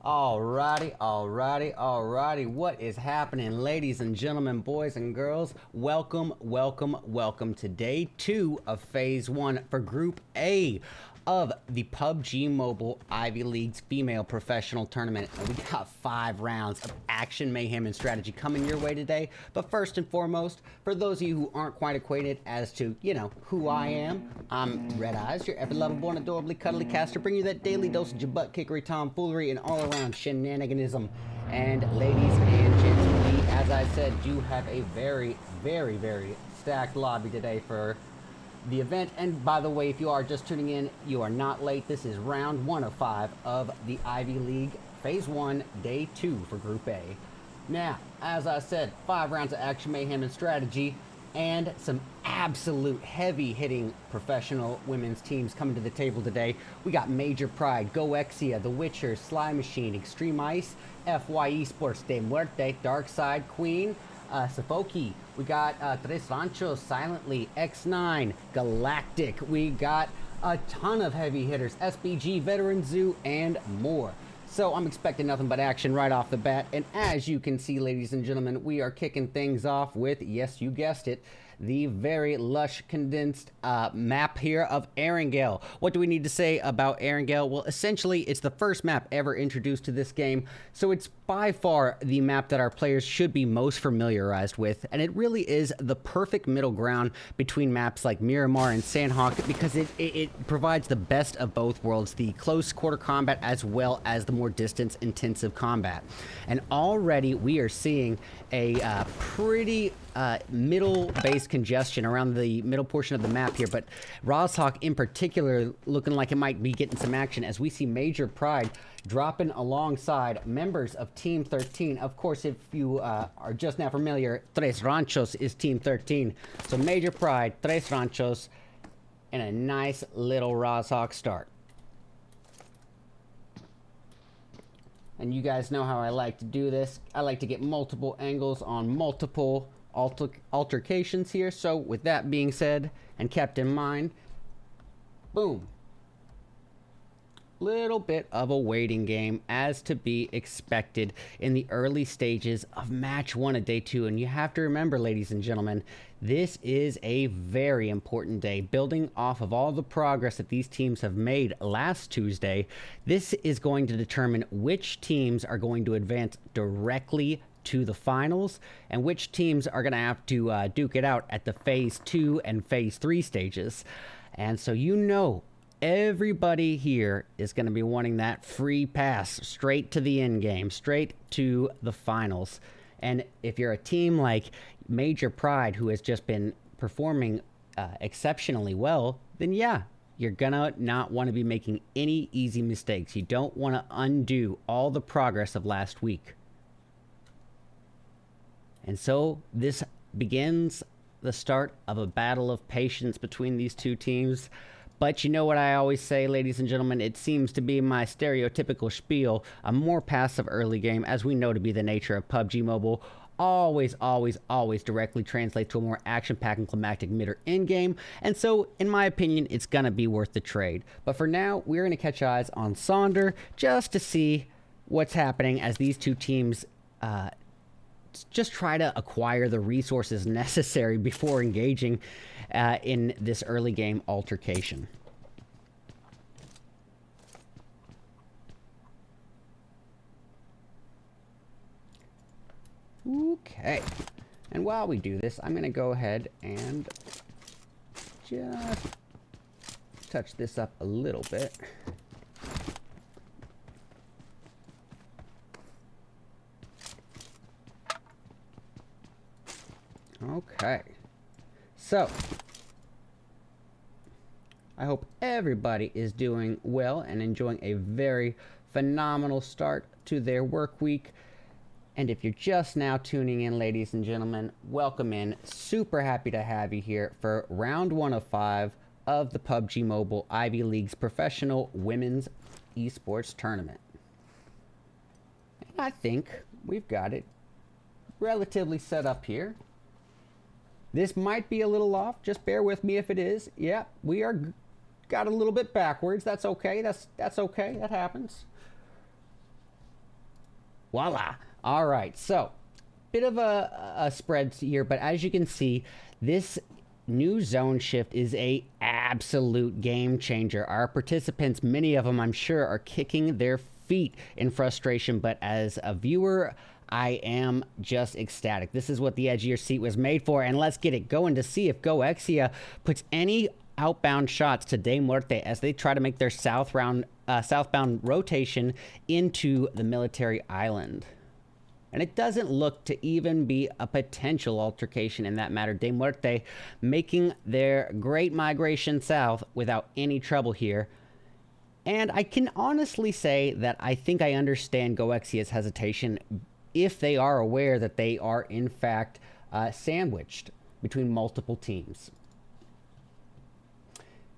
Alrighty. What is happening, ladies and gentlemen, boys and girls? Welcome to day 2 of phase 1 for Group A of the PUBG Mobile Ivy League's female professional tournament. And we got 5 rounds of action, mayhem, and strategy coming your way today. But first and foremost, for those of you who aren't quite acquainted as to, who I am, I'm RedEyes, your ever-lovable and adorably cuddly caster, bringing you that daily dosage of butt-kickery, tomfoolery, and all-around shenaniganism. And ladies and gents, we, as I said, do have a very stacked lobby today for the event. And by the way, if you are just tuning in, you are not late. This is round 1 of 5 of the Ivy League phase 1 day 2 for Group A. Now, as I said, 5 rounds of action, mayhem, and strategy, and some absolute heavy-hitting professional women's teams coming to the table today. We got Major Pride, GOEXIA, The Witcher, Sly Machine, Extreme Ice, FY Esports, De Muerte, Darkside, Queen, SOFOKE. We got RANCHOS, Silently, XNINE, Galactic. We got a ton of heavy hitters, SBG, Veteran Zoo, and more. So I'm expecting nothing but action right off the bat. And as you can see, ladies and gentlemen, we are kicking things off with, yes, you guessed it, the very lush condensed map here of Erangel. What do we need to say about Erangel? Well, essentially, it's the first map ever introduced to this game, so it's by far the map that our players should be most familiarized with, and it really is the perfect middle ground between maps like Miramar and Sanhok because it provides the best of both worlds, the close quarter combat as well as the more distance intensive combat. And already we are seeing a pretty middle base congestion around the middle portion of the map here, but Rozhawk in particular looking like it might be getting some action as we see Major Pride dropping alongside members of Team 13. Of course, if you are just now familiar, Tres Ranchos is Team 13. So Major Pride, Tres Ranchos, and a nice little Rozhawk start. And you guys know how I like to do this. I like to get multiple angles on multiple altercations here. So with that being said and kept in mind, boom. Little bit of a waiting game as to be expected in the early stages of match 1 of day 2. And you have to remember, ladies and gentlemen, this is a very important day. Building off of all the progress that these teams have made last Tuesday, this is going to determine which teams are going to advance directly to the finals and which teams are going to have to duke it out at the phase 2 and phase 3 stages. And so everybody here is going to be wanting that free pass straight to the end game, straight to the finals. And if you're a team like Major Pride, who has just been performing exceptionally well, then yeah, you're gonna not want to be making any easy mistakes. You don't want to undo all the progress of last week. And so this begins the start of a battle of patience between these two teams. But you know what I always say, ladies and gentlemen, it seems to be my stereotypical spiel. A more passive early game, as we know to be the nature of PUBG Mobile, always directly translates to a more action-packed and climactic mid or end game. And so, in my opinion, it's going to be worth the trade. But for now, we're going to catch eyes on Sonder just to see what's happening as these two teams just try to acquire the resources necessary before engaging in this early game altercation. Okay, and while we do this, I'm going to go ahead and just touch this up a little bit. Okay, so I hope everybody is doing well and enjoying a very phenomenal start to their work week. And if you're just now tuning in, ladies and gentlemen, welcome in. Super happy to have you here for round 1 of 5 of the PUBG Mobile Ivy League's professional women's esports tournament. And I think we've got it relatively set up here. This might be a little off. Just bear with me if it is. Yeah, we are got a little bit backwards. That's okay. That's okay. That happens. Voila. All right, so bit of a spread here, but as you can see, this new zone shift is a absolute game changer. Our participants, many of them I'm sure, are kicking their feet in frustration, but as a viewer, I am just ecstatic. This is what the edge of your seat was made for, and let's get it going to see if GOEXIA puts any outbound shots to De Muerte as they try to make their southbound rotation into the military island. And it doesn't look to even be a potential altercation in that matter. De Muerte making their great migration south without any trouble here. And I can honestly say that I think I understand GOEXIA's hesitation if they are aware that they are in fact sandwiched between multiple teams.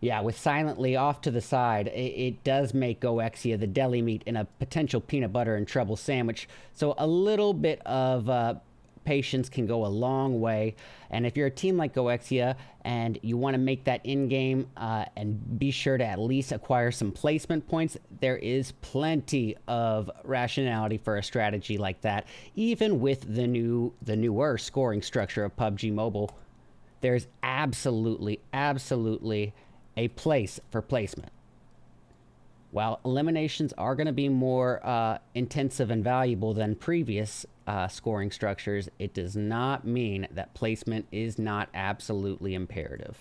Yeah, with silently off to the side, it does make GOEXIA the deli meat in a potential peanut butter and trouble sandwich. So a little bit of patience can go a long way. And if you're a team like GOEXIA and you want to make that in-game and be sure to at least acquire some placement points, there is plenty of rationality for a strategy like that. Even with the newer scoring structure of PUBG Mobile, there's absolutely a place for placement. While eliminations are going to be more intensive and valuable than previous scoring structures, it does not mean that placement is not absolutely imperative.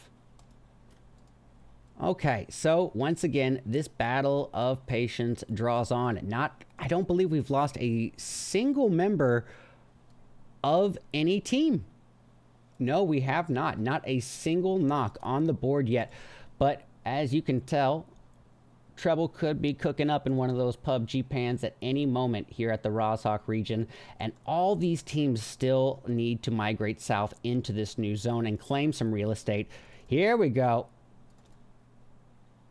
Okay, so once again, this battle of patience draws on. I don't believe we've lost a single member of any team. No, we have not. Not a single knock on the board yet. But as you can tell, trouble could be cooking up in one of those PUBG pans at any moment here at the Sanhok region. And all these teams still need to migrate south into this new zone and claim some real estate. Here we go.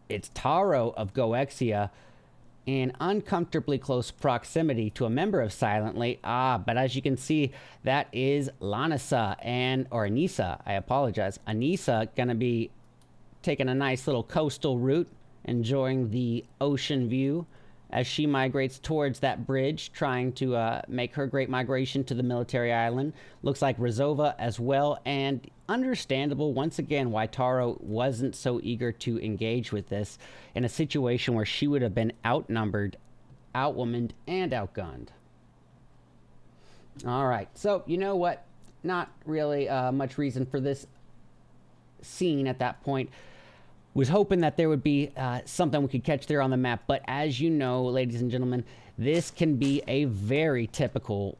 It's Taro of GOEXIA in uncomfortably close proximity to a member of Silently. But as you can see, that is Lanisa or Anissa, I apologize. Anissa gonna be taking a nice little coastal route, enjoying the ocean view as she migrates towards that bridge, trying to make her great migration to the military island. Looks like Rizova as well, and understandable once again why Taro wasn't so eager to engage with this in a situation where she would have been outnumbered, outwomaned, and outgunned. All right, so you know what? Not really much reason for this scene at that point. Was hoping that there would be something we could catch there on the map, but as you know, ladies and gentlemen, this can be a very typical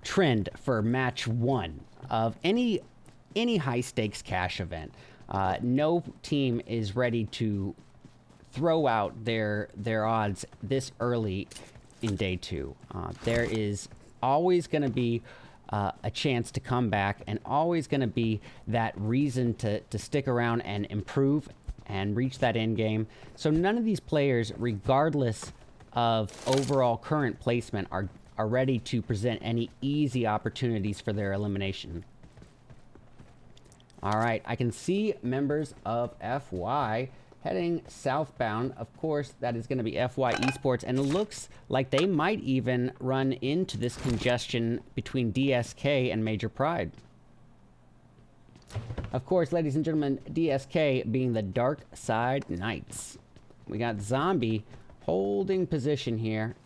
trend for match one of any high stakes cash event. No team is ready to throw out their odds this early in day two. There is always going to be a chance to come back, and always going to be that reason to stick around and improve and reach that end game. So none of these players, regardless of overall current placement, are ready to present any easy opportunities for their elimination. All right, I can see members of FY heading southbound. Of course, that is going to be FY Esports, and it looks like they might even run into this congestion between DSK and Major Pride. Of course, ladies and gentlemen, DSK being the Darkside Knights. We got Zombie holding position here.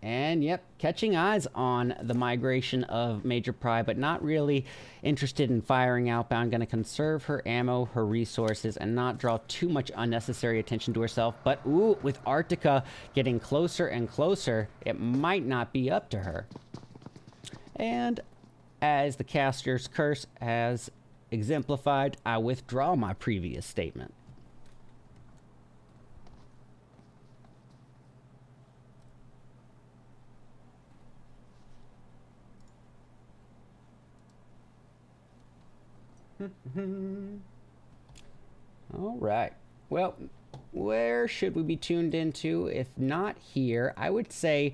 And yep, catching eyes on the migration of Major Pride, but not really interested in firing outbound. Going to conserve her ammo, her resources, and not draw too much unnecessary attention to herself. But ooh, with Arctica getting closer and closer, it might not be up to her. And as the caster's curse has exemplified, I withdraw my previous statement. All right. Well, where should we be tuned into? If not here, I would say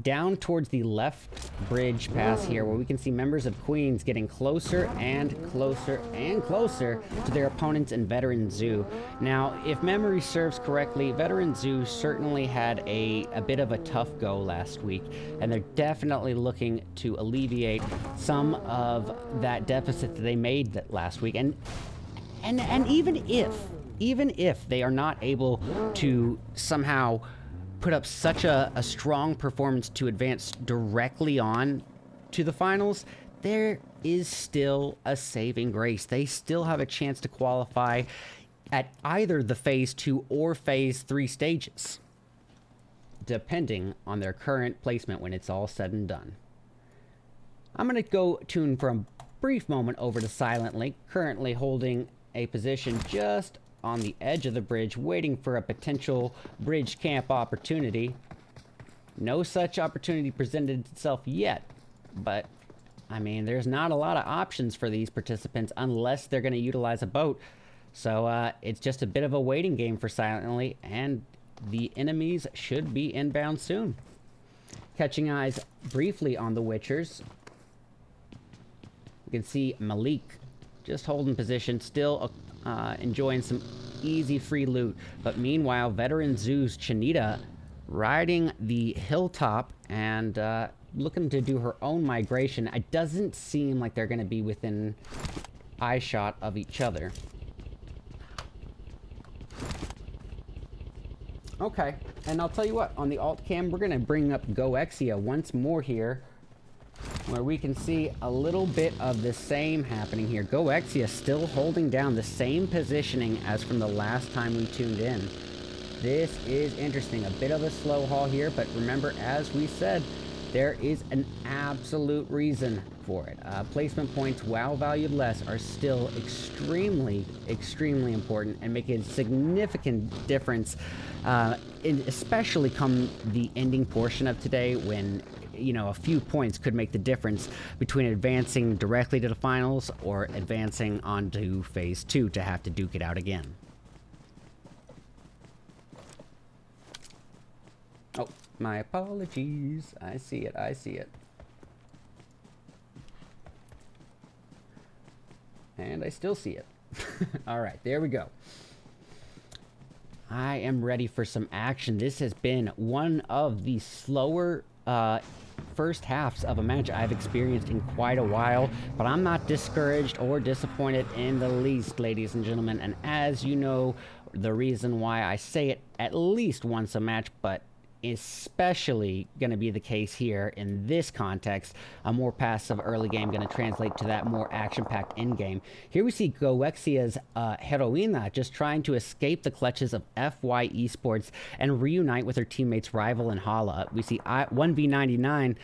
down towards the left bridge pass here, where we can see members of Queens getting closer and closer and closer to their opponents in Veteran Zoo. Now, if memory serves correctly, Veteran Zoo certainly had a bit of a tough go last week, and they're definitely looking to alleviate some of that deficit that they made last week. And even if they are not able to somehow put up such a strong performance to advance directly on to the finals, there is still a saving grace. They still have a chance to qualify at either the Phase 2 or Phase 3 stages, depending on their current placement when it's all said and done. I'm going to go tune for a brief moment over to Silent Link, currently holding a position just on the edge of the bridge, waiting for a potential bridge camp opportunity. No such opportunity presented itself yet, but I mean, there's not a lot of options for these participants unless they're going to utilize a boat. So it's just a bit of a waiting game for Silently, and the enemies should be inbound soon. Catching eyes briefly on the Witchers, you can see Malik just holding position, still enjoying some easy free loot. But meanwhile, Veteran Zoo's Chanita riding the hilltop and looking to do her own migration. It doesn't seem like they're going to be within eyeshot of each other. Okay, and I'll tell you what, on the alt cam, we're going to bring up GOEXIA once more here, where we can see a little bit of the same happening here. GOEXIA still holding down the same positioning as from the last time we tuned in. This is interesting. A bit of a slow haul here, but remember, as we said, there is an absolute reason for it. Placement points, while valued less, are still extremely, extremely important and make a significant difference, especially come the ending portion of today, when you know, a few points could make the difference between advancing directly to the finals or advancing onto Phase 2 to have to duke it out again. Oh, my apologies. I see it, I see it. And I still see it. Alright, there we go. I am ready for some action. This has been one of the slower first halves of a match I've experienced in quite a while, but I'm not discouraged or disappointed in the least, ladies and gentlemen. And as you know, the reason why I say it at least once a match, but especially going to be the case here in this context, a more passive early game going to translate to that more action-packed end game. Here we see GOEXIA's Heroina just trying to escape the clutches of FY Esports and reunite with her teammates Rival and Hala. We see 1v99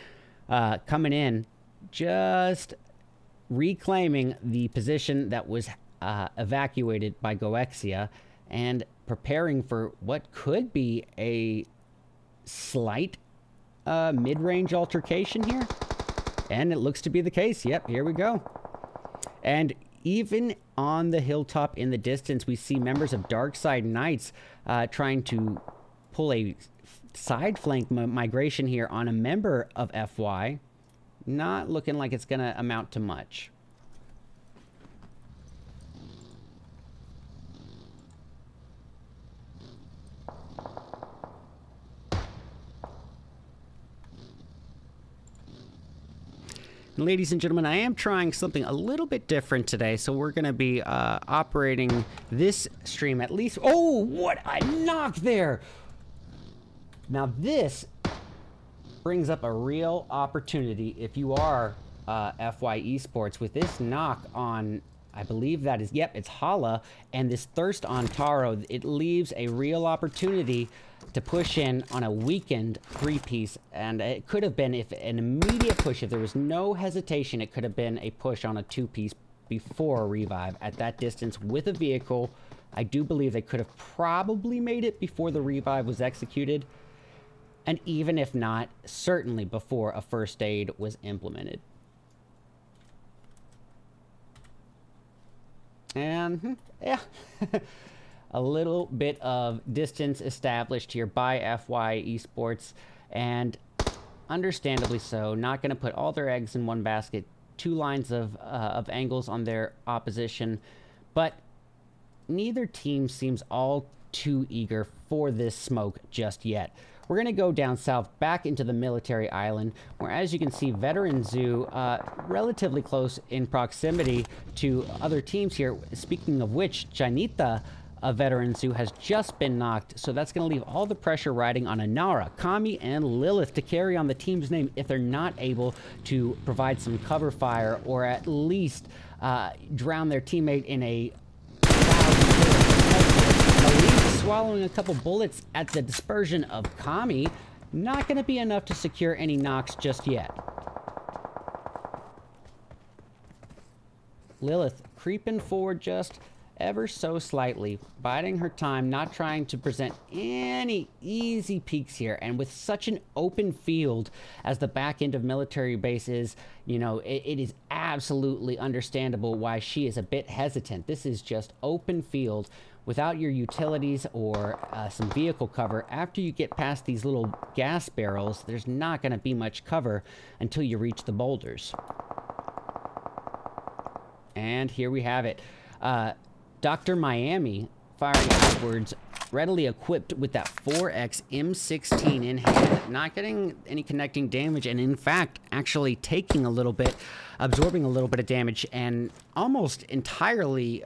coming in, just reclaiming the position that was evacuated by GOEXIA and preparing for what could be a slight mid-range altercation here, and it looks to be the case. Yep, here we go. And even on the hilltop in the distance, we see members of Darkside Knights trying to pull a side flank migration here on a member of FY. Not looking like it's gonna amount to much. Ladies and gentlemen, I am trying something a little bit different today, so we're going to be operating this stream at least... Oh, what a knock there! Now this brings up a real opportunity if you are FY Esports. With this knock on, I believe that is... Yep, it's Hala, and this thirst on Taro, it leaves a real opportunity to push in on a weakened three-piece, and it could have been, if an immediate push, if there was no hesitation, it could have been a push on a two-piece before a revive. At that distance with a vehicle, I do believe they could have probably made it before the revive was executed, and even if not, certainly before a first aid was implemented. And, yeah. a little bit of distance established here by FY Esports, and understandably so. Not going to put all their eggs in one basket. Two lines of angles on their opposition, but neither team seems all too eager for this smoke just yet. We're going to go down south back into the military island, where, as you can see, Veteran Zoo relatively close in proximity to other teams here. Speaking of which, Janita, a Veteran Zoo, has just been knocked, so that's going to leave all the pressure riding on Anara, Kami, and Lilith to carry on the team's name if they're not able to provide some cover fire, or at least drown their teammate in a swallowing a couple bullets at the dispersion of Kami. Not going to be enough to secure any knocks just yet. Lilith creeping forward just ever so slightly, biding her time, not trying to present any easy peeks here. And with such an open field as the back end of military base is, you know, it is absolutely understandable why she is a bit hesitant. This is just open field without your utilities or some vehicle cover. After you get past these little gas barrels, there's not going to be much cover until you reach the boulders. And here we have it. Dr. Miami firing outwards, readily equipped with that 4X M16 in hand, not getting any connecting damage, and in fact, actually taking a little bit, absorbing a little bit of damage, and almost entirely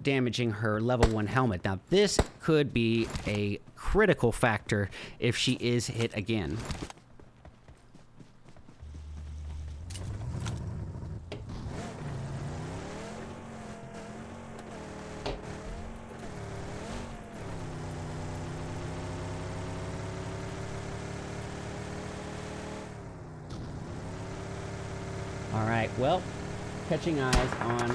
damaging her level 1 helmet. Now, this could be a critical factor if she is hit again. Alright, well, catching eyes on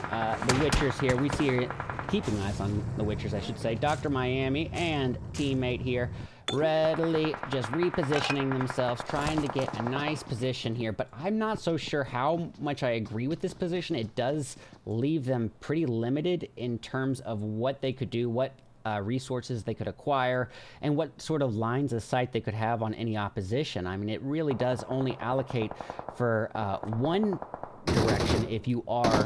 the Witchers here. We see her keeping eyes on the Witchers, I should say. Dr. Miami and teammate here readily just repositioning themselves, trying to get a nice position here. But I'm not so sure how much I agree with this position. It does leave them pretty limited in terms of what they could do, what resources they could acquire, and what sort of lines of sight they could have on any opposition. I mean, it really does only allocate for one direction if you are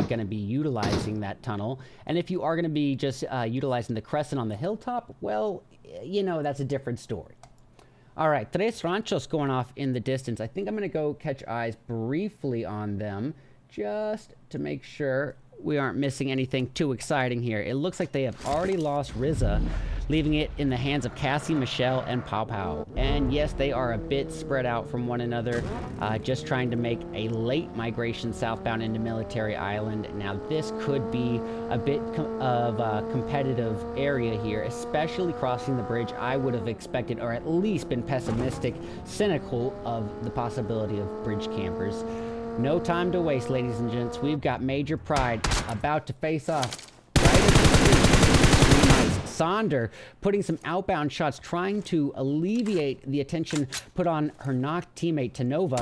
going to be utilizing that tunnel, and if you are going to be just utilizing the crescent on the hilltop, well, you know, that's a different story. All right, Tres Ranchos going off in the distance. I think I'm going to go catch eyes briefly on them just to make sure we aren't missing anything too exciting here. It looks like they have already lost Riza, leaving it in the hands of Cassie, Michelle, and Pow Pow. And yes, they are a bit spread out from one another, just trying to make a late migration southbound into Military Island. Now, this could be a bit of a competitive area here, especially crossing the bridge. I would have expected, or at least been pessimistic, cynical of the possibility of bridge campers. No time to waste, ladies and gents. We've got Major Pride about to face off right at the street. Sonder putting some outbound shots, trying to alleviate the attention put on her knocked teammate Tanova.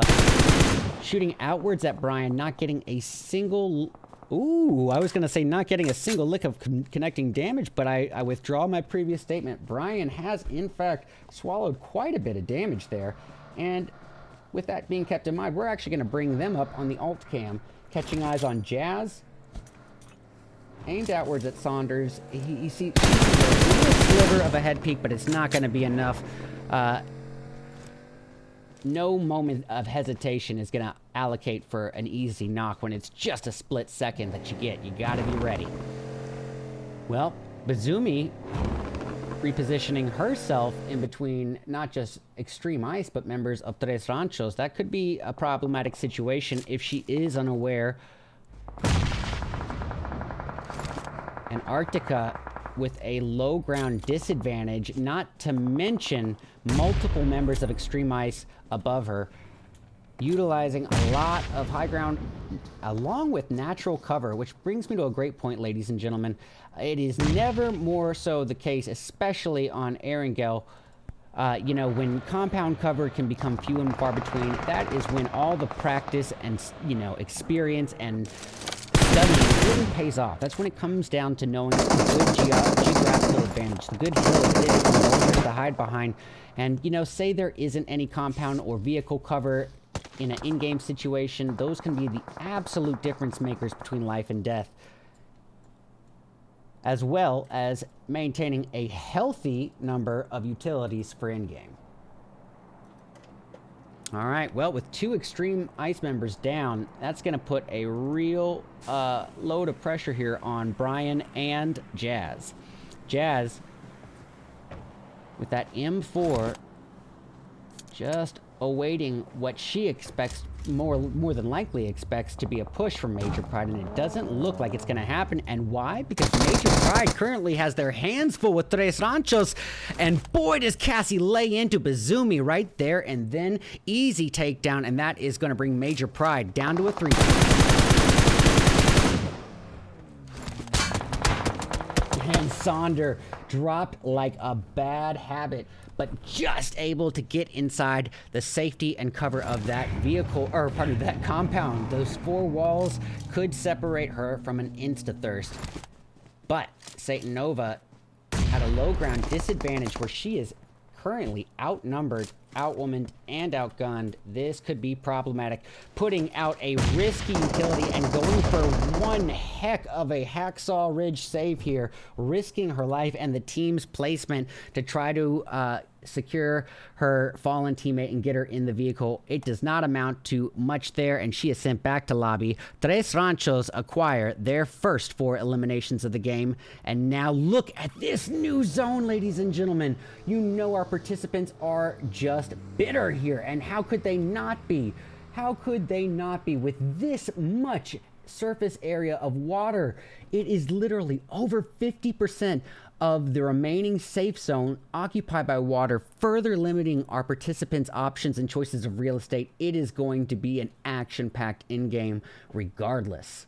Shooting outwards at Brian, not getting a single... Ooh, I was going to say not getting a single lick of connecting damage, but I withdraw my previous statement. Brian has, in fact, swallowed quite a bit of damage there. And with that being kept in mind, we're actually going to bring them up on the alt cam, catching eyes on Jazz. Aimed outwards at Saunders. He sees a little sliver of a head peek, but it's not going to be enough. No moment of hesitation is going to allocate for an easy knock when it's just a split second that you get. You got to be ready. Well, Bazumi repositioning herself in between not just Extreme Ice, but members of Tres Ranchos. That could be a problematic situation if she is unaware. Antarctica with a low ground disadvantage, not to mention multiple members of Extreme Ice above her, utilizing a lot of high ground along with natural cover, which brings me to a great point, ladies and gentlemen. It is never more so the case, especially on Erangel. You know, when compound cover can become few and far between, that is when all the practice and, you know, experience and studying really pays off. That's when it comes down to knowing the good geographical advantage, the good hill to hide behind. And, you know, say there isn't any compound or vehicle cover in an in-game situation, those can be the absolute difference makers between life and death, as well as maintaining a healthy number of utilities for in-game. All right, well, with 2 extreme ice members down, that's going to put a real load of pressure here on Brian and Jazz. Jazz, with that M4, just awaiting what she expects, more than likely expects to be a push from Major Pride, and it doesn't look like it's going to happen. And why? Because Major Pride currently has their hands full with Tres Ranchos, and boy, does Cassie lay into Bazoomi right there, and then easy takedown, and that is going to bring Major Pride down to a 3. And Sonder dropped like a bad habit, but just able to get inside the safety and cover of that vehicle, or pardon me, that compound. Those 4 walls could separate her from an insta-thirst. But Satan Nova at a low ground disadvantage where she is currently outnumbered, outwomaned, and outgunned. This could be problematic. Putting out a risky utility and going for one heck of a Hacksaw Ridge save here, risking her life and the team's placement to try to secure her fallen teammate and get her in the vehicle. It does not amount to much there, and she is sent back to lobby. Tres Ranchos acquire their first 4 eliminations of the game, and now look at this new zone, ladies and gentlemen. You know our participants are just bitter here, and how could they not be? How could they not be with this much surface area of water? It is literally over 50% of the remaining safe zone occupied by water, further limiting our participants' options and choices of real estate. It is going to be an action-packed in-game regardless.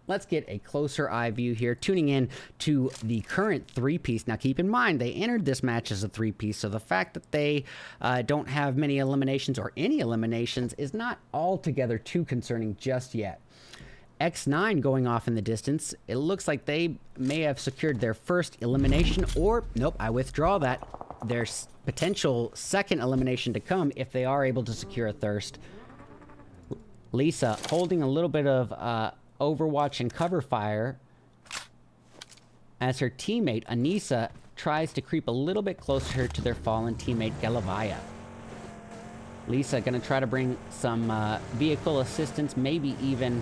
Let's get a closer eye view here, tuning in to the current 3-piece. Now, keep in mind, they entered this match as a 3-piece, so the fact that they don't have many eliminations or any eliminations is not altogether too concerning just yet. XNINE going off in the distance. It looks like they may have secured their first elimination, or, nope, I withdraw that. There's potential second elimination to come if they are able to secure a thirst. Lisa holding a little bit of overwatch and cover fire as her teammate, Anissa, tries to creep a little bit closer to their fallen teammate, Galavaya. Lisa gonna try to bring some vehicle assistance, maybe even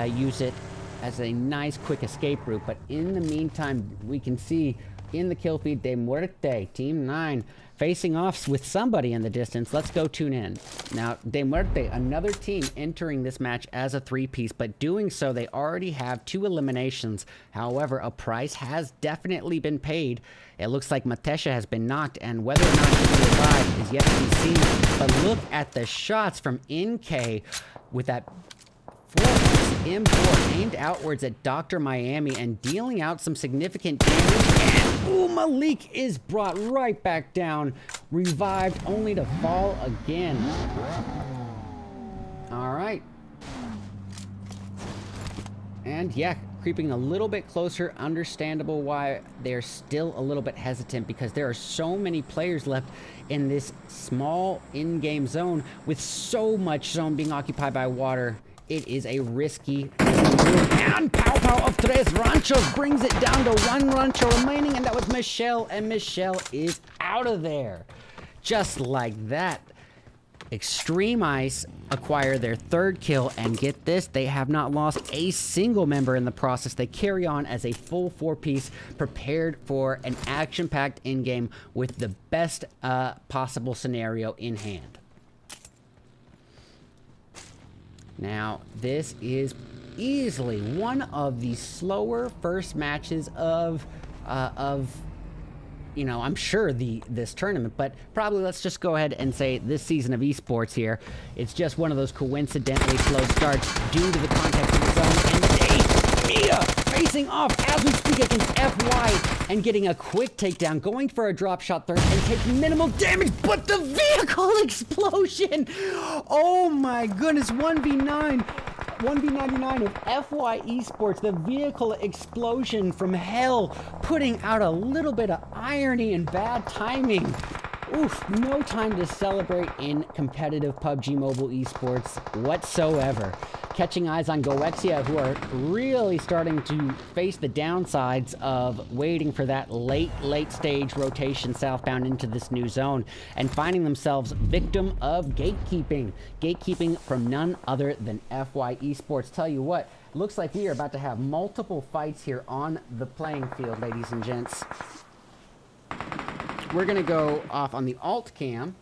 use it as a nice quick escape route. But in the meantime, we can see in the kill feed, De Muerte, Team 9, facing off with somebody in the distance. Let's go tune in. Now, De Muerte, another team entering this match as a 3-piece, but doing so, they already have 2 eliminations. However, a price has definitely been paid. It looks like Matesha has been knocked, and whether or not she will survive is yet to be seen. But look at the shots from NK with that M4 aimed outwards at Dr. Miami and dealing out some significant damage. And ooh, Malik is brought right back down, revived only to fall again. All right. And yeah, creeping a little bit closer. Understandable why they're still a little bit hesitant, because there are so many players left in this small in-game zone with so much zone being occupied by water. It is a risky move. And Pow Pow of Tres Ranchos brings it down to 1 rancho remaining, and that was Michelle, and Michelle is out of there. Just like that. Extreme Ice acquire their 3rd kill, and get this, they have not lost a single member in the process. They carry on as a full 4-piece, prepared for an action-packed in-game with the best possible scenario in hand. Now, this is easily one of the slower first matches of you know, I'm sure this tournament, but probably let's just go ahead and say this season of esports here. It's just one of those coincidentally slow starts due to the context of the zone, and Mia facing off as we speak against FY and getting a quick takedown, going for a drop shot third and taking minimal damage, but the vehicle explosion! Oh my goodness, 1v9. 1v99 of FY Esports, the vehicle explosion from hell, putting out a little bit of irony and bad timing. Oof, no time to celebrate in competitive PUBG Mobile esports whatsoever. Catching eyes on GOEXIA, who are really starting to face the downsides of waiting for that late stage rotation southbound into this new zone and finding themselves victim of gatekeeping. Gatekeeping from none other than FY Esports. Tell you what, looks like we are about to have multiple fights here on the playing field, ladies and gents. We're going to go off on the alt cam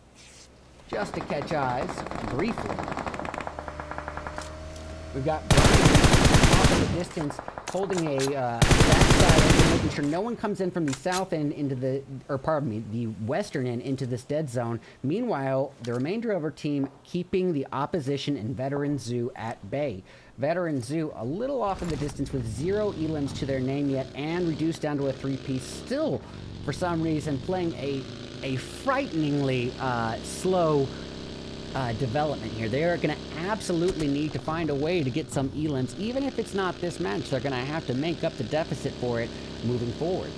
just to catch eyes briefly. We've got Brian off in the distance holding a backside, making sure no one comes in from the south end into the, or pardon me, the western end into this dead zone. Meanwhile, the remainder of our team keeping the opposition and Veteran Zoo at bay. Veteran Zoo a little off in the distance with 0 elims to their name yet and reduced down to a 3-piece. Still, for some reason, playing a frighteningly slow development here. They are going to absolutely need to find a way to get some elims. Even if it's not this match, they're going to have to make up the deficit for it moving forward.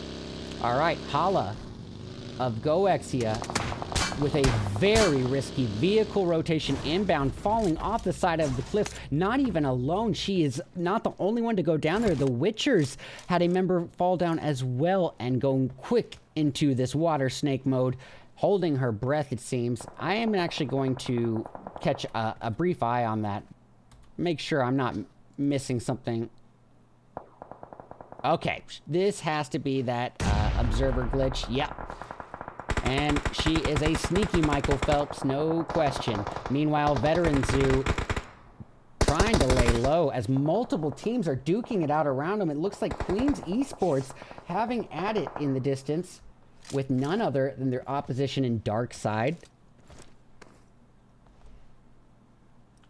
All right, Hala of GOEXIA with a very risky vehicle rotation inbound, falling off the side of the cliff. Not even alone. She is not the only one to go down there. The Witchers had a member fall down as well and going quick into this water snake mode, holding her breath, it seems. I am actually going to catch a brief eye on that. Make sure I'm not missing something. Okay, this has to be that observer glitch. Yep. And she is a sneaky Michael Phelps, no question. Meanwhile, Veteran Zoo trying to lay low as multiple teams are duking it out around them. It looks like Queens Esports having at it in the distance with none other than their opposition in DARKSIDE.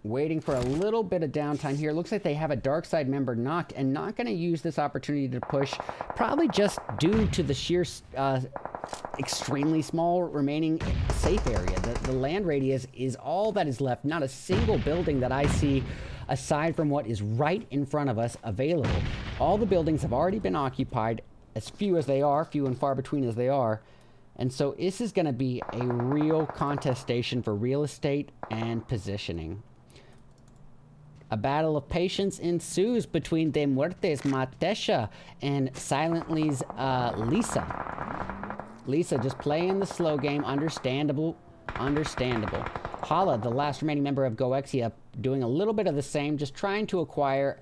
Waiting for a little bit of downtime here. Looks like they have a DARKSIDE member knocked and not going to use this opportunity to push, probably just due to the sheer extremely small remaining safe area. The land radius is all that is left. Not a single building that I see aside from what is right in front of us available. All the buildings have already been occupied, as few as they are, few and far between as they are. And so this is going to be a real contestation for real estate and positioning. A battle of patience ensues between De Muerte's Matesha and Silently's Lisa. Lisa just playing the slow game. Understandable. Understandable. Hala, the last remaining member of GOEXIA, doing a little bit of the same, just trying to acquire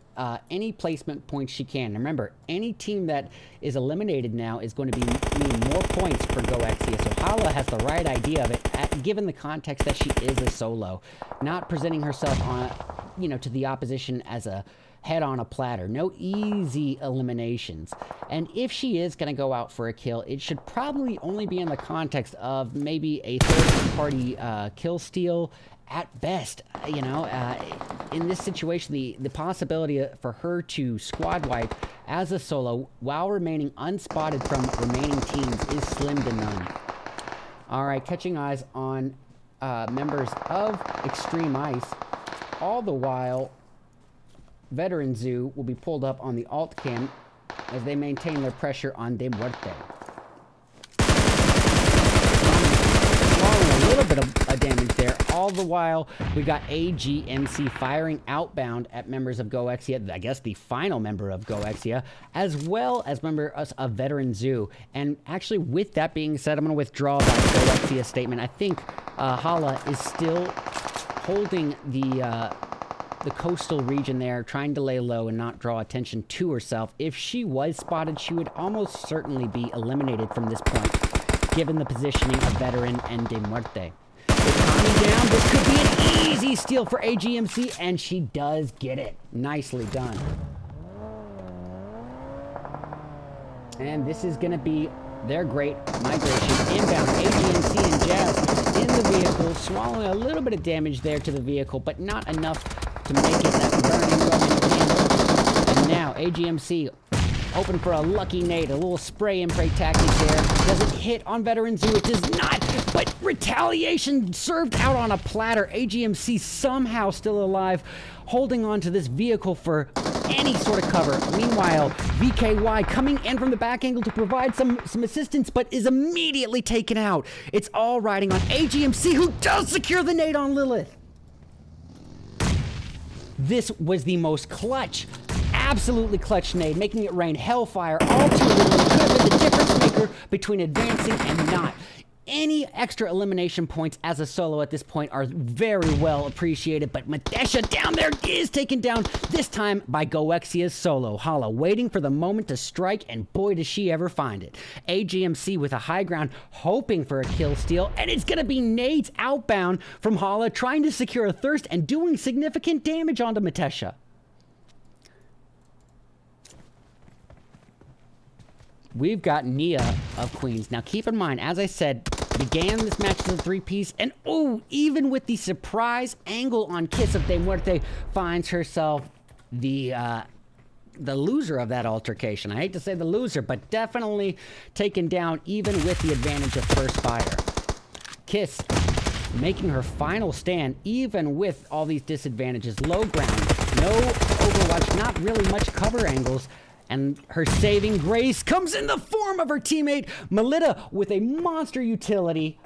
any placement points she can. Remember, any team that is eliminated now is going to mean more points for GOEXIA. So Hala has the right idea of it, given the context that she is a solo, not presenting herself on, to the opposition as a head on a platter. No easy eliminations. And if she is going to go out for a kill, it should probably only be in the context of maybe a third-party kill steal at best. In this situation, the possibility for her to squad wipe as a solo while remaining unspotted from remaining teams is slim to none. All right, catching eyes on members of Extreme Ice. All the while, Veteran Zoo will be pulled up on the alt cam as they maintain their pressure on De Muerte. A little bit of damage there. All the while, we got AGMC firing outbound at members of GOEXIA, I guess the final member of GOEXIA, as well as members of Veteran Zoo. And actually, with that being said, I'm going to withdraw that GOEXIA statement. I think Hala is still holding the coastal region there, trying to lay low and not draw attention to herself. If she was spotted, she would almost certainly be eliminated from this point, given the positioning of Veteran and De Muerte. With Tommy down, this could be an easy steal for AGMC, and she does get it. Nicely done. And this is going to be their great migration. Inbound, AGMC and Jazz in the vehicle, swallowing a little bit of damage there to the vehicle, but not enough to make it that burning Roman candle. And now AGMC hoping for a lucky nade, a little spray and pray tactic there. Does it hit on Veteran Zoo? It does not, but retaliation served out on a platter. AGMC somehow still alive, holding on to this vehicle for any sort of cover. Meanwhile, VKY coming in from the back angle to provide some assistance, but is immediately taken out. It's all riding on AGMC, who does secure the nade on Lilith. This was the most clutch, absolutely clutch nade, making it rain hellfire all too little. It could have been the difference maker between advancing and not. Any extra elimination points as a solo at this point are very well appreciated, but Madesha down there is taken down, this time by GOEXIA's solo. Hala waiting for the moment to strike, and boy does she ever find it. AGMC with a high ground, hoping for a kill steal, and it's gonna be nades outbound from Hala, trying to secure a thirst and doing significant damage onto Madesha. We've got Nia of Queens. Now keep in mind, as I said, began this match as a three-piece, and oh, even with the surprise angle on Kiss of De Muerte, finds herself the loser of that altercation. I hate to say the loser, but definitely taken down even with the advantage of first fire. Kiss making her final stand, even with all these disadvantages. Low ground, no overwatch, not really much cover angles. And her saving grace comes in the form of her teammate, Melita, with a monster utility.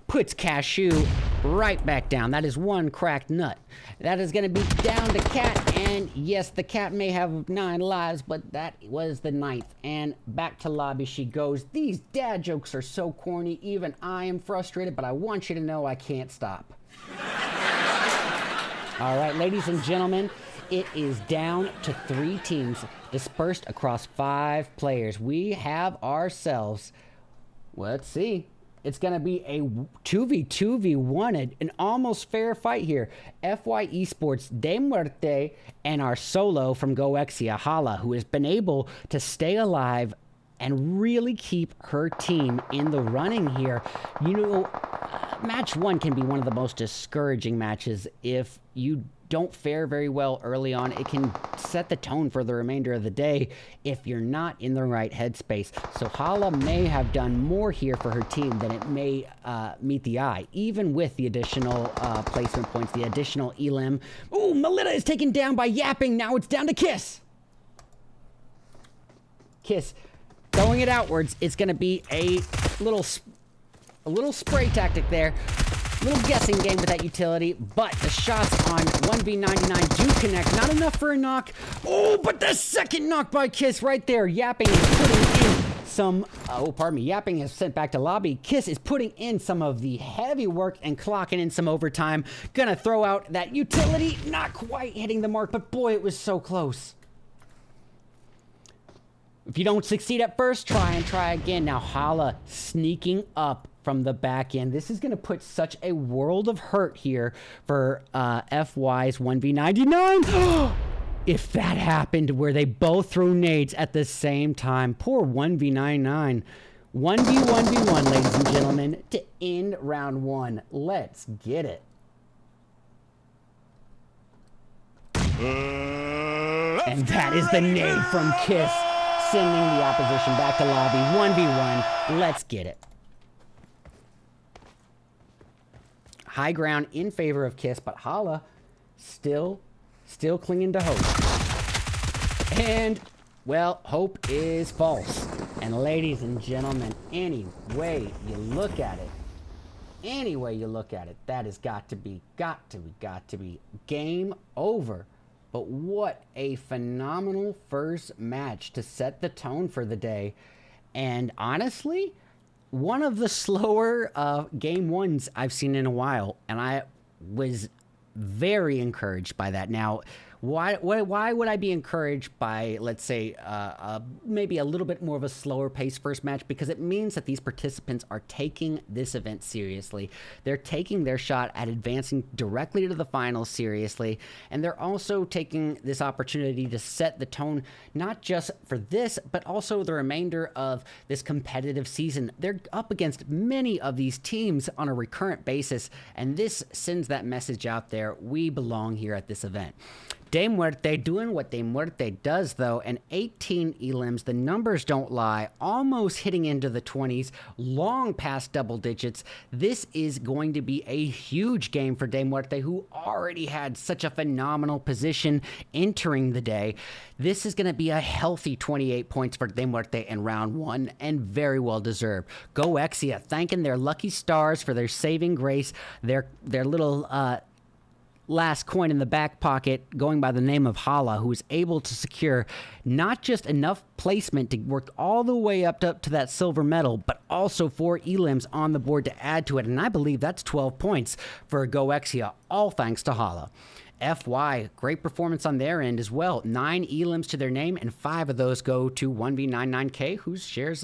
Puts Cashew right back down. That is one cracked nut. That is going to be down to Cat. And yes, the Cat may have 9 lives, but that was the 9th. And back to lobby she goes. These dad jokes are so corny. Even I am frustrated, but I want you to know I can't stop. All right, ladies and gentlemen, it is down to 3 teams dispersed across 5 players. We have ourselves, let's see, it's going to be a 2v2v1, an almost fair fight here. FY Esports, De Muerte, and our solo from GOEXIA, Hala, who has been able to stay alive and really keep her team in the running here. You know, match 1 can be one of the most discouraging matches if you don't fare very well early on. It can set the tone for the remainder of the day if you're not in the right headspace. So Hala may have done more here for her team than it may meet the eye, even with the additional placement points, the additional elim. Ooh, Melita is taken down by Yapping. Now it's down to Kiss. Kiss throwing it outwards. It's going to be a little spray tactic there. Little guessing game with that utility, but the shots on 1v99 do connect. Not enough for a knock. Oh, but the second knock by Kiss right there. Yapping is putting in some, Yapping is sent back to lobby. Kiss is putting in some of the heavy work and clocking in some overtime. Gonna throw out that utility. Not quite hitting the mark, but boy, it was so close. If you don't succeed at first, try and try again. Now Hala sneaking up from the back end. This is going to put such a world of hurt here for FY's 1v99. If that happened where they both threw nades at the same time. Poor 1v99. 1v1v1, ladies and gentlemen, to end round 1. Let's get it. And that is the nade from Kiss, sending the opposition back to lobby. 1v1. Let's get it. High ground in favor of Kiss, but Hala still clinging to hope. And, well, hope is false. And ladies and gentlemen, any way you look at it, that has got to be game over. But what a phenomenal first match to set the tone for the day. And honestly, one of the slower game 1s I've seen in a while, and I was very encouraged by that. Now, why would I be encouraged by, let's say, maybe a little bit more of a slower pace first match? Because it means that these participants are taking this event seriously. They're taking their shot at advancing directly to the finals seriously, and they're also taking this opportunity to set the tone, not just for this, but also the remainder of this competitive season. They're up against many of these teams on a recurrent basis, and this sends that message out there: we belong here at this event. De Muerte doing what De Muerte does, though, and 18 elims. The numbers don't lie. Almost hitting into the 20s, long past double digits. This is going to be a huge game for De Muerte, who already had such a phenomenal position entering the day. This is going to be a healthy 28 points for De Muerte in round one, and very well deserved. GOEXIA thanking their lucky stars for their saving grace, their little last coin in the back pocket, going by the name of Hala, who was able to secure not just enough placement to work all the way up to that silver medal, but also 4 elims on the board to add to it. And I believe that's 12 points for GOEXIA, all thanks to Hala. FY, great performance on their end as well. 9 elims to their name, and 5 of those go to 1v99K, who shares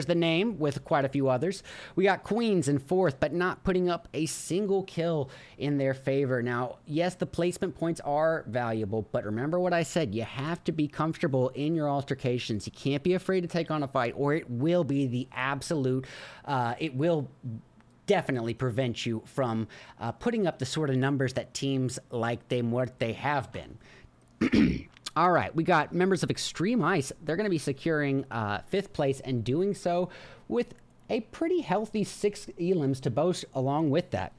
the name with quite a few others. We got Queens in 4th, but not putting up a single kill in their favor. Now, yes, the placement points are valuable, but remember what I said. You have to be comfortable in your altercations. You can't be afraid to take on a fight, or it will be the absolute, it will definitely prevent you from putting up the sort of numbers that teams like De Muerte have been. All right, we got members of Extreme Ice. They're going to be securing 5th place, and doing so with a pretty healthy 6 elims to boast along with that.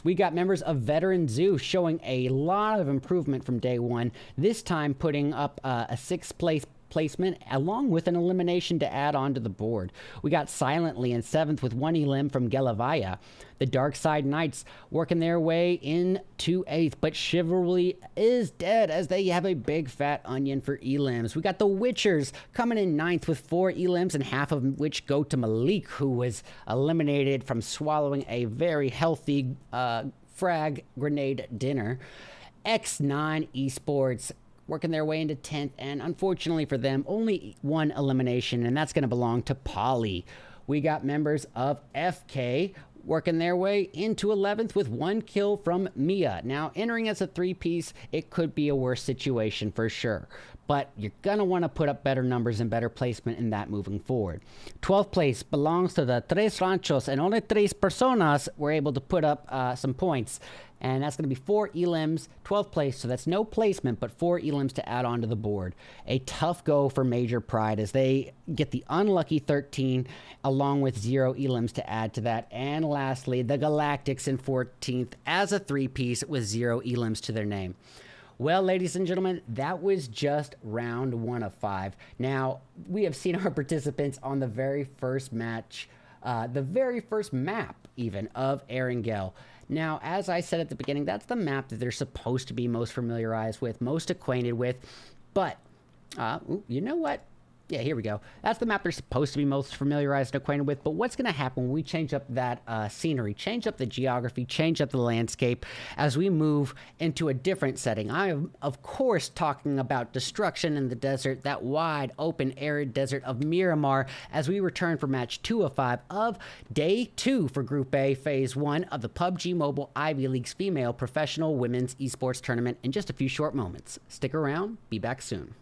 We got members of Veteran Zoo showing a lot of improvement from day one, this time putting up a 6th place placement along with an elimination to add on to the board. We got Silently in 7th with 1 elim from Galavaya. The Darkside Knights working their way into 8th, but Chivalry is dead as they have a big fat onion for elims. We got the Witchers coming in 9th with 4 elims, and half of which go to Malik, who was eliminated from swallowing a very healthy frag grenade dinner. XNINE Esports working their way into 10th, and unfortunately for them, only 1 elimination, and that's going to belong to Polly. We got members of FK working their way into 11th with 1 kill from Mia. Now, entering as a 3-piece, it could be a worse situation for sure, but you're going to want to put up better numbers and better placement in that moving forward. 12th place belongs to the Tres Ranchos, and only 3 personas were able to put up some points. And that's going to be 4 elims, 12th place, so that's no placement, but 4 elims to add on to the board. A tough go for Major Pride as they get the unlucky 13, along with 0 elims to add to that. And lastly, the Galactics in 14th as a 3-piece with 0 elims to their name. Well, ladies and gentlemen, that was just round 1 of 5. Now, we have seen our participants on the very first match, the very first map even of Erangel. Now, as I said at the beginning, that's the map that they're supposed to be most familiarized with, most acquainted with. But, you know what? Yeah, here we go. That's the map they're supposed to be most familiarized and acquainted with. But what's going to happen when we change up that scenery, change up the geography, change up the landscape as we move into a different setting? I am, of course, talking about destruction in the desert, that wide, open, arid desert of Miramar, as we return for match 2 of 5 of day 2 for Group A, Phase 1 of the PUBG Mobile Ivy League's Female Professional Women's Esports Tournament in just a few short moments. Stick around. Be back soon.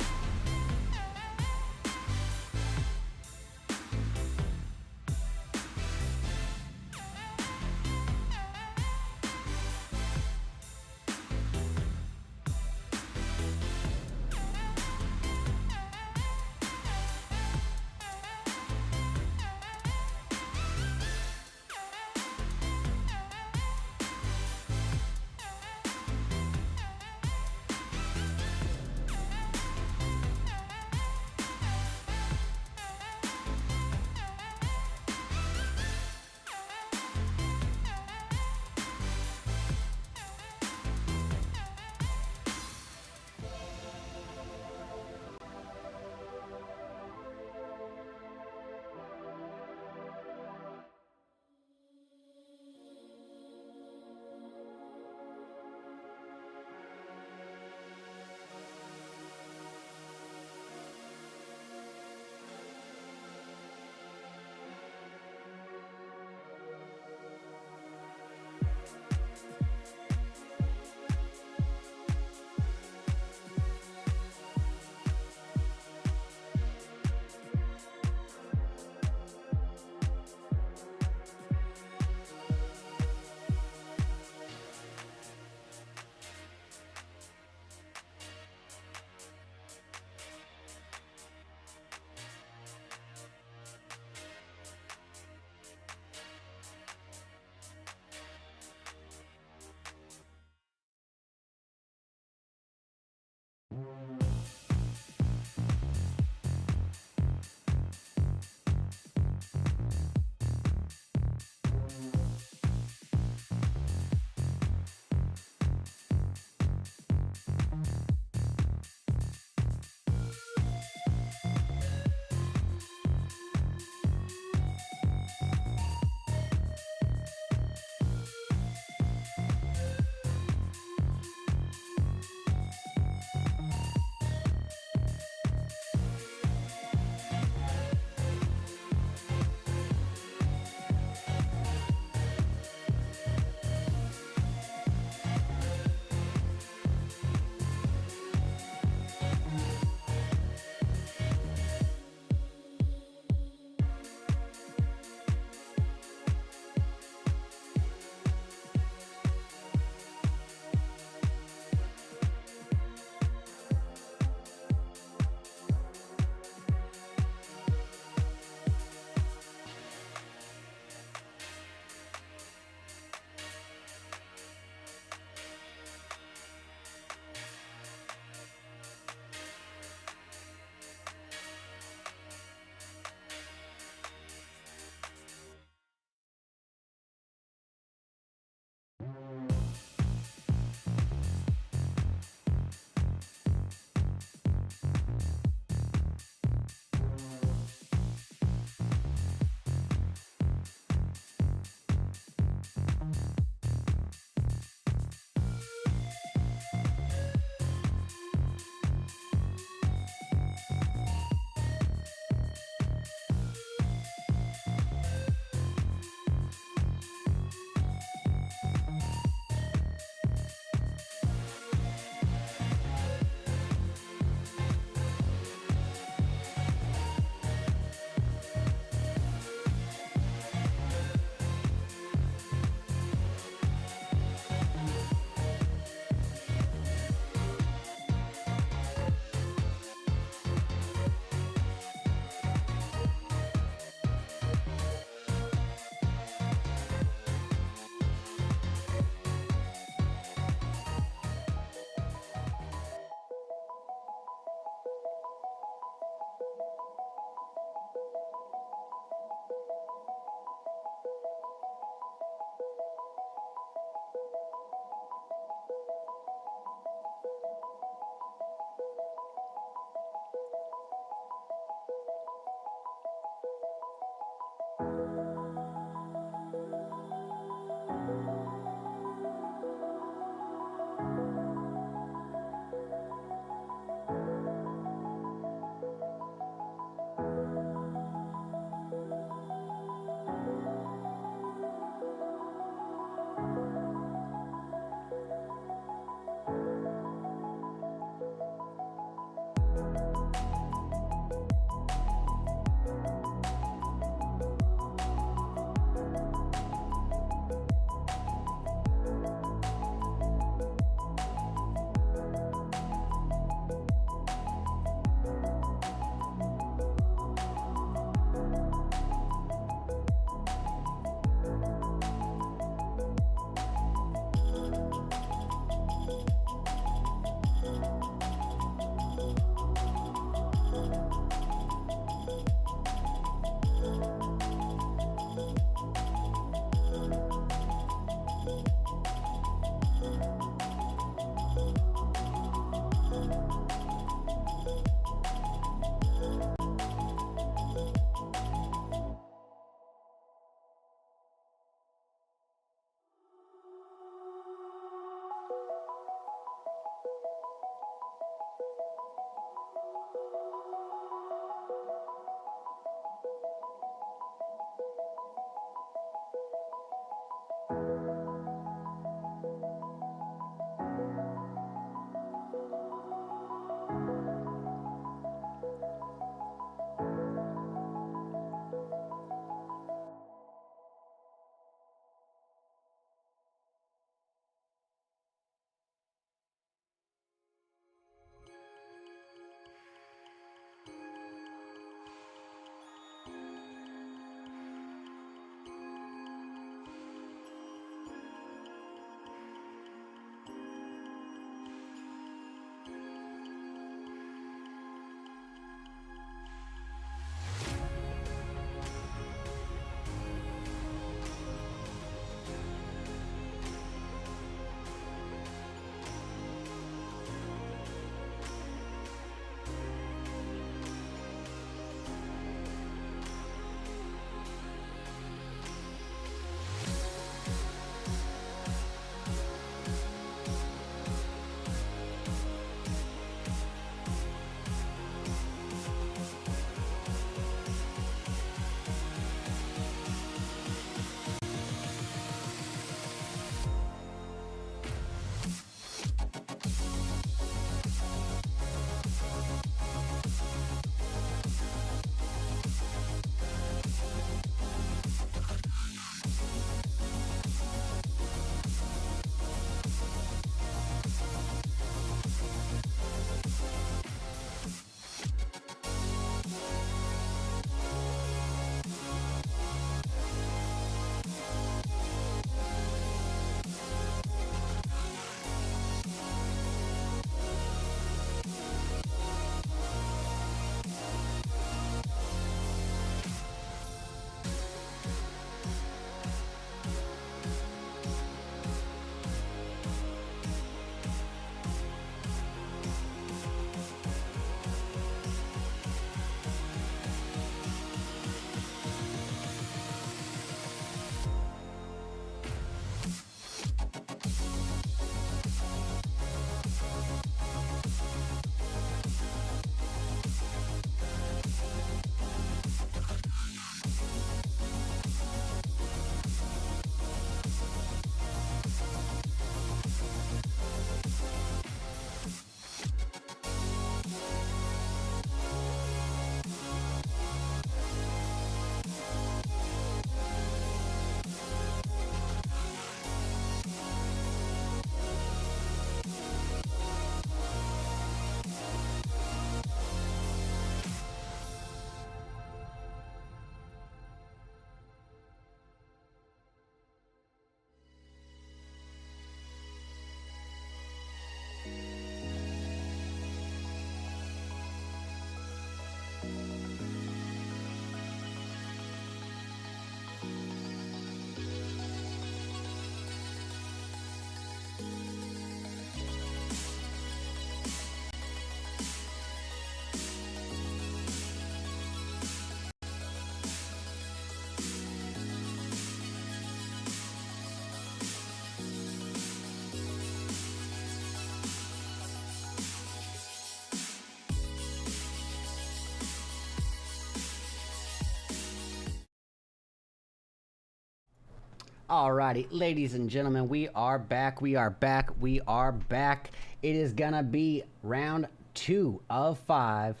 Alrighty, ladies and gentlemen, we are back. We are back. We are back. It is gonna be round 2 of 5.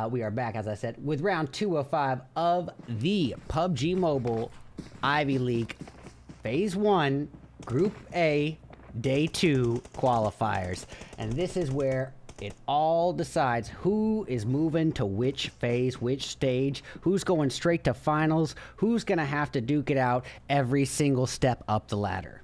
We are back, as I said, with round 2 of 5 of the PUBG Mobile Ivy League Phase 1 Group A Day 2 qualifiers. And this is where it all decides who is moving to which phase, which stage, who's going straight to finals, who's going to have to duke it out every single step up the ladder.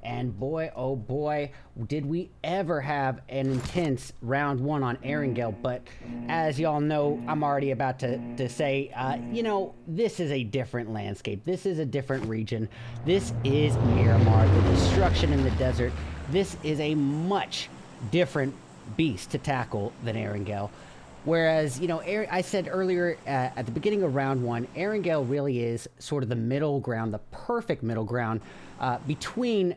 And boy, oh boy, did we ever have an intense round 1 on Erangel. But as y'all know, I'm already about to say, you know, this is a different landscape. This is a different region. This is Miramar, the destruction in the desert. This is a much different beast to tackle than Erangel. Whereas, you know, I said earlier at the beginning of round 1, Erangel really is sort of the middle ground, the perfect middle ground between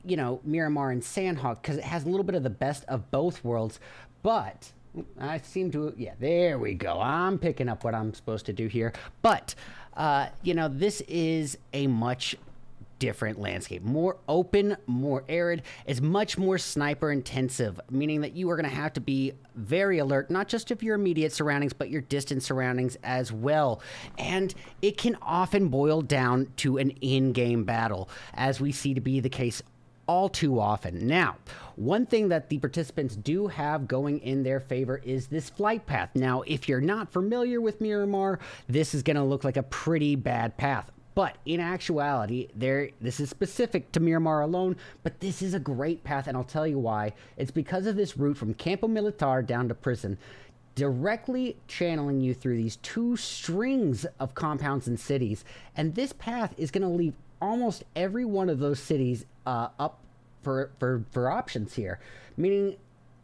you know, Miramar and Sanhok, because it has a little bit of the best of both worlds. But I seem to, yeah, there we go. I'm picking up what I'm supposed to do here. But, you know, this is a much different landscape. More open, more arid. It's much more sniper intensive, meaning that you are going to have to be very alert, not just of your immediate surroundings, but your distant surroundings as well. And it can often boil down to an in-game battle, as we see to be the case all too often. Now, one thing that the participants do have going in their favor is this flight path. Now, if you're not familiar with Miramar, this is going to look like a pretty bad path. But in actuality, this is specific to Miramar alone, but this is a great path, and I'll tell you why. It's because of this route from Campo Militar down to prison, directly channeling you through these two strings of compounds and cities. And this path is going to leave almost every one of those cities up for options here. Meaning,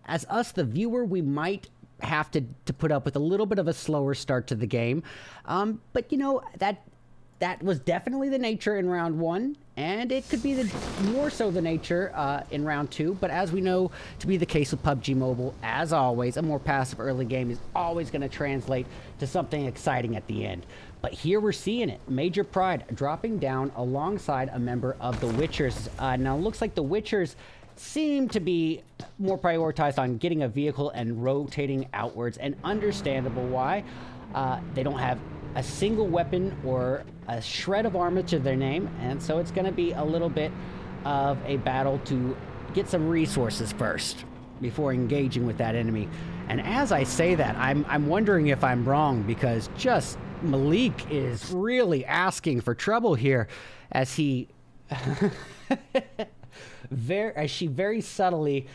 as us, the viewer, we might have to put up with a little bit of a slower start to the game. But, you know, that was definitely the nature in round one, and it could be more so the nature in round two. But as we know to be the case with PUBG Mobile, as always, a more passive early game is always going to translate to something exciting at the end. But here we're seeing it. Major Pride dropping down alongside a member of the Witchers. Now, it looks like the Witchers seem to be more prioritized on getting a vehicle and rotating outwards, and understandable why. They don't have a single weapon or a shred of armor to their name, and so it's going to be a little bit of a battle to get some resources first before engaging with that enemy. And as I say that, I'm wondering if I'm wrong, because just Malik is really asking for trouble here as he as she very subtly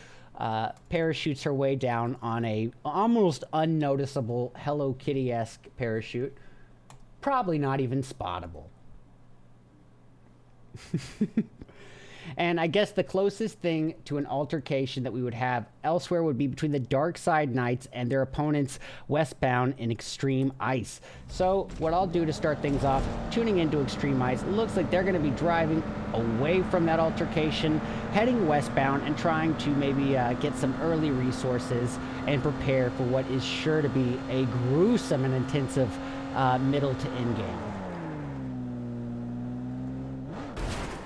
parachutes her way down on a almost unnoticeable Hello Kitty-esque parachute. Probably not even spottable. And I guess the closest thing to an altercation that we would have elsewhere would be between the Darkside Knights and their opponents westbound in Extreme Ice. So what I'll do to start things off, tuning into Extreme Ice, it looks like they're going to be driving away from that altercation, heading westbound and trying to maybe get some early resources and prepare for what is sure to be a gruesome and intensive middle to end game.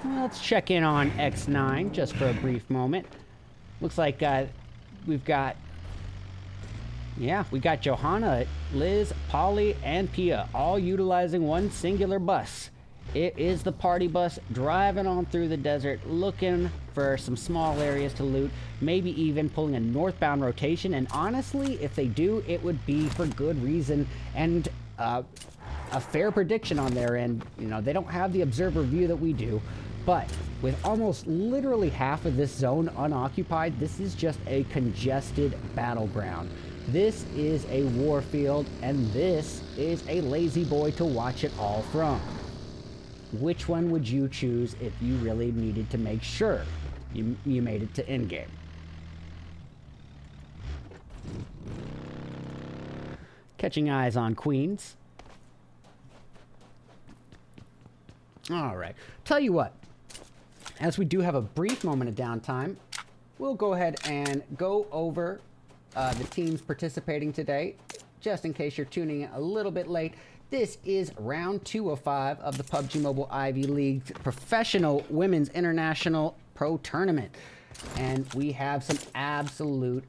Let's check in on XNINE just for a brief moment. Looks like we've got Johanna, Liz, Polly, and Pia all utilizing one singular bus. It is the party bus driving on through the desert, looking for some small areas to loot, maybe even pulling a northbound rotation. And honestly, if they do, it would be for good reason and a fair prediction on their end. You know, they don't have the observer view that we do. But with almost literally half of this zone unoccupied, this is just a congested battleground. This is a war field, and this is a lazy boy to watch it all from. Which one would you choose if you really needed to make sure you made it to endgame? Catching eyes on Queens. All right. Tell you what. As we do have a brief moment of downtime, we'll go ahead and go over the teams participating today. Just in case you're tuning in a little bit late, this is round 2 of 5 of the PUBG Mobile Ivy League Professional Women's International Pro Tournament. And we have some absolute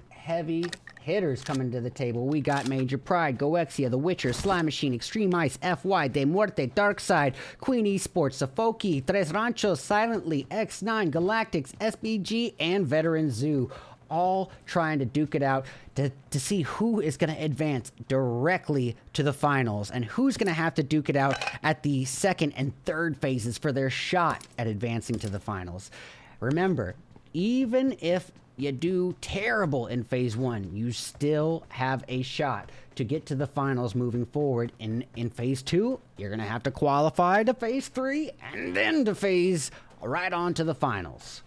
heavy hitters coming to the table. We got Major Pride, GOEXIA, The Witcher, Slime Machine, Extreme Ice, FY, De Muerte, Darkside, Queen Esports, SOFOKE, Tres Ranchos, Silently, XNINE, Galactics, SBG, and Veteran Zoo. All trying to duke it out to see who is going to advance directly to the finals and who's going to have to duke it out at the second and third phases for their shot at advancing to the finals. Remember, even if you do terrible in phase 1, you still have a shot to get to the finals moving forward. In phase 2, you're going to have to qualify to phase 3 and then to phase right on to the finals.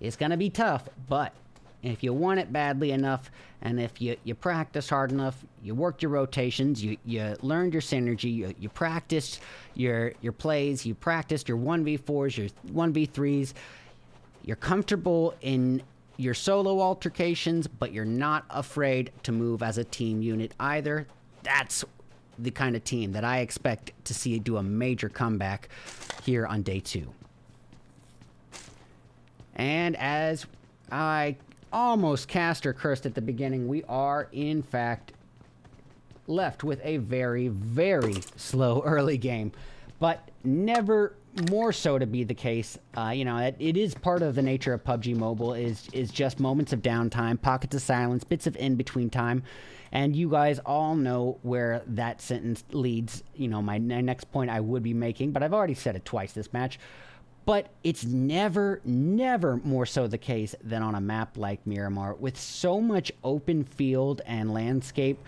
It's going to be tough, but if you want it badly enough, and if you practice hard enough, you worked your rotations, you learned your synergy, you practiced your plays, you practiced your 1v4s, your 1v3s, you're comfortable in your solo altercations, but you're not afraid to move as a team unit either. That's the kind of team that I expect to see do a major comeback here on day 2. And as I almost cast or cursed at the beginning, we are, in fact, left with a very, very slow early game. But never more so to be the case. You know, it is part of the nature of PUBG Mobile is just moments of downtime, pockets of silence, bits of in-between time. And you guys all know where that sentence leads. You know, my next point I would be making, but I've already said it twice this match. But it's never, never more so the case than on a map like Miramar. With so much open field and landscape,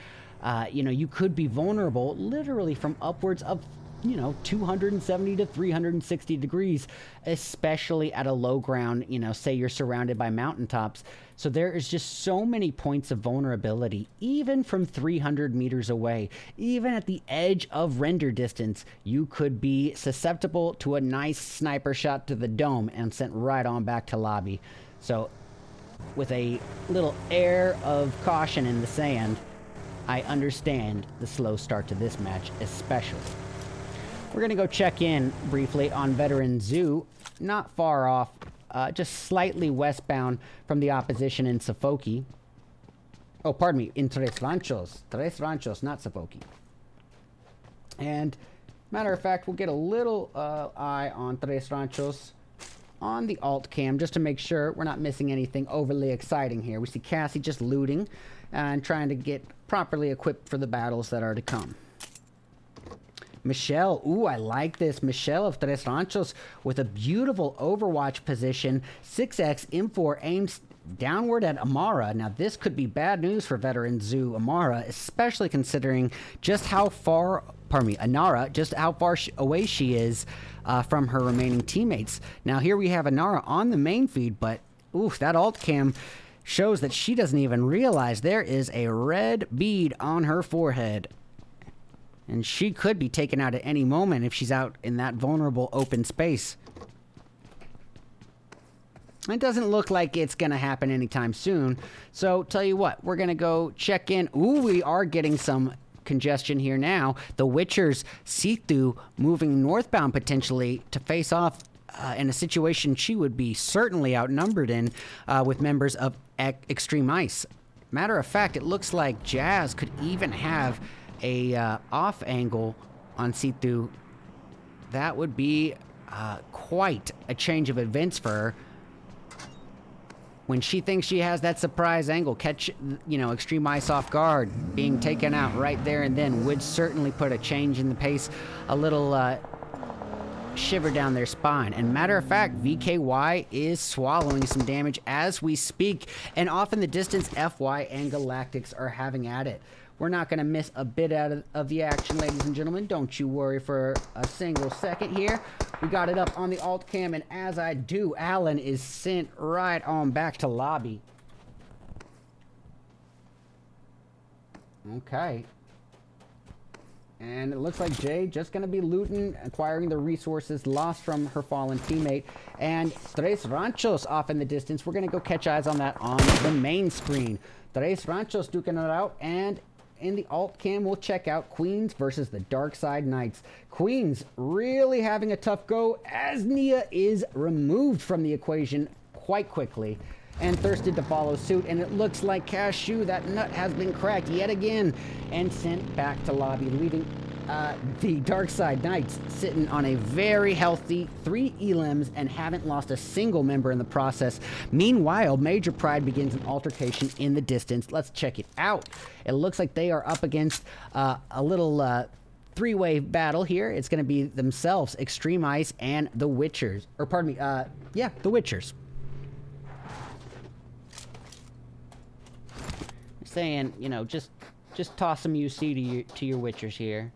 you know, you could be vulnerable literally from upwards of, you know, 270 to 360 degrees, especially at a low ground, you know, say you're surrounded by mountaintops. So there is just so many points of vulnerability, even from 300 meters away, even at the edge of render distance, you could be susceptible to a nice sniper shot to the dome and sent right on back to lobby. So with a little air of caution in the sand, I understand the slow start to this match, especially. We're going to go check in briefly on Veteran Zoo, not far off, just slightly westbound from the opposition in SOFOKE. Oh, pardon me, in Tres Ranchos. Tres Ranchos, not SOFOKE. And, matter of fact, we'll get a little eye on Tres Ranchos on the alt cam just to make sure we're not missing anything overly exciting here. We see Cassie just looting and trying to get properly equipped for the battles that are to come. Michelle, ooh, I like this. Michelle of Tres Ranchos with a beautiful Overwatch position. 6x M4 aims downward at Amara. Now, this could be bad news for Veteran Zoo Amara, especially considering just how far, pardon me, Anara, just how far away she is from her remaining teammates. Now, here we have Anara on the main feed, but, oof, that alt cam shows that she doesn't even realize there is a red bead on her forehead. And she could be taken out at any moment if she's out in that vulnerable open space. It doesn't look like it's going to happen anytime soon. So, tell you what, we're going to go check in. Ooh, we are getting some congestion here now. The Witchers see through moving northbound potentially to face off in a situation she would be certainly outnumbered in with members of Extreme Ice. Matter of fact, it looks like Jazz could even have a off angle on see-through. That would be quite a change of events for her. When she thinks she has that surprise angle, catch, you know, Extreme Ice off guard, being taken out right there and then would certainly put a change in the pace, a little shiver down their spine. And matter of fact, VKY is swallowing some damage as we speak, and off in the distance, FY and Galactics are having at it. We're not going to miss a bit out of the action, ladies and gentlemen. Don't you worry for a single second here. We got it up on the alt cam, and as I do, Alan is sent right on back to lobby. Okay. And it looks like Jay just going to be looting, acquiring the resources lost from her fallen teammate. And Tres Ranchos off in the distance. We're going to go catch eyes on that on the main screen. Tres Ranchos duking it out, and in the alt cam, we'll check out Queens versus the Darkside Knights. Queens really having a tough go as Nia is removed from the equation quite quickly and thirsted to follow suit. And it looks like Cashew, that nut has been cracked yet again and sent back to lobby, leaving the Darkside Knights sitting on a very healthy 3 elims and haven't lost a single member in the process. Meanwhile, Major Pride begins an altercation in the distance. Let's check it out. It looks like they are up against a little three-way battle here. It's going to be themselves, Extreme Ice and the Witchers. Or pardon me, yeah, the Witchers. Saying, you know, just toss some UC to your Witchers here.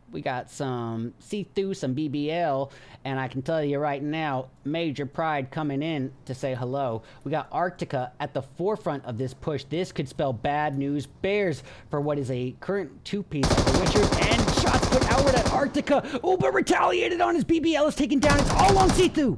We got some see-through, some BBL, and I can tell you right now, Major Pride coming in to say hello. We got Arctica at the forefront of this push. This could spell bad news bears for what is a current two-piece of the Witchers, and shots put outward at Arctica. Oh, but retaliated on his BBL is taken down. It's all on see-through.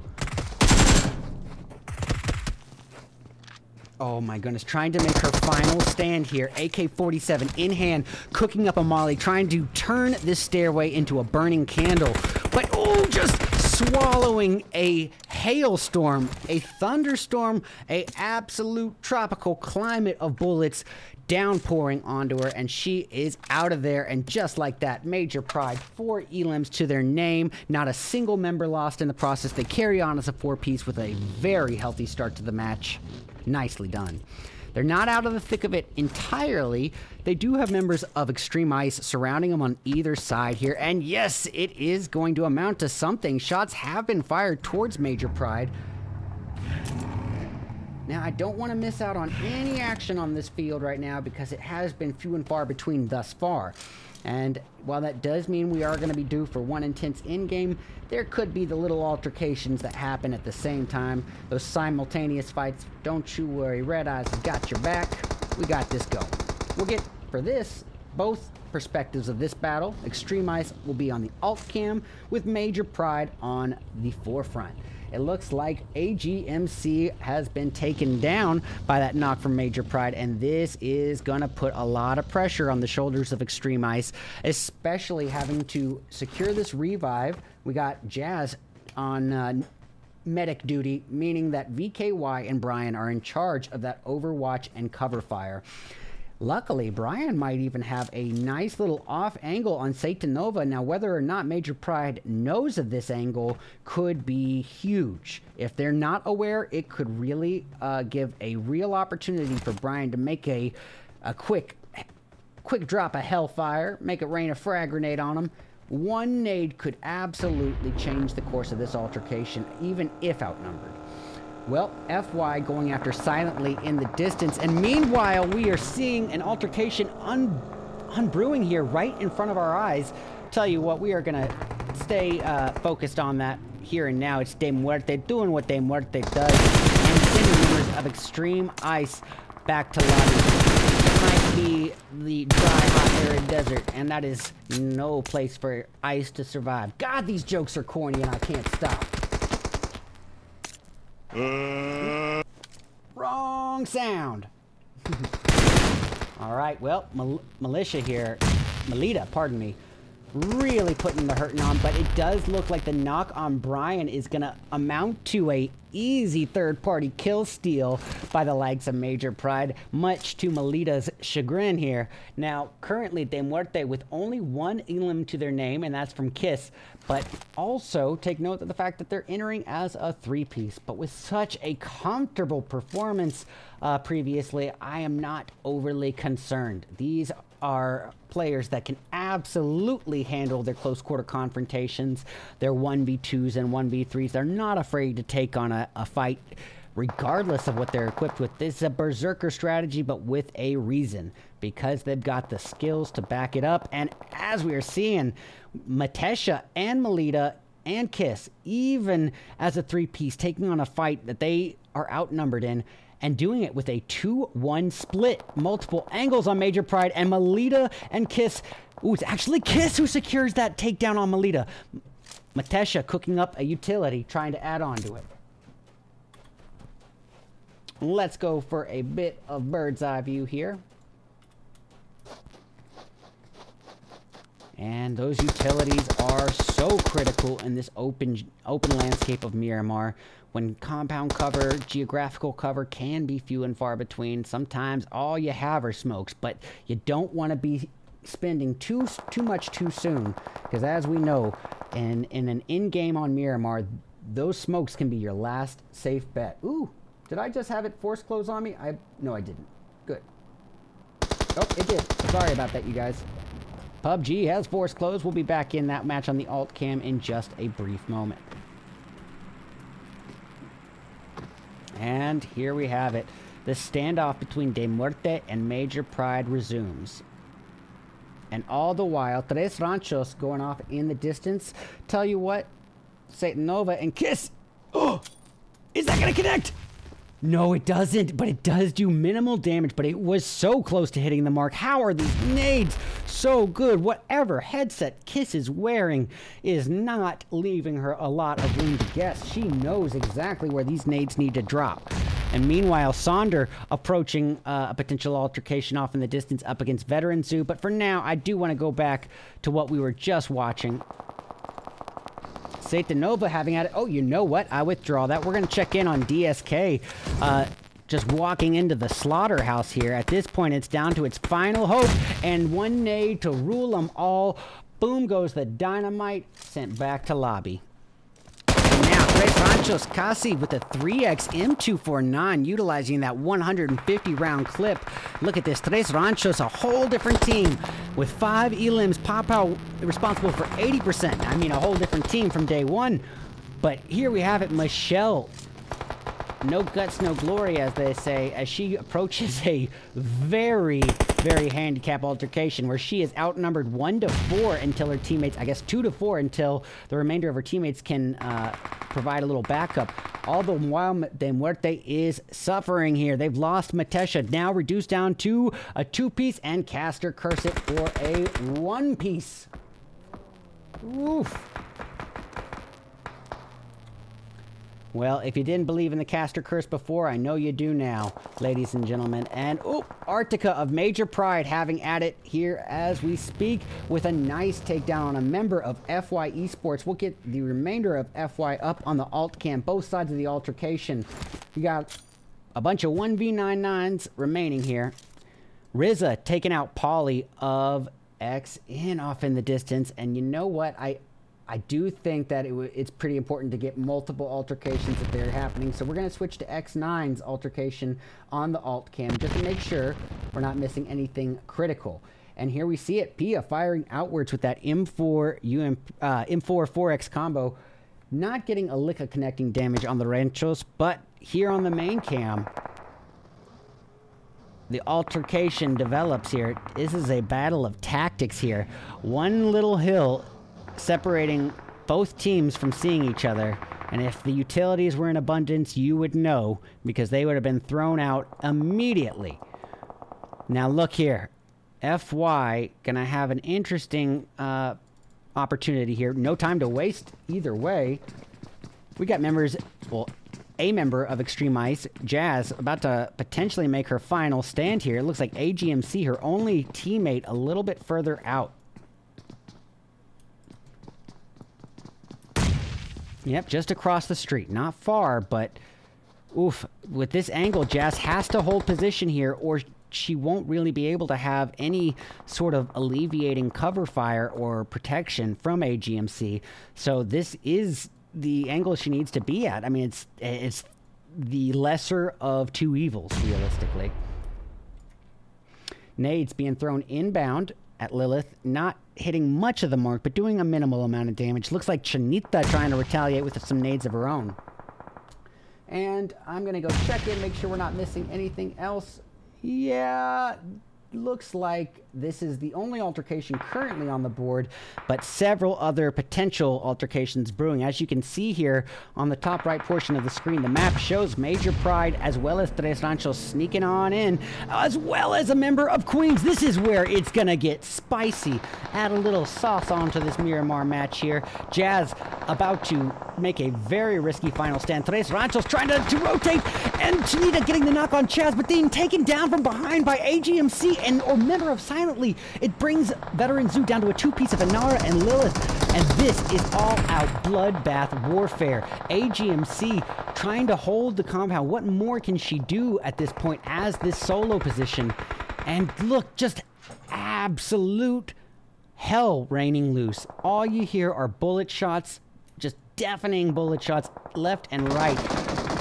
Oh my goodness, trying to make her final stand here. AK-47 in hand, cooking up a molly, trying to turn this stairway into a burning candle. But oh, just swallowing a hailstorm, a thunderstorm, a absolute tropical climate of bullets downpouring onto her, and she is out of there. And just like that, Major Pride, 4 elims to their name, not a single member lost in the process. They carry on as a 4-piece with a very healthy start to the match. Nicely done. They're not out of the thick of it entirely. They do have members of Extreme Ice surrounding them on either side here. And yes, it is going to amount to something. Shots have been fired towards Major Pride. Now, I don't want to miss out on any action on this field right now because it has been few and far between thus far. And while that does mean we are going to be due for one intense in-game, there could be the little altercations that happen at the same time. Those simultaneous fights. Don't you worry, RedEyes has got your back. We got this going. We'll get, for this, both perspectives of this battle. Extreme Ice will be on the alt cam with Major Pride on the forefront. It looks like AGMC has been taken down by that knock from Major Pride, and this is going to put a lot of pressure on the shoulders of Extreme Ice, especially having to secure this revive. We got Jazz on medic duty, meaning that VKY and Brian are in charge of that overwatch and cover fire. Luckily, Brian might even have a nice little off angle on Satanova. Now, whether or not Major Pride knows of this angle could be huge. If they're not aware, it could really give a real opportunity for Brian to make a quick drop of hellfire, make it rain a frag grenade on him. One nade could absolutely change the course of this altercation, even if outnumbered. Well, FY going after silently in the distance, and meanwhile we are seeing an altercation unbrewing here right in front of our eyes. Tell you what, we are gonna stay focused on that here and now. It's De Muerte doing what De Muerte does, and sending members of Extreme Ice back to lobby. It might be the dry, hot, arid desert, and that is no place for ice to survive. God, these jokes are corny and I can't stop. Wrong sound. All right, well, Melita, pardon me, really putting the hurting on, but it does look like the knock on Brian is gonna amount to a easy third-party kill steal by the likes of Major Pride, much to Melita's chagrin here. Now, currently, De Muerte with only 1 elim to their name, and that's from Kiss, but also take note of the fact that they're entering as a 3-piece, but with such a comfortable performance previously, I am not overly concerned. These are players that can absolutely handle their close quarter confrontations, their 1v2s and 1v3s. They're not afraid to take on a fight regardless of what they're equipped with. This is a berserker strategy, but with a reason, because they've got the skills to back it up. And as we are seeing, Matesha and Melita and Kiss, even as a 3-piece, taking on a fight that they are outnumbered in, and doing it with a 2-1 split. Multiple angles on Major Pride, and Melita and Kiss. Ooh, it's actually Kiss who secures that takedown on Melita. Matesha cooking up a utility, trying to add on to it. Let's go for a bit of bird's eye view here. And those utilities are so critical in this open landscape of Miramar. When compound cover, geographical cover can be few and far between. Sometimes all you have are smokes, but you don't want to be spending too much too soon, because as we know, in an in-game on Miramar, those smokes can be your last safe bet. Ooh, did I just have it force close on me? No, I didn't. Good. Oh, it did. Sorry about that, you guys. PUBG has force close. We'll be back in that match on the alt cam in just a brief moment. And here we have it. The standoff between De Muerte and Major Pride resumes. And all the while, Tres Ranchos going off in the distance. Tell you what, Satanova and Kiss. Oh, is that going to connect? No, it doesn't, but it does do minimal damage, but it was so close to hitting the mark. How are these nades so good? Whatever headset Kiss is wearing is not leaving her a lot of room to guess. She knows exactly where these nades need to drop. And meanwhile, Sonder approaching a potential altercation off in the distance up against Veteran Zoo. But for now, I do want to go back to what we were just watching. Satanova having at it. Oh, you know what? I withdraw that. We're going to check in on DSK. Just walking into the slaughterhouse here. At this point, it's down to its final hope. And one nade to rule them all. Boom goes the dynamite. Sent back to lobby. And now, Ranchos Casi with a 3x M249, utilizing that 150-round clip. Look at this. Tres Ranchos, a whole different team with 5 elims. Papa responsible for 80%. I mean, a whole different team from day one. But here we have it, Michelle. No guts, no glory, as they say, as she approaches a very, very handicap altercation where she is outnumbered 1 to 4 until her teammates, I guess 2 to 4 until the remainder of her teammates can provide a little backup. All the while, De Muerte is suffering here. They've lost Matesha, now reduced down to a 2-piece, and Caster Curse it for a 1-piece. Oof. Well, if you didn't believe in the Caster Curse before, I know you do now, ladies and gentlemen. And, oh, Arctica of Major Pride having at it here as we speak with a nice takedown on a member of FY Esports. We'll get the remainder of FY up on the alt cam, both sides of the altercation. You got a bunch of 1v99s remaining here. Rizza taking out Polly of XN off in the distance. And you know what? I do think that it's pretty important to get multiple altercations if they're happening. So we're going to switch to X9's altercation on the alt cam just to make sure we're not missing anything critical. And here we see it. Pia firing outwards with that M4 4X combo. Not getting a lick of connecting damage on the Ranchos, but here on the main cam, the altercation develops here. This is a battle of tactics here. One little hill separating both teams from seeing each other, and if the utilities were in abundance, you would know, because they would have been thrown out immediately. Now look here, FY gonna have an interesting opportunity here. No time to waste either way. We got members, well, a member of Extreme Ice, Jazz, about to potentially make her final stand here. It looks like AGMC, her only teammate, a little bit further out. Yep, just across the street. Not far, but oof. With this angle, Jazz has to hold position here, or she won't really be able to have any sort of alleviating cover fire or protection from AGMC. So this is the angle she needs to be at. I mean, it's the lesser of two evils, realistically. Nades being thrown inbound at Lilith, not hitting much of the mark, but doing a minimal amount of damage. Looks like Chanita trying to retaliate with some nades of her own. And I'm going to go check in, make sure we're not missing anything else. Yeah, looks like this is the only altercation currently on the board, but several other potential altercations brewing. As you can see here on the top right portion of the screen, the map shows Major Pride as well as Tres Ranchos sneaking on in, as well as a member of Queens. This is where it's gonna get spicy. Add a little sauce onto this Miramar match here. Jazz about to make a very risky final stand. Tres Ranchos trying to rotate, and Chanita getting the knock on Chaz, but being taken down from behind by AGMC or member of Silently. It brings Veteran Zoo down to a 2-piece of Inara and Lilith, and this is all-out bloodbath warfare. AGMC trying to hold the compound. What more can she do at this point as this solo position? And look, just absolute hell raining loose. All you hear are bullet shots, just deafening bullet shots left and right.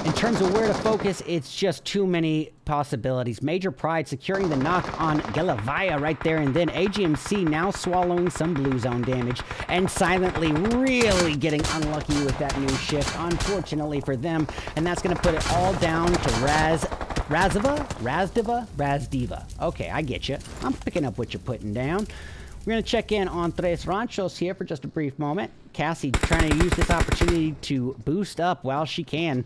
In terms of where to focus, it's just too many possibilities. Major Pride securing the knock on Galavaya right there, and then AGMC now swallowing some blue zone damage, and Silently really getting unlucky with that new shift, unfortunately for them, and that's going to put it all down to Razdiva. Okay, I get you. I'm picking up what you're putting down. We're going to check in on Tres Ranchos here for just a brief moment. Cassie trying to use this opportunity to boost up while she can,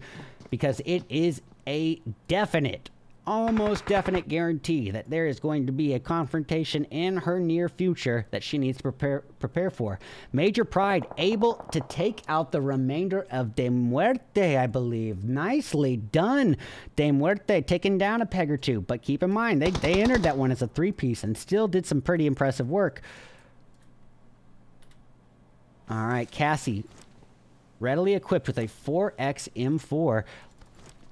because it is a definite almost definite guarantee that there is going to be a confrontation in her near future that she needs to prepare for. Major Pride able to take out the remainder of De Muerte, I believe. Nicely done. De Muerte taking down a peg or two, but keep in mind, they entered that one as a 3-piece and still did some pretty impressive work. All right, Cassie, readily equipped with a 4X M4.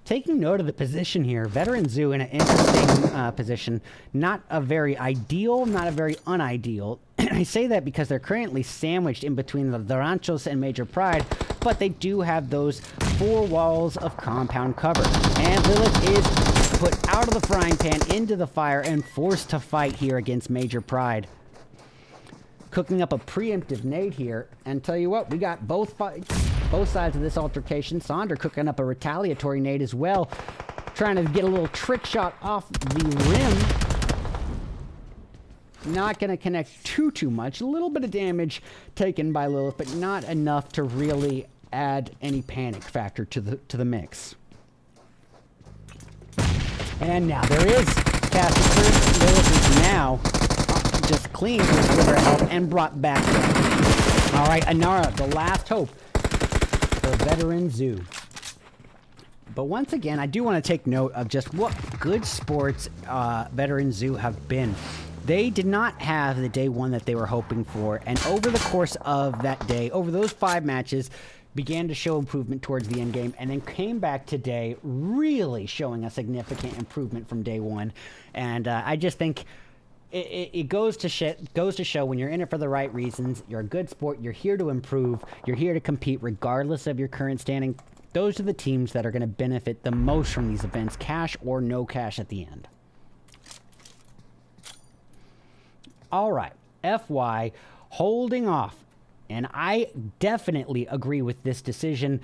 Taking note of the position here, Veteran Zoo in an interesting position. Not a very ideal, not a very unideal. I say that because they're currently sandwiched in between the Ranchos and Major Pride, but they do have those 4 walls of compound cover. And Lilith is put out of the frying pan into the fire and forced to fight here against Major Pride. Cooking up a preemptive nade here, and tell you what, we got both sides of this altercation. Sonder cooking up a retaliatory nade as well, trying to get a little trick shot off the rim. Not going to connect too much. A little bit of damage taken by Lilith, but not enough to really add any panic factor to the mix. And now there is Cassie. Lilith is now just cleaned with her help and brought back. All right, Anara, the last hope for Veteran Zoo. But once again, I do want to take note of just what good sports Veteran Zoo have been. They did not have the day one that they were hoping for, and over the course of that day, over those 5 matches, began to show improvement towards the end game, and then came back today really showing a significant improvement from day one. And I just think it goes to show when you're in it for the right reasons, you're a good sport, you're here to improve, you're here to compete regardless of your current standing. Those are the teams that are going to benefit the most from these events, cash or no cash at the end. All right, FY holding off. And I definitely agree with this decision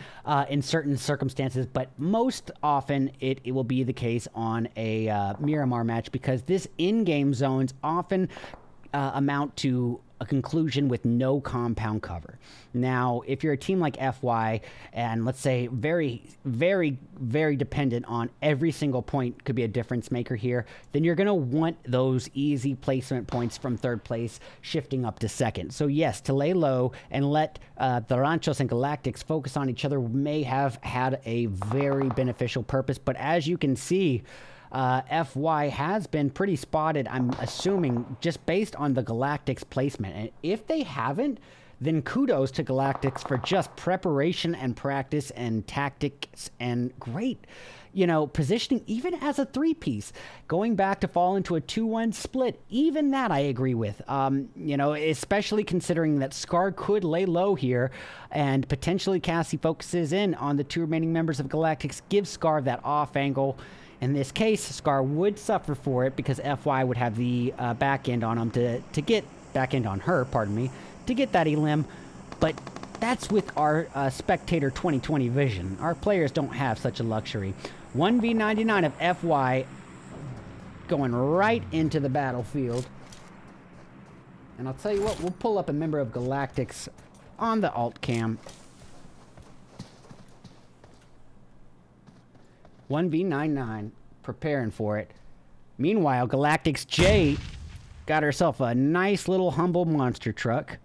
in certain circumstances, but most often it will be the case on a Miramar match, because this in-game zones often amount to a conclusion with no compound cover. Now, if you're a team like FY, and let's say very, very, very dependent on every single point could be a difference maker here, then you're going to want those easy placement points from 3rd place shifting up to 2nd. So yes, to lay low and let the Ranchos and Galactics focus on each other may have had a very beneficial purpose, but as you can see, FY has been pretty spotted, I'm assuming, just based on the Galactics placement. And if they haven't, then kudos to Galactics for just preparation and practice and tactics and great, you know, positioning even as a 3-piece. Going back to fall into a 2-1 split, even that I agree with. You know, especially considering that Scar could lay low here and potentially Cassie focuses in on the 2 remaining members of Galactics, gives Scar that off angle. In this case, Scar would suffer for it because FY would have the back end on him to get back end on her, pardon me, to get that elim. But that's with our Spectator 2020 vision. Our players don't have such a luxury. 1v99 of FY going right into the battlefield. And I'll tell you what, we'll pull up a member of Galactics on the alt cam. 1v99, preparing for it. Meanwhile, Galactics J got herself a nice little humble monster truck.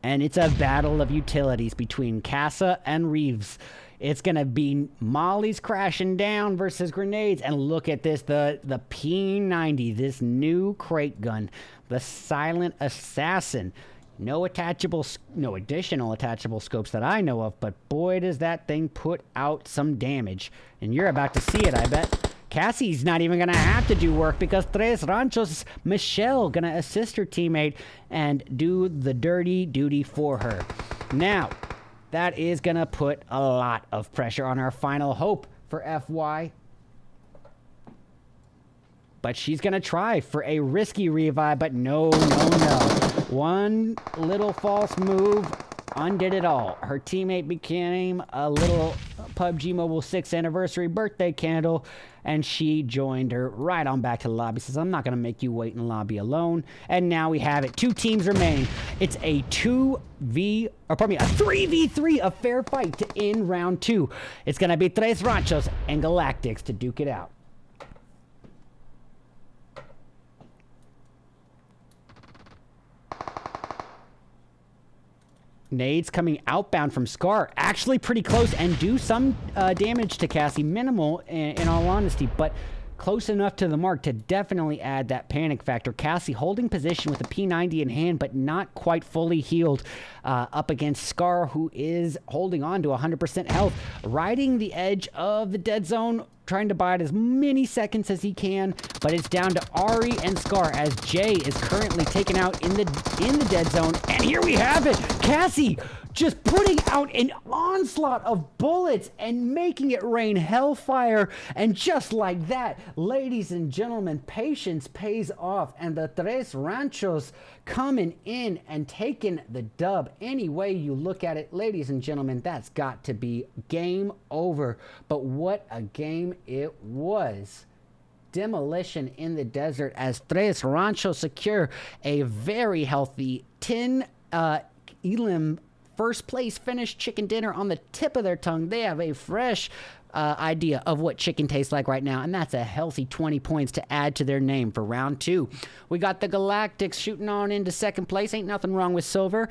And it's a battle of utilities between Casa and Reeves. It's going to be mollies crashing down versus grenades. And look at this, the P90, this new crate gun. The Silent Assassin. No additional attachable scopes that I know of, but boy, does that thing put out some damage. And you're about to see it, I bet. Cassie's not even going to have to do work because Tres Ranchos Michelle going to assist her teammate and do the dirty duty for her. Now, that is going to put a lot of pressure on our final hope for FY. But she's going to try for a risky revive, but no. One little false move undid it all. Her teammate became a little PUBG Mobile 6th anniversary birthday candle, and she joined her right on back to the lobby. Says, I'm not going to make you wait in the lobby alone. And now we have it. 2 teams remain. It's a 3v3, a fair fight to end round 2. It's going to be Tres Ranchos and Galactics to duke it out. Nades coming outbound from Scar. Actually pretty close and do some damage to Cassie. Minimal, in all honesty, but close enough to the mark to definitely add that panic factor. Cassie holding position with a P90 in hand, but not quite fully healed up against Scar, who is holding on to 100% health. Riding the edge of the dead zone, trying to buy it as many seconds as he can, but it's down to Ari and Scar as Jay is currently taken out in the dead zone. And here we have it. Cassie just putting out an onslaught of bullets and making it rain hellfire. And just like that, ladies and gentlemen, patience pays off. And the Tres Ranchos coming in and taking the dub. Any way you look at it, ladies and gentlemen, that's got to be game over. But what a game it was. Demolition in the desert as Tres Ranchos secure a very healthy 10 elim first place finish chicken dinner on the tip of their tongue. They have a fresh idea of what chicken tastes like right now, and that's a healthy 20 points to add to their name for round 2. We got the Galactics shooting on into second place. Ain't nothing wrong with silver.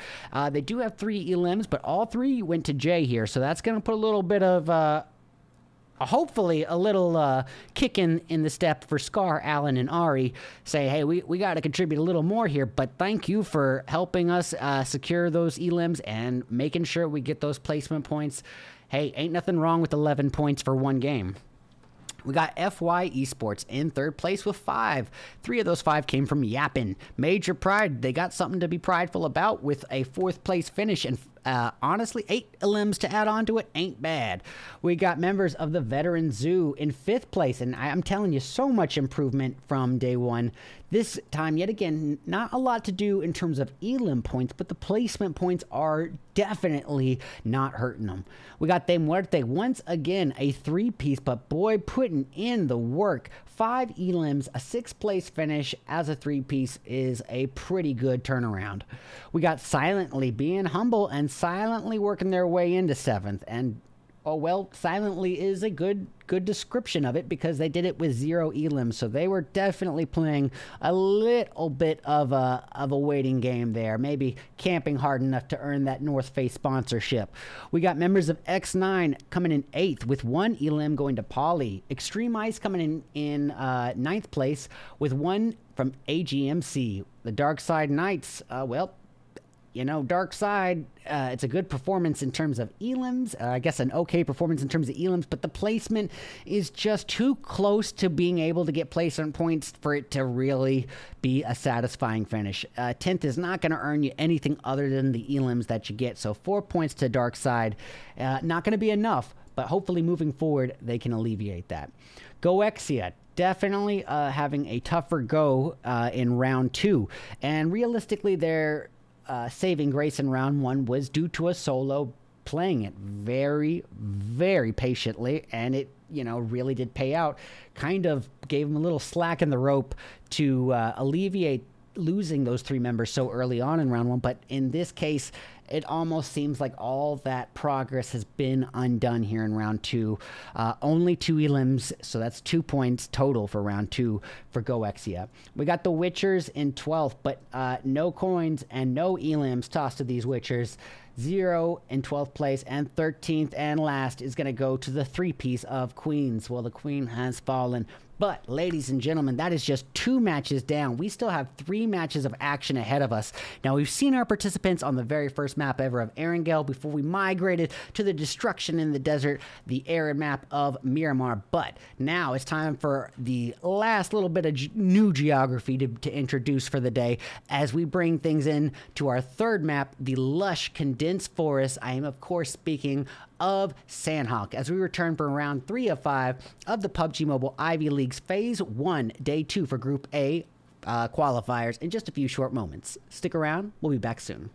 They do have 3 elims, but all 3 went to Jay here, so that's going to put a little bit of hopefully a little kick in the step for Scar, Alan, and Ari. Say, hey, we got to contribute a little more here, but thank you for helping us secure those elims and making sure we get those placement points. Hey, ain't nothing wrong with 11 points for one game. We got FY Esports in third place with 5. 3 of those 5 came from Yappin. Major pride. They got something to be prideful about with a 4th place finish. And honestly, 8 elims to add on to it ain't bad. We got members of the Veteran Zoo in 5th place. And I'm telling you, so much improvement from day one. This time, yet again, not a lot to do in terms of elim points, but the placement points are definitely not hurting them. We got De Muerte once again, a 3-piece, but boy, putting in the work. 5 elims, a 6th place finish as a 3-piece is a pretty good turnaround. We got Silently being humble and silently working their way into 7th, and oh well, silently is a good description of it because they did it with 0 elims, so they were definitely playing a little bit of a waiting game there, maybe camping hard enough to earn that North Face sponsorship. We got members of XNINE coming in 8th with 1 elim going to Polly. Extreme Ice coming in 9th place with 1 from AGMC. The Darkside Knights, well, you know, Darkside, it's a good performance in terms of elims. I guess an okay performance in terms of elims, but the placement is just too close to being able to get placement points for it to really be a satisfying finish. 10th is not going to earn you anything other than the elims that you get. So 4 points to Darkside. Not going to be enough, but hopefully moving forward, they can alleviate that. GOEXIA. Definitely having a tougher go in round 2. And realistically, they're saving grace in round 1 was due to a solo playing it very, very patiently, and it, you know, really did pay out. Kind of gave him a little slack in the rope to alleviate losing those 3 members so early on in round 1, but in this case, it almost seems like all that progress has been undone here in round 2. Only 2 elims, so that's 2 points total for round 2 for GOEXIA. We got the Witchers in 12th, but no coins and no elims tossed to these Witchers. 0 in 12th place, and 13th and last is going to go to the 3-piece of Queens. Well, the Queen has fallen. But, ladies and gentlemen, that is just 2 matches down. We still have 3 matches of action ahead of us. Now, we've seen our participants on the very first map ever of Erangel before we migrated to the destruction in the desert, the arid map of Miramar. But now it's time for the last little bit of new geography to introduce for the day as we bring things in to our third map, the lush condensed forest. I am, of course, speaking of Sanhok as we return for round 3 of 5 of the PUBG Mobile Ivy League's Phase 1, Day 2 for Group A qualifiers in just a few short moments. Stick around, we'll be back soon.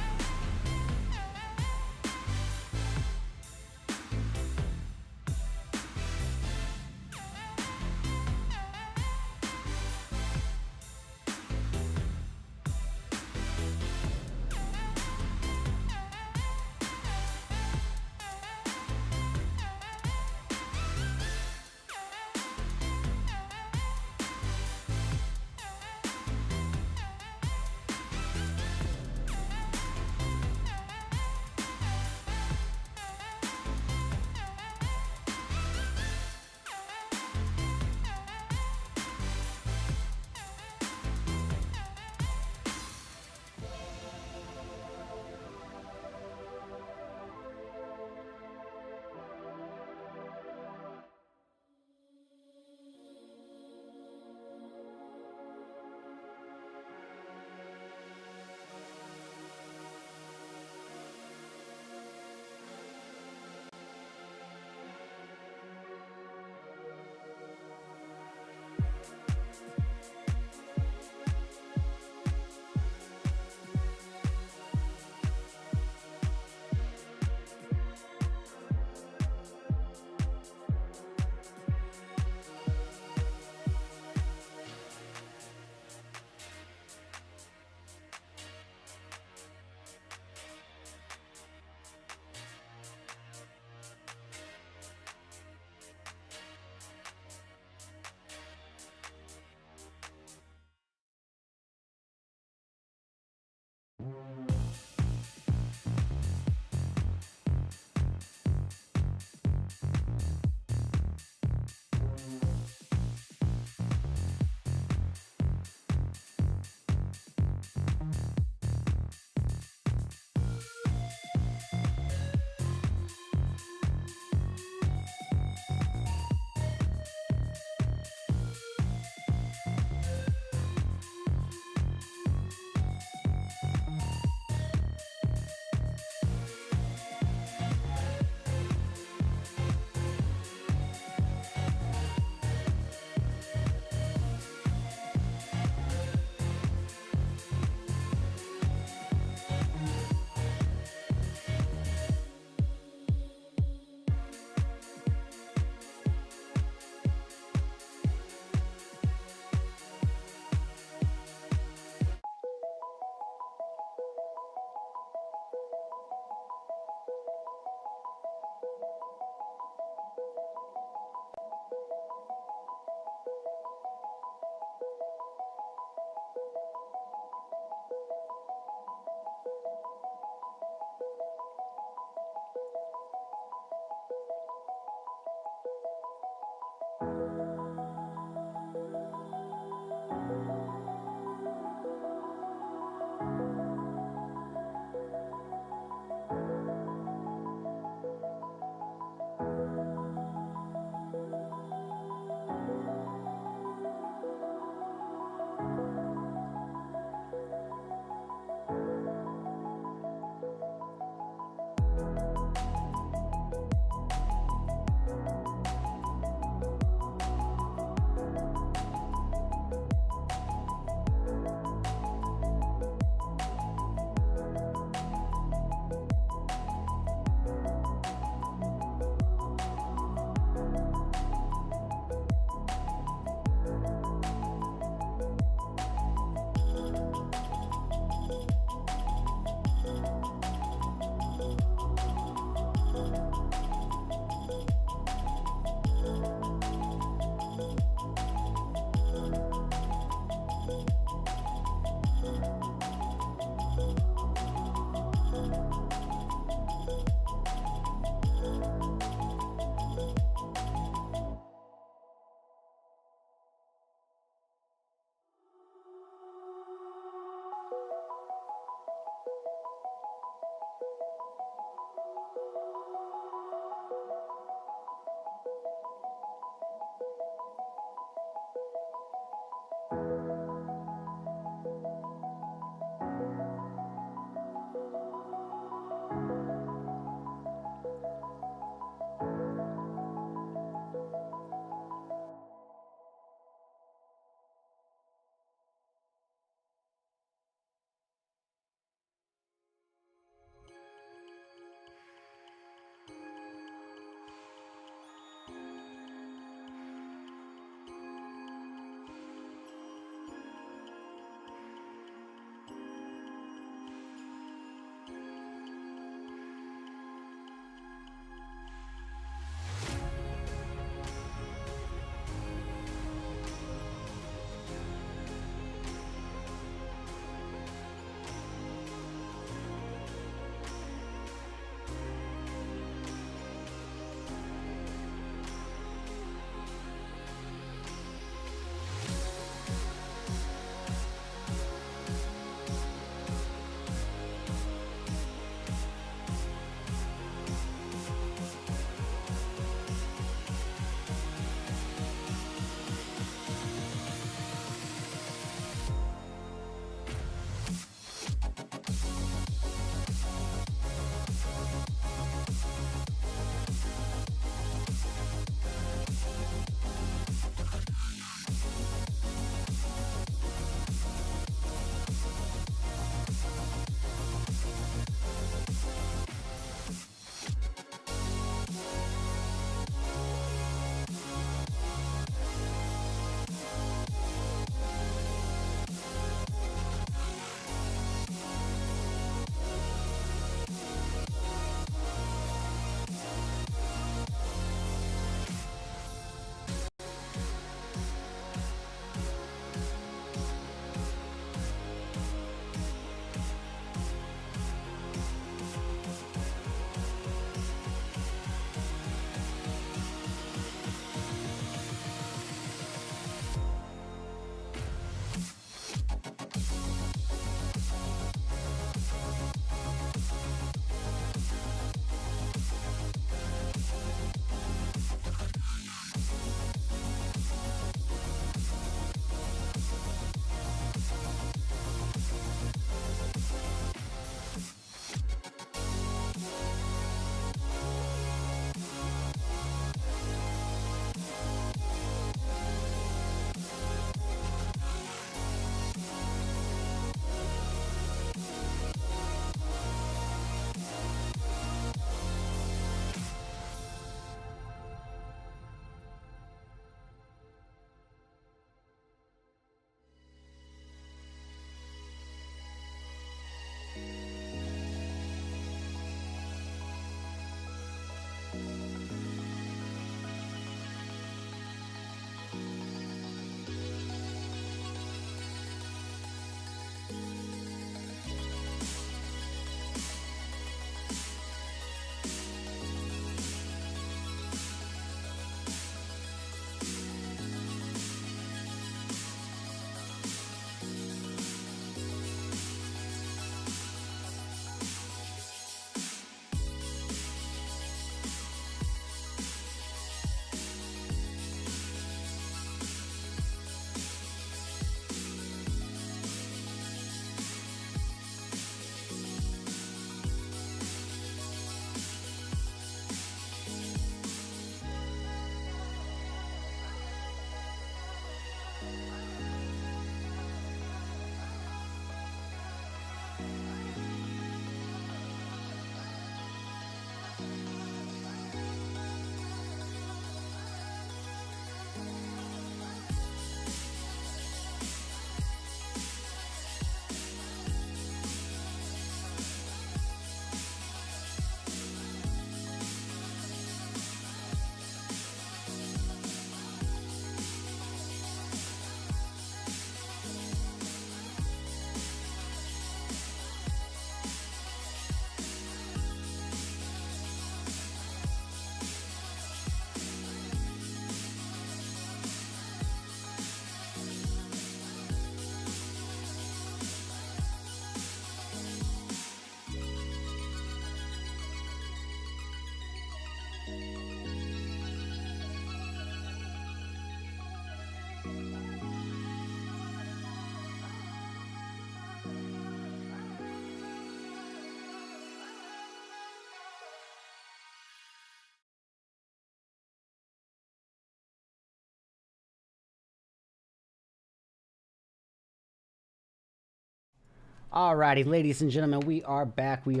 Alrighty, ladies and gentlemen, we are back with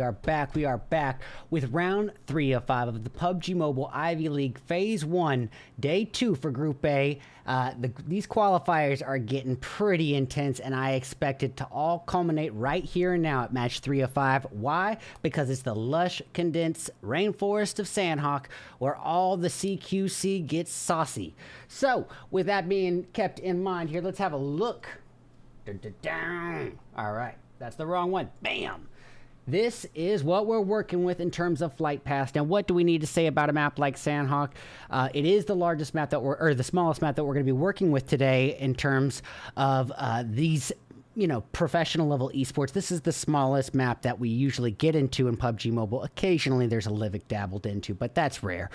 round 3 of 5 of the PUBG Mobile Ivy League Phase 1, Day 2 for Group A. These qualifiers are getting pretty intense, and I expect it to all culminate right here and now at match 3 of 5. Why? Because it's the lush, condensed rainforest of Sanhok, where all the CQC gets saucy. So, with that being kept in mind here, let's have a look. All right. That's the wrong one. Bam! This is what we're working with in terms of flight path. Now, what do we need to say about a map like Sanhok? It is the largest map that or the smallest map that we're going to be working with today in terms of these, professional level esports. This is the smallest map that we usually get into in PUBG Mobile. Occasionally, there's a Livic dabbled into, but that's rare.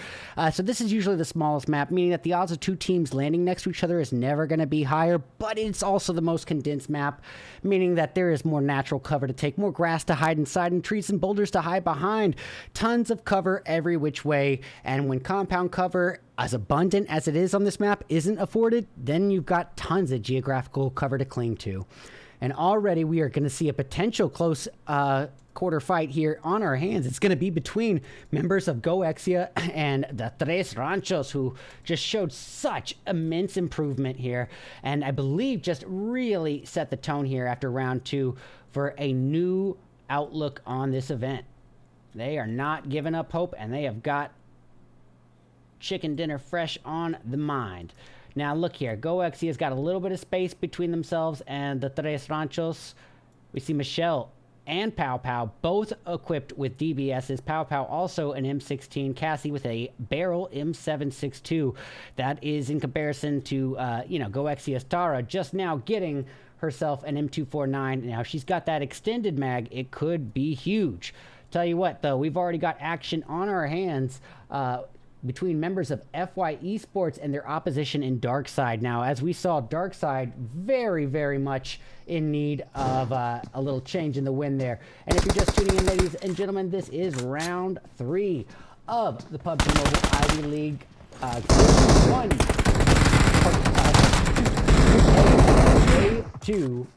So this is usually the smallest map, meaning that the odds of two teams landing next to each other is never going to be higher, but it's also the most condensed map, meaning that there is more natural cover to take, more grass to hide inside, and trees and boulders to hide behind. Tons of cover every which way, and when compound cover, as abundant as it is on this map, isn't afforded, then you've got tons of geographical cover to cling to. And already we are going to see a potential close quarter fight here on our hands. It's going to be between members of GOEXIA and the Tres Ranchos, who just showed such immense improvement here. And I believe just really set the tone here after round 2 for a new outlook on this event. They are not giving up hope, and they have got chicken dinner fresh on the mind. Now look here, GOEXIA's got a little bit of space between themselves and the Tres Ranchos. We see Michelle and Pow Pow both equipped with DBSs. Pow Pow also an M16, Cassie with a barrel M762. That is in comparison to, GOEXIA's Tara just now getting herself an M249. Now she's got that extended mag. It could be huge. Tell you what though, we've already got action on our hands, between members of FY Esports and their opposition in Darkside. Now, as we saw, Darkside very, very much in need of a little change in the wind there. And if you're just tuning in, ladies and gentlemen, this is round 3 of the PUBG Mobile Ivy League Group 1. Day 2.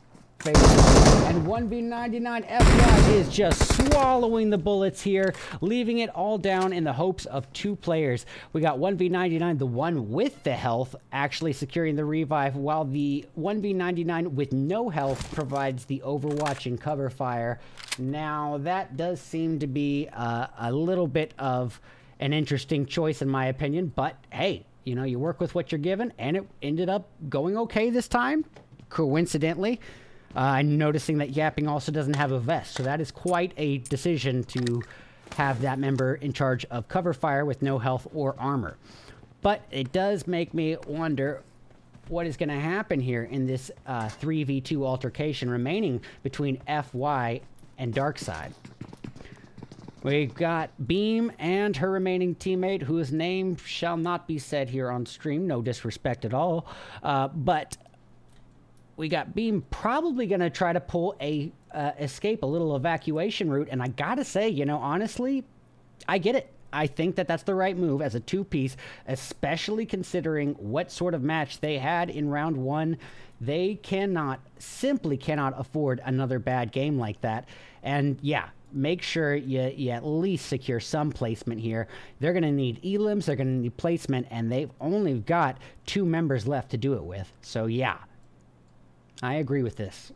And 1v99 FY is just swallowing the bullets here, leaving it all down in the hopes of 2 players. We got 1v99, the one with the health, actually securing the revive, while the 1v99 with no health provides the overwatch and cover fire. Now, that does seem to be a little bit of an interesting choice in my opinion, but hey, you work with what you're given, and it ended up going okay this time, coincidentally. I'm noticing that Yapping also doesn't have a vest, so that is quite a decision to have that member in charge of cover fire with no health or armor. But it does make me wonder what is going to happen here in this 3v2 altercation remaining between FY and Darkside. We've got Beam and her remaining teammate, whose name shall not be said here on stream, no disrespect at all, but we got Beam probably going to try to pull a escape, a little evacuation route. And I got to say, honestly, I get it. I think that that's the right move as a 2-piece, especially considering what sort of match they had in round 1. They simply cannot afford another bad game like that. And yeah, make sure you at least secure some placement here. They're going to need elims, they're going to need placement, and they've only got 2 members left to do it with. So yeah. I agree with this.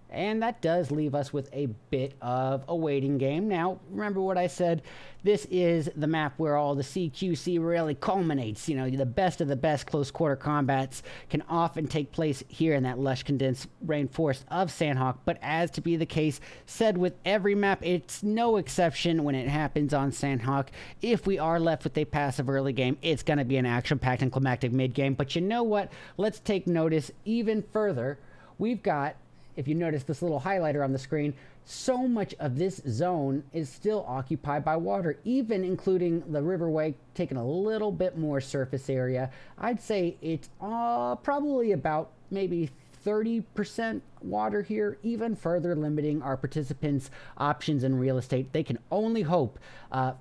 And that does leave us with a bit of a waiting game. Now, remember what I said. This is the map where all the CQC really culminates. The best of the best close quarter combats can often take place here in that lush condensed rainforest of Sanhok. But as to be the case, said with every map, it's no exception when it happens on Sanhok. If we are left with a passive early game, it's going to be an action-packed and climactic mid-game. But you know what? Let's take notice even further. We've got, if you notice this little highlighter on the screen, so much of this zone is still occupied by water, even including the riverway taking a little bit more surface area. I'd say it's probably about maybe 30% water here, even further limiting our participants' options in real estate. They can only hope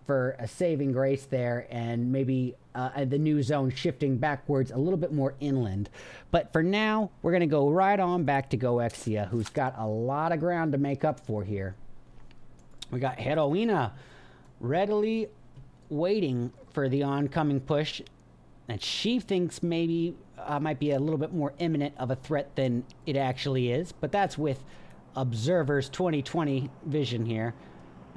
for a saving grace there, and maybe the new zone shifting backwards a little bit more inland. But for now, we're going to go right on back to GOEXIA, who's got a lot of ground to make up for here. We got Heroina readily waiting for the oncoming push, and she thinks maybe might be a little bit more imminent of a threat than it actually is, but that's with Observer's 2020 vision here.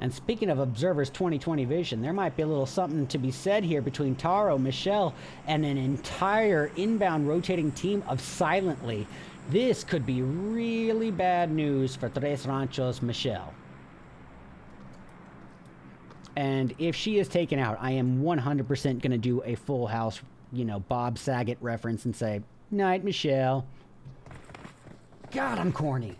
And speaking of Observer's 2020 vision, there might be a little something to be said here between Taro, Michelle, and an entire inbound rotating team of Silently. This could be really bad news for Tres Ranchos Michelle. And if she is taken out, I am 100% going to do a Full House, you know, Bob Saget reference and say, "Night, Michelle." God, I'm corny.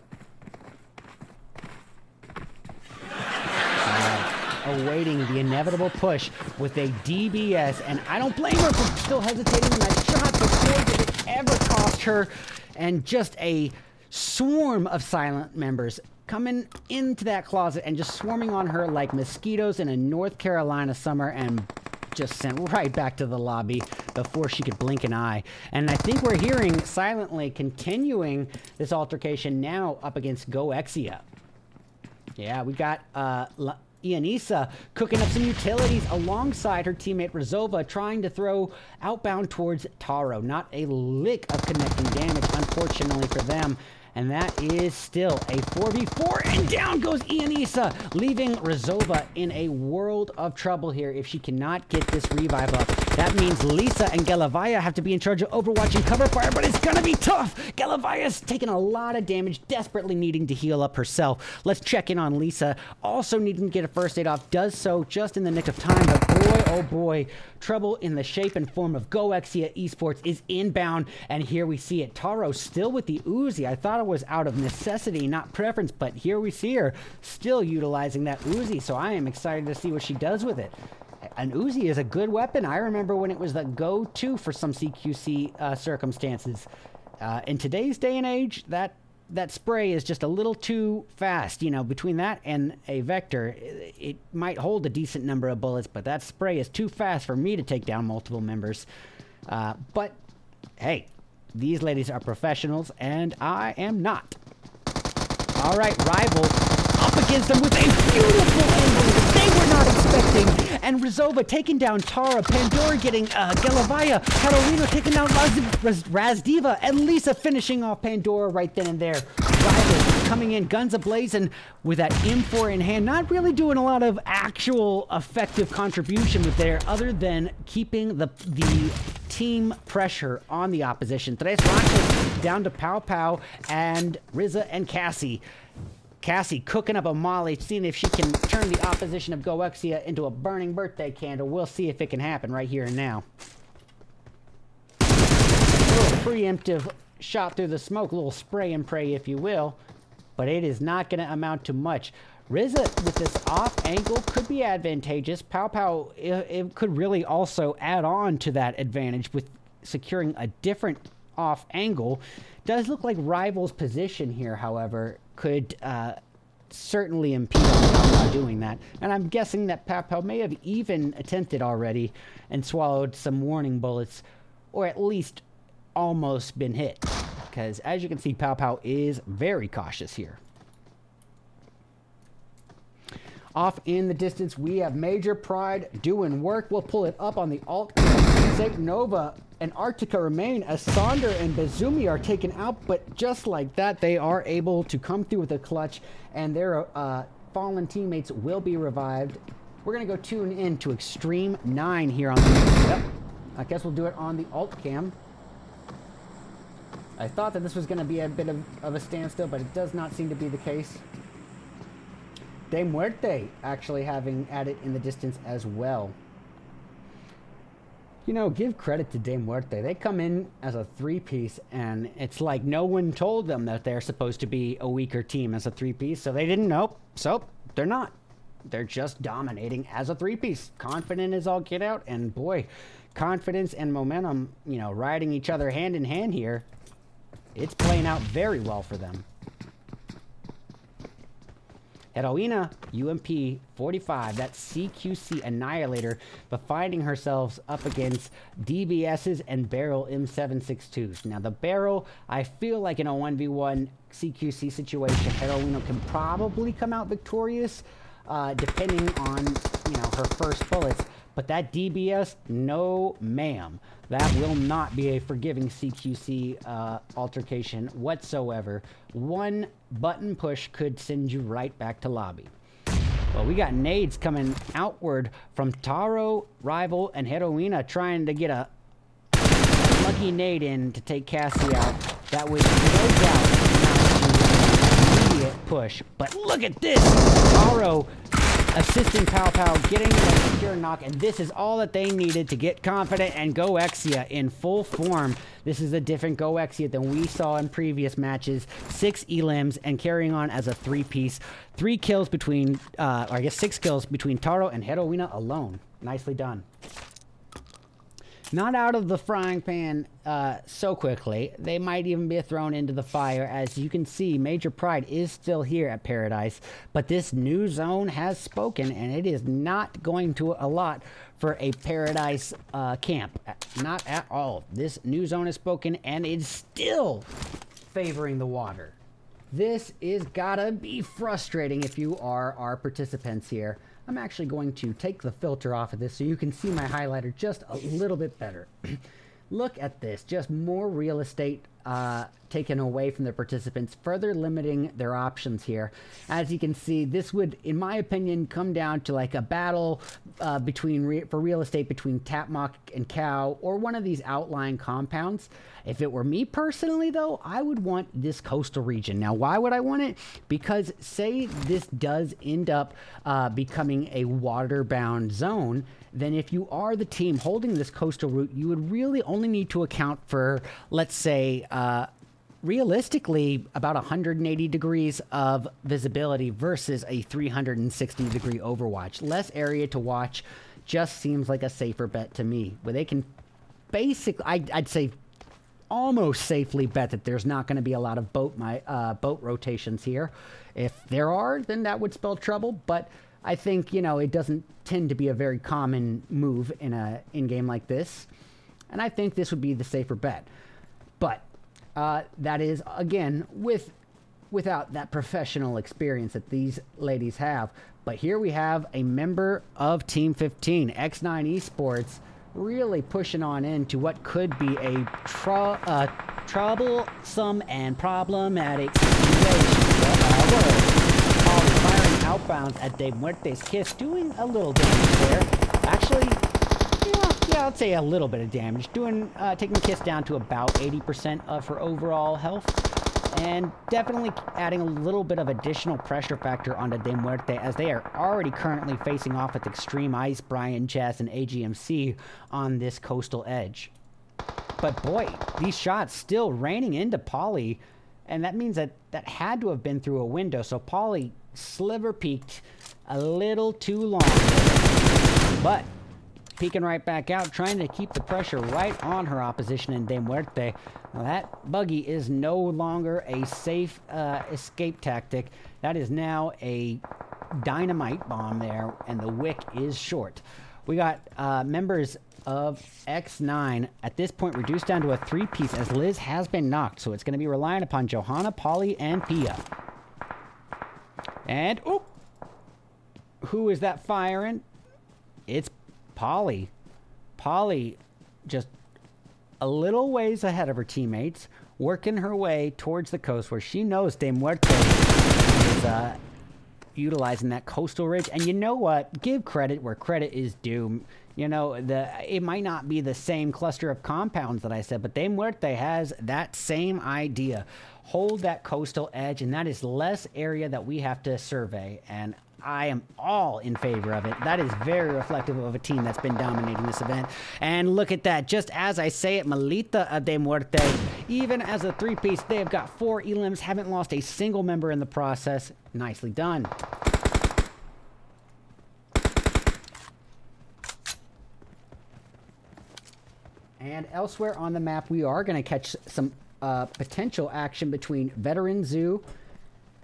Awaiting the inevitable push with a DBS, and I don't blame her for still hesitating in that shot before did it ever cost her. And just a swarm of silent members coming into that closet and just swarming on her like mosquitoes in a North Carolina summer, and just sent right back to the lobby before she could blink an eye. And I think we're hearing Silently continuing this altercation now up against GOEXIA. Yeah, we got Ianisa cooking up some utilities alongside her teammate Rizova, trying to throw outbound towards Taro. Not a lick of connecting damage, unfortunately for them. And that is still a 4v4, and down goes Ianisa, leaving Rizova in a world of trouble here if she cannot get this revive up. That means Lisa and Galavaya have to be in charge of Overwatch and cover fire, but it's gonna be tough. Galavaya's taking a lot of damage, desperately needing to heal up herself. Let's check in on Lisa, also needing to get a first aid off, does so just in the nick of time, but boy, oh boy, trouble in the shape and form of GOEXIA Esports is inbound, and here we see it. Taro still with the Uzi. I thought it was out of necessity, not preference, but here we see her still utilizing that Uzi, so I am excited to see what she does with it. An Uzi is a good weapon. I remember when it was the go-to for some CQC circumstances. In today's day and age, that spray is just a little too fast. You know, between that and a Vector, it might hold a decent number of bullets, but that spray is too fast for me to take down multiple members. But hey, these ladies are professionals, and I am not. All right, Rival up against them with a beautiful angle that they were not expecting. And Rizova taking down Tara, Pandora getting Galavaya, Carolina taking down Razdiva, and Lisa finishing off Pandora right then and there. Rival coming in, guns ablazing with that M4 in hand, not really doing a lot of actual effective contribution with there, other than keeping the team pressure on the opposition. Tres Ranchos down to Pow Pow and Rizza and Cassie. Cassie cooking up a molly, seeing if she can turn the opposition of GOEXIA into a burning birthday candle. We'll see if it can happen right here and now. A little preemptive shot through the smoke, a little spray and pray, if you will, but it is not going to amount to much. Rizza with this off angle could be advantageous. Pow Pow, it could really also add on to that advantage with securing a different off angle. Does look like Rival's position here, however, could certainly impede on Pow Pow doing that. And I'm guessing that Pow Pow may have even attempted already and swallowed some warning bullets, or at least almost been hit. Because as you can see, Pow Pow is very cautious here. Off in the distance, we have Major Pride doing work. We'll pull it up on the alt. Zake Nova and Arctica remain as Sonder and Bazumi are taken out, but just like that, they are able to come through with a clutch, and their fallen teammates will be revived. We're going to go tune in to XTREME here on the... Yep. I guess we'll do it on the alt cam. I thought that this was going to be a bit of a standstill, but it does not seem to be the case. De Muerte actually having at it in the distance as well. You know, give credit to De Muerte. They come in as a three-piece, and it's like no one told them that they're supposed to be a weaker team as a three-piece, so they didn't know. So, they're not. They're just dominating as a three-piece. Confident as all get out, and boy, confidence and momentum, you know, riding each other hand in hand here. it's playing out very well for them. Heroina, UMP 45, that CQC Annihilator, but finding herself up against DBSs and Barrel M762s. Now, the Barrel, I feel like in a 1v1 CQC situation, Heroina can probably come out victorious, depending on, you know, her first bullets. But that DBS, no ma'am. That will not be a forgiving CQC altercation whatsoever. One button push could send you right back to lobby. Well, we got nades coming outward from Taro, Rival, and Heroina trying to get a lucky nade in to take Cassie out. That was no doubt not an immediate push. But look at this! Taro assisting Pow Pow, getting a secure knock, and this is all that they needed to get confident and GOEXIA in full form. This is a different GOEXIA than we saw in previous matches. 6 elims and carrying on as a 3-piece. 3 kills between, or I guess 6 kills between Taro and Heroina alone. Nicely done. Not out of the frying pan so quickly. They might even be thrown into the fire. As you can see, Major Pride is still here at Paradise, but this new zone has spoken, and it is not going to allot for a Paradise camp. Not at all. This new zone has spoken, and it's still favoring the water. This is gotta be frustrating if you are our participants here. I'm actually going to take the filter off of this so you can see my highlighter just a little bit better. Look at this, just more real estate taken away from the participants, further limiting their options here. As you can see, this would, in my opinion, come down to like a battle for real estate between Tapmock and Cow, or one of these outlying compounds. If it were me personally, though, I would want this coastal region. Now, why would I want it? Because say this does end up becoming a water-bound zone, then if you are the team holding this coastal route, you would really only need to account for, let's say, realistically, about 180 degrees of visibility versus a 360 degree overwatch. Less area to watch just seems like a safer bet to me. Where they can basically, I'd say, almost safely bet that there's not going to be a lot of boat rotations here. If there are, then that would spell trouble. But I think, you know, it doesn't tend to be a very common move in a in-game like this. And I think this would be the safer bet. But that is, again, without that professional experience that these ladies have. But here we have a member of Team 15, XNINE Esports, really pushing on into what could be a troublesome and problematic situation. Firing outbounds at De Muerte's Kiss, doing a little damage there. Actually, yeah, I'd say a little bit of damage. Taking Kiss down to about 80% of her overall health. And definitely adding a little bit of additional pressure factor onto De Muerte, as they are already currently facing off with Extreme Ice, Brian Chess, and AGMC on this coastal edge. But boy, these shots still raining into Polly, and that means that that had to have been through a window. So Polly sliver peeked a little too long, but peeking right back out, trying to keep the pressure right on her opposition in De Muerte. Now that buggy is no longer a safe escape tactic. That is now a dynamite bomb there, and the wick is short. We got members of XNINE at this point reduced down to a 3-piece, as Liz has been knocked, so it's going to be relying upon Johanna, Polly, and Pia. And, oop! Who is that firing? It's Polly. Polly just a little ways ahead of her teammates, working her way towards the coast where she knows De Muerte is utilizing that coastal ridge. And you know what? Give credit where credit is due. You know, it might not be the same cluster of compounds that I said, but De Muerte has that same idea. Hold that coastal edge, and that is less area that we have to survey. And I am all in favor of it. That is very reflective of a team that's been dominating this event. And look at that. Just as I say it, Malita De Muerte, even as a 3-piece, they have got 4 elims, haven't lost a single member in the process. Nicely done. And elsewhere on the map, we are going to catch some potential action between Veteran Zoo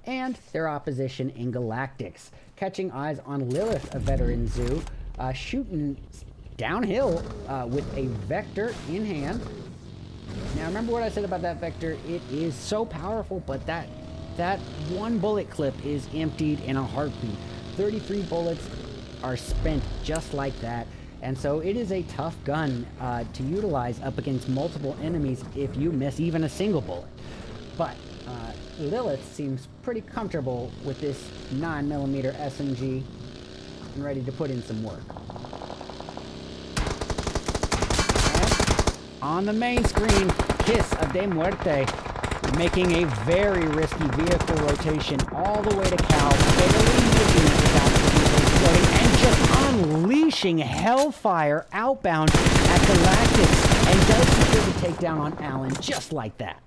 and their opposition in Galactics. Catching eyes on Lilith of Veteran Zoo, shooting downhill with a Vector in hand. Now remember what I said about that Vector, it is so powerful, but that one bullet clip is emptied in a heartbeat. 33 bullets are spent just like that, and so it is a tough gun to utilize up against multiple enemies if you miss even a single bullet. But Lilith seems pretty comfortable with this 9mm SMG and ready to put in some work. And on the main screen, Kiss of de Muerte making a very risky vehicle rotation all the way to Cal, barely making it without the vehicle exploding, and just unleashing hellfire outbound at Galactics, and does secure the takedown on Allen just like that.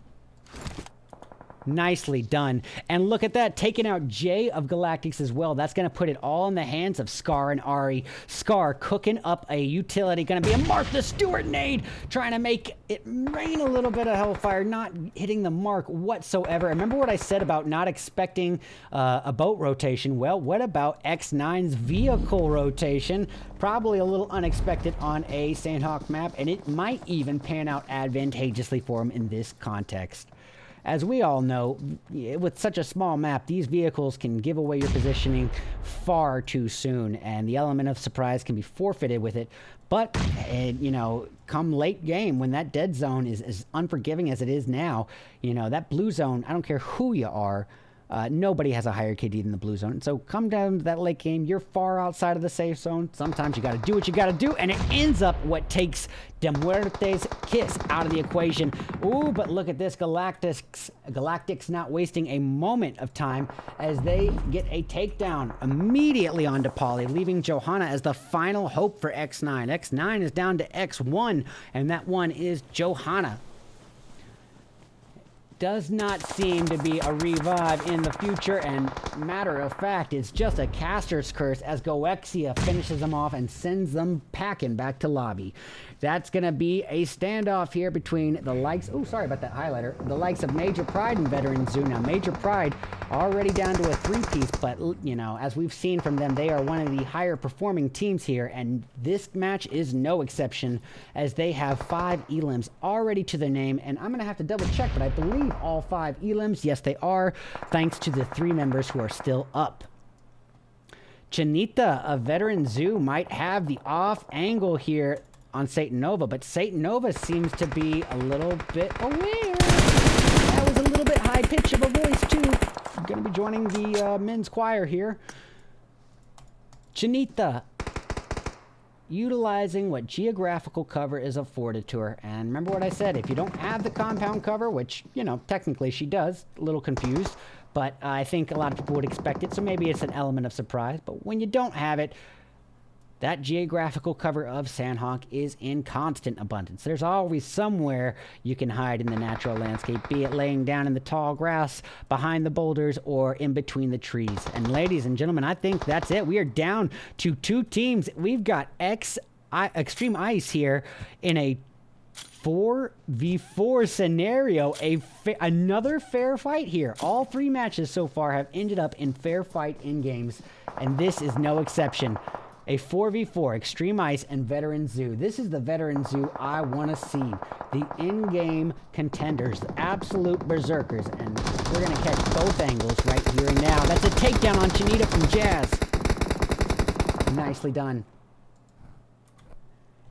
Nicely done. And look at that, taking out Jay of Galactics as well. That's going to put it all in the hands of Scar and Ari. Scar cooking up a utility. Going to be a Martha Stewart nade. Trying to make it rain a little bit of hellfire. Not hitting the mark whatsoever. Remember what I said about not expecting a boat rotation? Well, what about XNINE's vehicle rotation? Probably a little unexpected on a Sanhok map. And it might even pan out advantageously for him in this context. As we all know, with such a small map, these vehicles can give away your positioning far too soon, and the element of surprise can be forfeited with it. But, you know, come late game, when that dead zone is as unforgiving as it is now, you know, that blue zone, I don't care who you are, nobody has a higher KD than the blue zone. So come down to that late game, you're far outside of the safe zone. Sometimes you got to do what you got to do, and it ends up what takes de Muerte's Kiss out of the equation. Ooh, but look at this, Galactics not wasting a moment of time as they get a takedown immediately onto Polly, leaving Johanna as the final hope for X9. X9 is down to X1, and that one is Johanna. Does not seem to be a revive in the future, and matter of fact, it's just a caster's curse as GOEXIA finishes them off and sends them packing back to lobby. That's going to be a standoff here between the likes, oh, sorry about that highlighter, the likes of Major Pride and Veteran Zoo. Now, Major Pride already down to a 3-piece, but, you know, as we've seen from them, they are one of the higher performing teams here, and this match is no exception as they have 5 elims already to their name, and I'm going to have to double check, but I believe all 5 elims, yes they are, thanks to the 3 members who are still up. Chinita of Veteran Zoo might have the off angle here on Satan Nova, but Satan Nova seems to be a little bit aware. That was a little bit high pitch of a voice too. I'm going to be joining the men's choir here. Chinita utilizing what geographical cover is afforded to her. And remember what I said, if you don't have the compound cover, which, you know, technically she does, a little confused, but I think a lot of people would expect it, so maybe it's an element of surprise. But when you don't have it, that geographical cover of Sanhok is in constant abundance. There's always somewhere you can hide in the natural landscape, be it laying down in the tall grass, behind the boulders, or in between the trees. And ladies and gentlemen, I think that's it. We are down to 2 teams. We've got Extreme Ice here in a 4v4 scenario, another fair fight here. All 3 matches so far have ended up in fair fight in games, and this is no exception. A 4v4, Extreme Ice and Veteran Zoo. This is the Veteran Zoo I want to see. The in-game contenders, the absolute berserkers. And we're going to catch both angles right here and now. That's a takedown on Chinita from Jazz. Nicely done.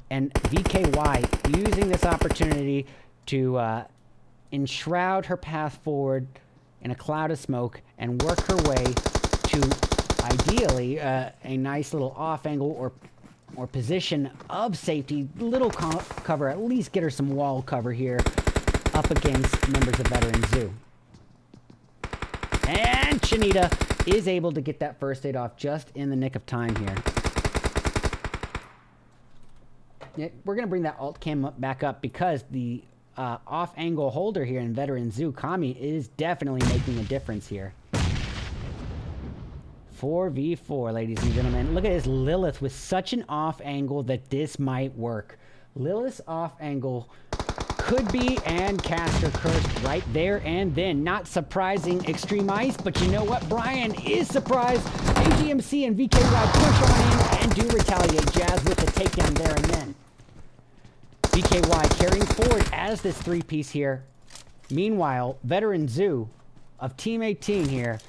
And VKY using this opportunity to enshroud her path forward in a cloud of smoke and work her way to ideally a nice little off angle or position of safety, little cover, at least get her some wall cover here up against members of Veteran Zoo. And Chinita is able to get that first aid off just in the nick of time here. Yeah, we're going to bring that alt cam back up because the off angle holder here in Veteran Zoo, Kami, is definitely making a difference here. 4v4, ladies and gentlemen. Look at this Lilith with such an off angle that this might work. Lilith's off angle could be, and caster cursed right there and then. Not surprising, Extreme Ice, but you know what? Brian is surprised. AGMC and VKY push on in and do retaliate. Jazz with the takedown there and then. VKY carrying forward as this three-piece here. Meanwhile, Veteran Zoo of Team 18 here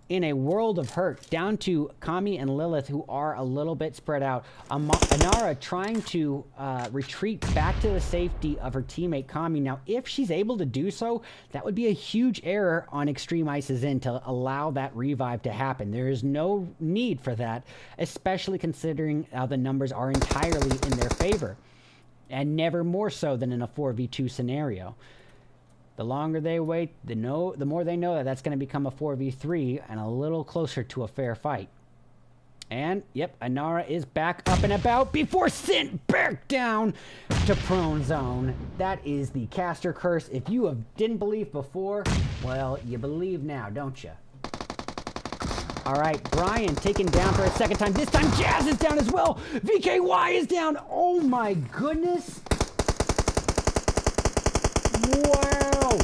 in a world of hurt, down to Kami and Lilith, who are a little bit spread out. Inara trying to retreat back to the safety of her teammate Kami. Now, if she's able to do so, that would be a huge error on Extreme Ice's end to allow that revive to happen. There is no need for that, especially considering how the numbers are entirely in their favor, and never more so than in a 4v2 scenario. The longer they wait, the more they know that that's going to become a 4v3 and a little closer to a fair fight. And, yep, Inara is back up and about before sent back down to prone zone. That is the caster curse. If you didn't believe before, well, you believe now, don't you? All right, Brian taken down for a second time. This time, Jazz is down as well. VKY is down. Oh, my goodness. Wow.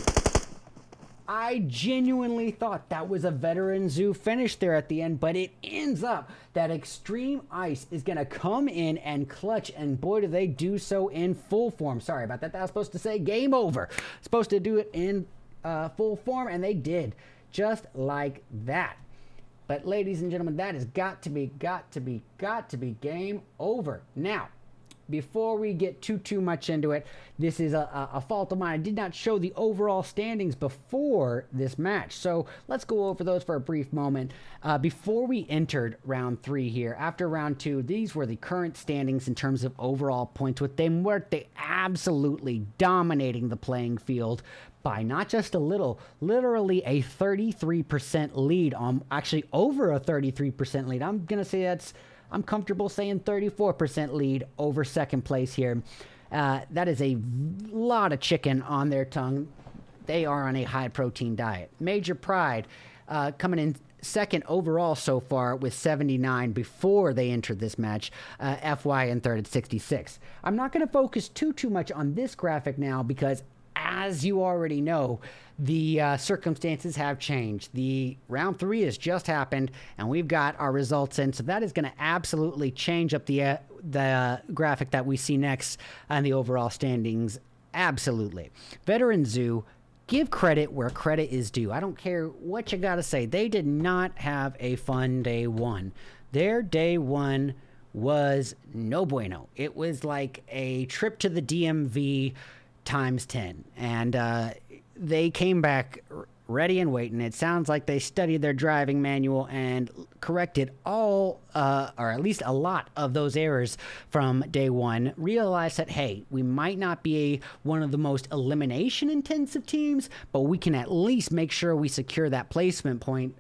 I genuinely thought that was a Veteran Zoo finish there at the end, but it ends up that Extreme Ice is going to come in and clutch, and boy, do they do so in full form. Sorry about that. That was supposed to say game over. Supposed to do it in full form, and they did. Just like that. But ladies and gentlemen, that has got to be game over. Now, before we get too much into it, this is a fault of mine. I did not show the overall standings before this match, so let's go over those for a brief moment. Before we entered round 3 here, after round 2, these were the current standings in terms of overall points, with De Muerte absolutely dominating the playing field by not just a little, literally a 33% lead, actually over a 33% lead. I'm gonna say I'm comfortable saying 34% lead over second place here. That is a lot of chicken on their tongue. They are on a high protein diet. Major Pride coming in second overall so far with 79 before they entered this match. FY in third at 66. I'm not going to focus too much on this graphic now because, as you already know, the circumstances have changed. The round 3 has just happened, and we've got our results in, so that is going to absolutely change up the graphic that we see next and the overall standings. Absolutely. Veteran Zoo, give credit where credit is due. I don't care what you got to say. They did not have a fun day 1. Their day 1 was no bueno. It was like a trip to the DMV times 10, and they came back ready and waiting. It sounds like they studied their driving manual and corrected all, or at least a lot of those errors from day 1. Realized that, hey, we might not be one of the most elimination intensive teams, but we can at least make sure we secure that placement point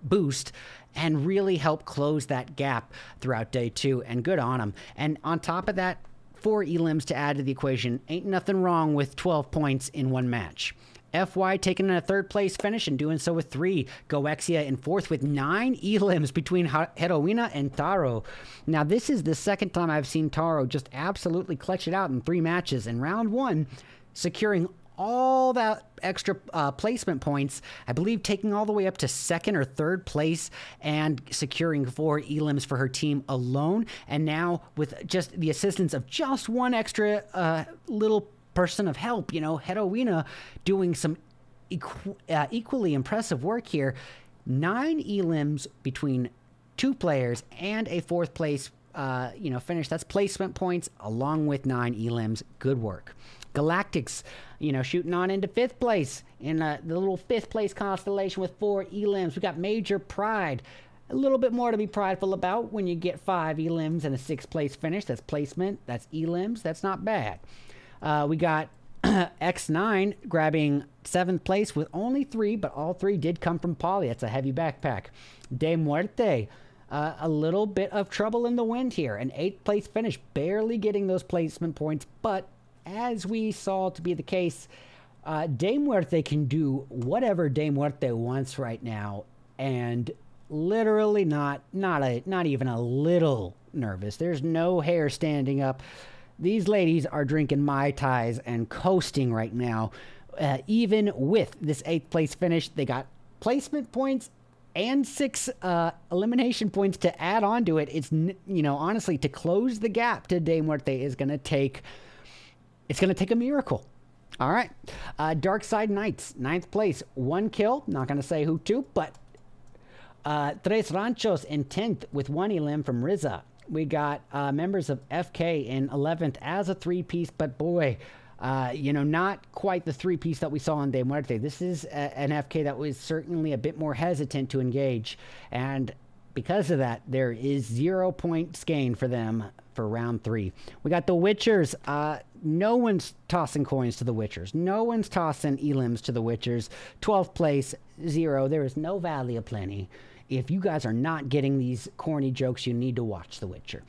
boost and really help close that gap throughout day 2, and good on them. And on top of that, 4 elims to add to the equation. Ain't nothing wrong with 12 points in one match. FY taking a 3rd place finish and doing so with 3. GOEXIA in 4th with 9 elims between Heroina and Taro. Now, this is the second time I've seen Taro just absolutely clutch it out in 3 matches. In round 1, securing all that extra placement points, I believe taking all the way up to 2nd or 3rd place and securing 4 elims for her team alone. And now with just the assistance of just 1 extra little person of help, you know, Heroina doing some equally impressive work here. 9 elims between 2 players and a 4th place finish. That's placement points along with 9 elims. Good work. Galactics, shooting on into 5th place in the little 5th place constellation with 4 elims. We got Major Pride. A little bit more to be prideful about when you get 5 elims and a 6th place finish. That's placement. That's elims. That's not bad. We got XNINE grabbing 7th place with only 3, but all 3 did come from Poly. That's a heavy backpack. De Muerte, a little bit of trouble in the wind here. An 8th place finish, barely getting those placement points, but as we saw to be the case, De Muerte can do whatever De Muerte wants right now, and literally not even a little nervous. There's no hair standing up. These ladies are drinking Mai Tais and coasting right now. Even with this 8th place finish, they got placement points and 6 elimination points to add on to it. It's, you know, honestly, to close the gap to De Muerte is going to take, it's going to take a miracle. All right. Darkside Knights, 9th place, 1 kill. Not going to say who to, but Tres Ranchos in 10th with 1 elim from Riza. We got members of FK in 11th as a 3-piece, but boy, you know, not quite the 3-piece that we saw on De Muerte. This is an FK that was certainly a bit more hesitant to engage, and because of that, there is 0 points gained for them for round 3. We got the Witchers. No one's tossing coins to the Witchers. No one's tossing elims to the Witchers. 12th place, 0. There is no Valley of Plenty. If you guys are not getting these corny jokes, you need to watch The Witcher.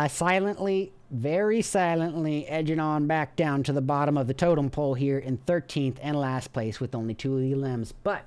Silently, very silently, edging on back down to the bottom of the totem pole here in 13th and last place with only 2 elims. But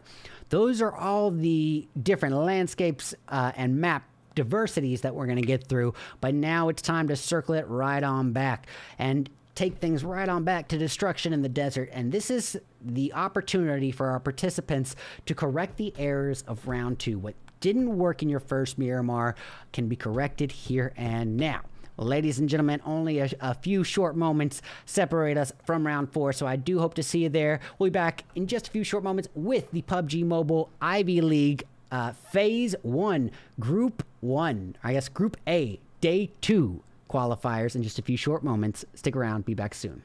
those are all the different landscapes and map diversities that we're going to get through. But now it's time to circle it right on back and take things right on back to destruction in the desert. And this is the opportunity for our participants to correct the errors of round 2. What didn't work in your first Miramar can be corrected here and now. Well, ladies and gentlemen, only a few short moments separate us from round 4, so I do hope to see you there. We'll be back in just a few short moments with the PUBG Mobile Ivy League Phase 1, Group 1, I guess Group A, Day 2 qualifiers in just a few short moments. Stick around, be back soon.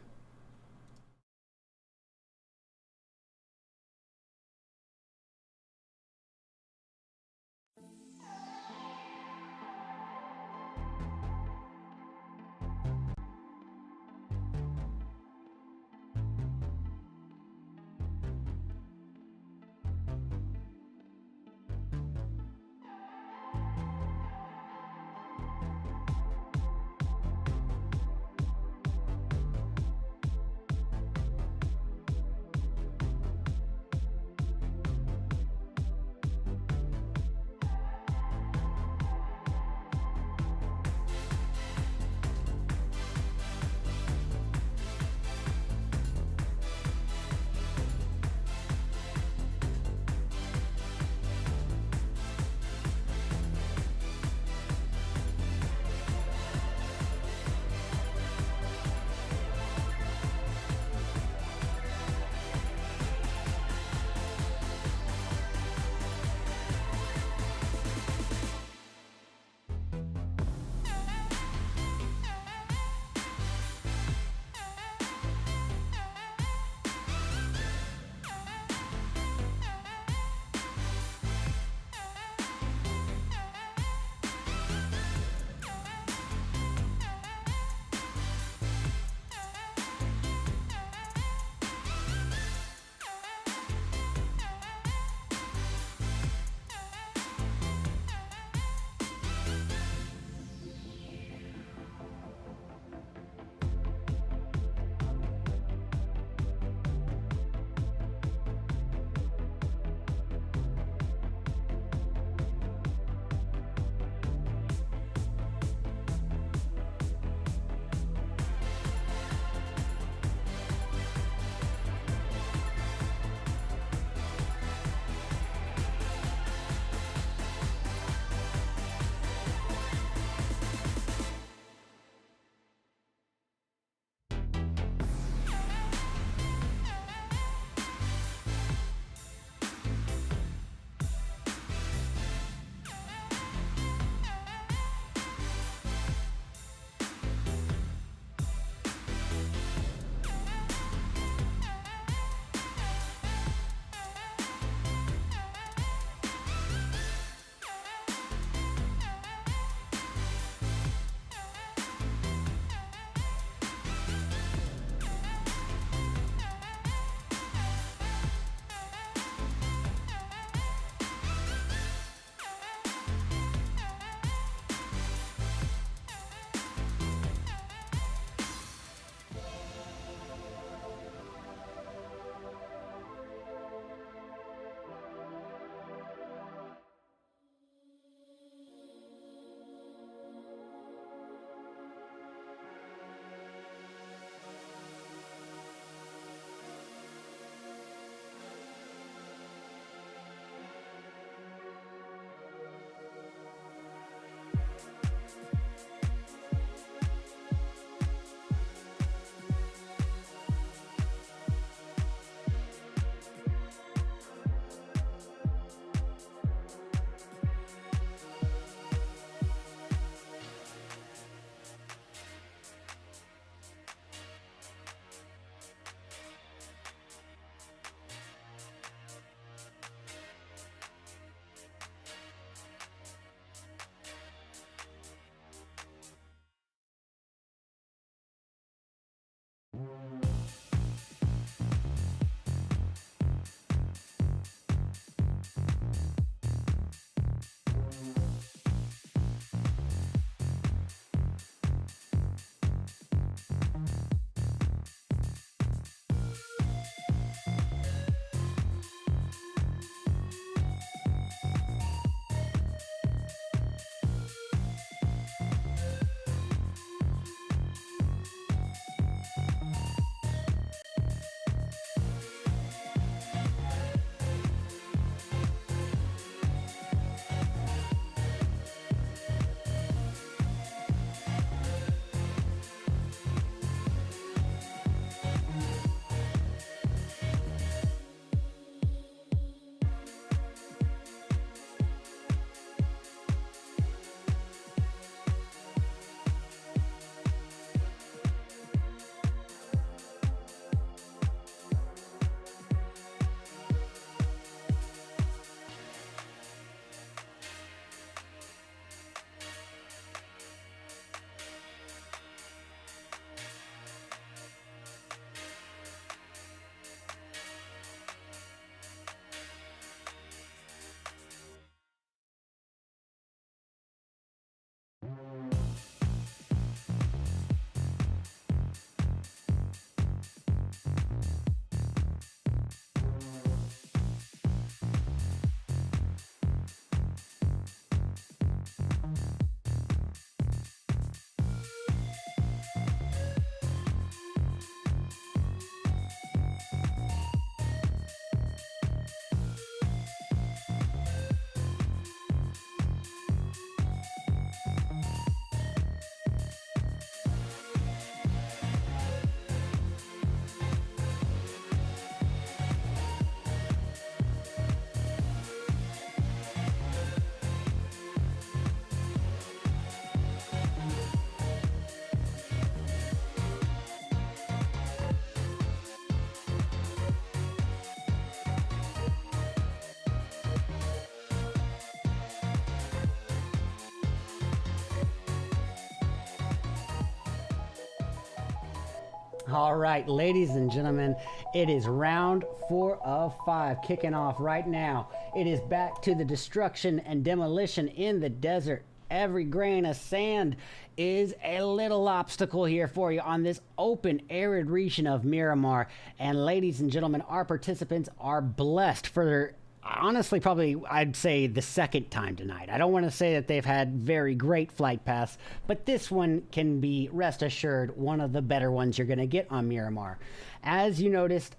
All right, ladies and gentlemen, it is round 4 of 5 kicking off right now. It is back to the destruction and demolition in the desert. Every grain of sand is a little obstacle here for you on this open, arid region of Miramar. And ladies and gentlemen, our participants are blessed for, honestly, probably I'd say the second time tonight. I don't want to say that they've had very great flight paths, but this one can be, rest assured, one of the better ones you're going to get on Miramar. As you noticed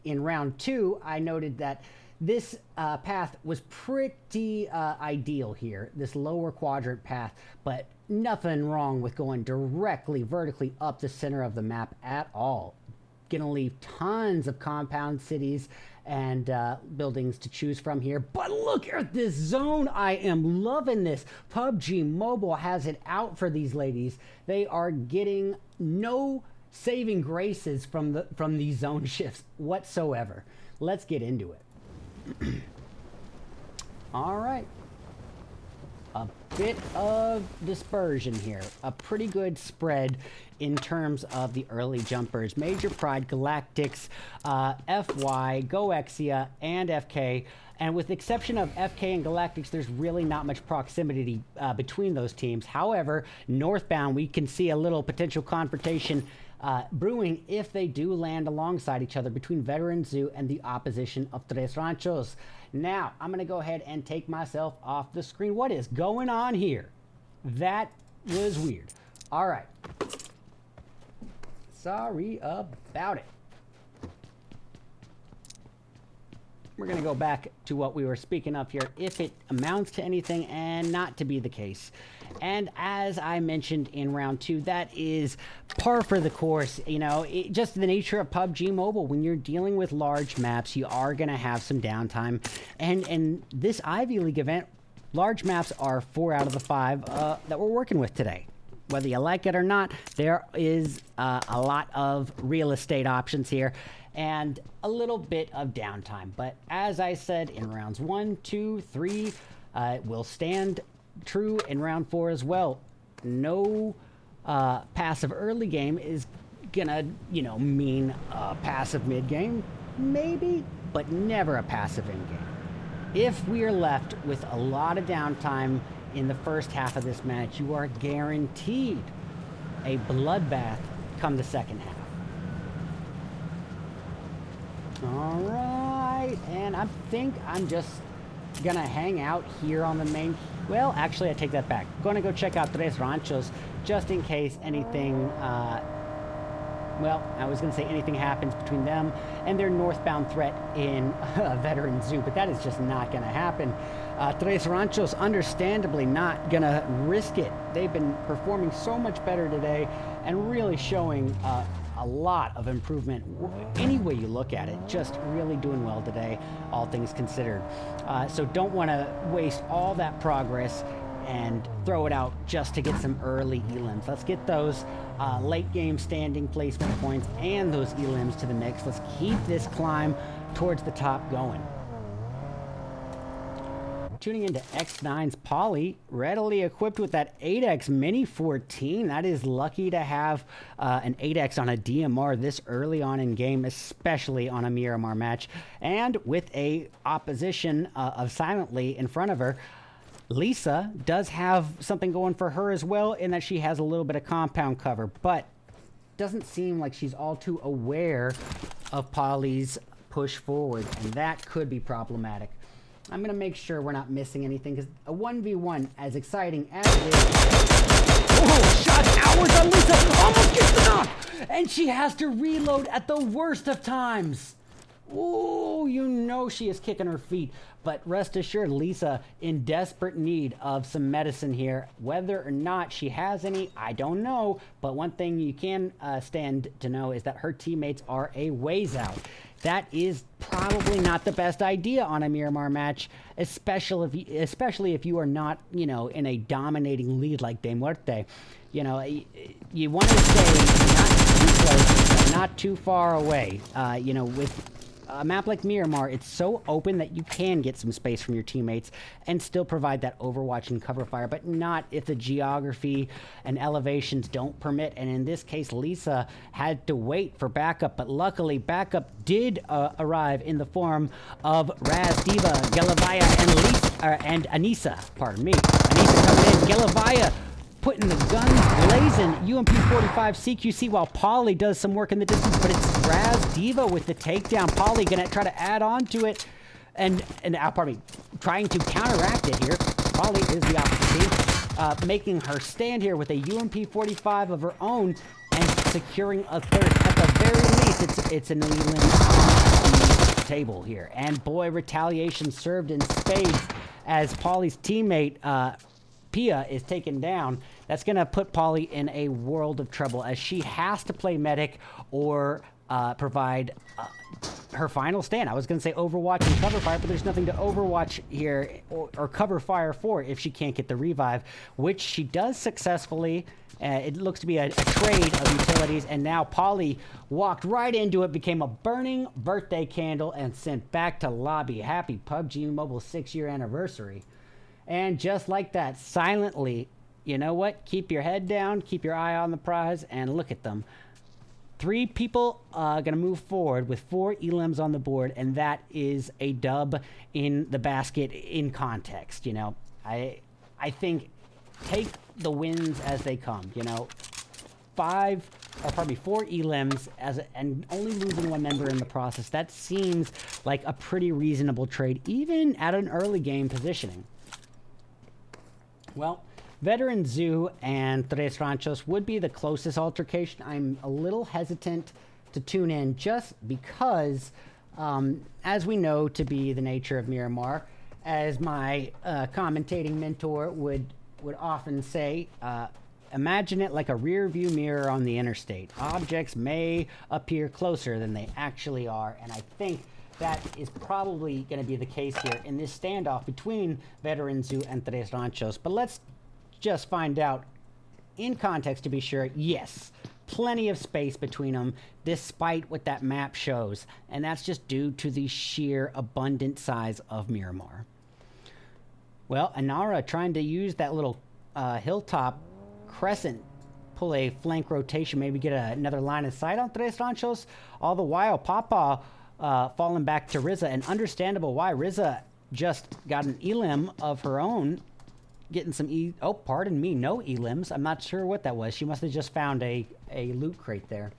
in round 2, I noted that this path was pretty ideal here, this lower quadrant path, but nothing wrong with going directly vertically up the center of the map at all. Gonna leave tons of compound cities and buildings to choose from here. But look at this zone. I am loving this. PUBG Mobile has it out for these ladies. They are getting no saving graces from these zone shifts whatsoever. Let's get into it. All right. A bit of dispersion here. A pretty good spread in terms of the early jumpers. Major Pride, Galactics, FY, GOEXIA, and FK. And with the exception of FK and Galactics, there's really not much proximity between those teams. However, northbound, we can see a little potential confrontation brewing if they do land alongside each other between Veteran Zoo and the opposition of Tres Ranchos. Now, I'm going to go ahead and take myself off the screen. What is going on here? That was weird. All right. Sorry about it. We're going to go back to what we were speaking of here, if it amounts to anything, and not to be the case. And as I mentioned in round 2, that is par for the course. You know, just the nature of PUBG Mobile. When you're dealing with large maps, you are going to have some downtime. And this Ivy League event, large maps are 4 out of the 5 that we're working with today. Whether you like it or not, there is a lot of real estate options here and a little bit of downtime. But as I said, in rounds 1, 2, 3, we'll stand true in round 4 as well. No passive early game is gonna, you know, mean a passive mid game, maybe, but never a passive end game. If we are left with a lot of downtime in the first half of this match, you are guaranteed a bloodbath come the second half. All right, and I think I'm just gonna hang out here on the main. Well, actually, I take that back. Gonna go check out Tres Ranchos just in case anything. Well, I was gonna say anything happens between them and their northbound threat in Veteran Zoo, but that is just not gonna happen. Tres Ranchos, understandably, not gonna risk it. They've been performing so much better today and really showing a lot of improvement any way you look at it. Just really doing well today, all things considered. So don't want to waste all that progress and throw it out just to get some early elims. Let's get those late game standing placement points and those elims to the mix. Let's keep this climb towards the top going. Tuning into XNINE's Poly, readily equipped with that 8X Mini 14. That is lucky to have an 8X on a DMR this early on in game, especially on a Miramar match. And with a opposition of Silently in front of her, Lisa does have something going for her as well, in that she has a little bit of compound cover, but doesn't seem like she's all too aware of Poly's push forward, and that could be problematic. I'm going to make sure we're not missing anything, because a 1v1, as exciting as it is... Oh, shots outwards on Lisa! Almost gets the knock! And she has to reload at the worst of times! Oh, you know she is kicking her feet. But rest assured, Lisa in desperate need of some medicine here. Whether or not she has any, I don't know. But one thing you can stand to know is that her teammates are a ways out. That is probably not the best idea on a Miramar match, especially if you are not, you know, in a dominating lead like De Muerte. You know, you want to stay not too close, but not too far away. You know, with a map like Miramar, it's so open that you can get some space from your teammates and still provide that overwatch and cover fire, but not if the geography and elevations don't permit. And in this case, Lisa had to wait for backup, but luckily backup did arrive in the form of Raz, Diva, Galavaya, and Anissa. Pardon me. Anissa coming in. Galavaya putting the guns blazing. UMP-45 CQC while Polly does some work in the distance, but it's Raz Diva with the takedown. Polly gonna try to add on to it and pardon me, trying to counteract it here. Polly is the opposite team, making her stand here with a UMP-45 of her own and securing a third. At the very least, it's an elim on the table here. And boy, retaliation served in spades as Polly's teammate, Pia, is taken down. That's going to put Polly in a world of trouble as she has to play medic or provide her final stand. I was going to say overwatch and cover fire, but there's nothing to overwatch here or cover fire for if she can't get the revive, which she does successfully. It looks to be a trade of utilities, and now Polly walked right into it, became a burning birthday candle, and sent back to lobby. Happy PUBG Mobile 6-year anniversary. And just like that, silently, you know what? Keep your head down, keep your eye on the prize, and look at them. 3 people going to move forward with 4 elims on the board, and that is a dub in the basket in context. You know, I think take the wins as they come. You know, 4 elims and only losing 1 member in the process. That seems like a pretty reasonable trade, even at an early game positioning. Well, Veteran Zoo and Tres Ranchos would be the closest altercation. I'm a little hesitant to tune in just because, as we know to be the nature of Miramar, as my commentating mentor would often say, imagine it like a rear view mirror on the interstate. Objects may appear closer than they actually are, and I think that is probably going to be the case here in this standoff between Veteran Zoo and Tres Ranchos. But let's just find out in context to be sure. Yes, plenty of space between them, despite what that map shows. And that's just due to the sheer abundant size of Miramar. Well, Anara trying to use that little hilltop crescent, pull a flank rotation, maybe get another line of sight on Tres Ranchos. All the while, Papa falling back to Riza, and understandable why. Riza just got an elim of her own, getting some oh, pardon me, no elims. I'm not sure what that was. She must have just found a loot crate there.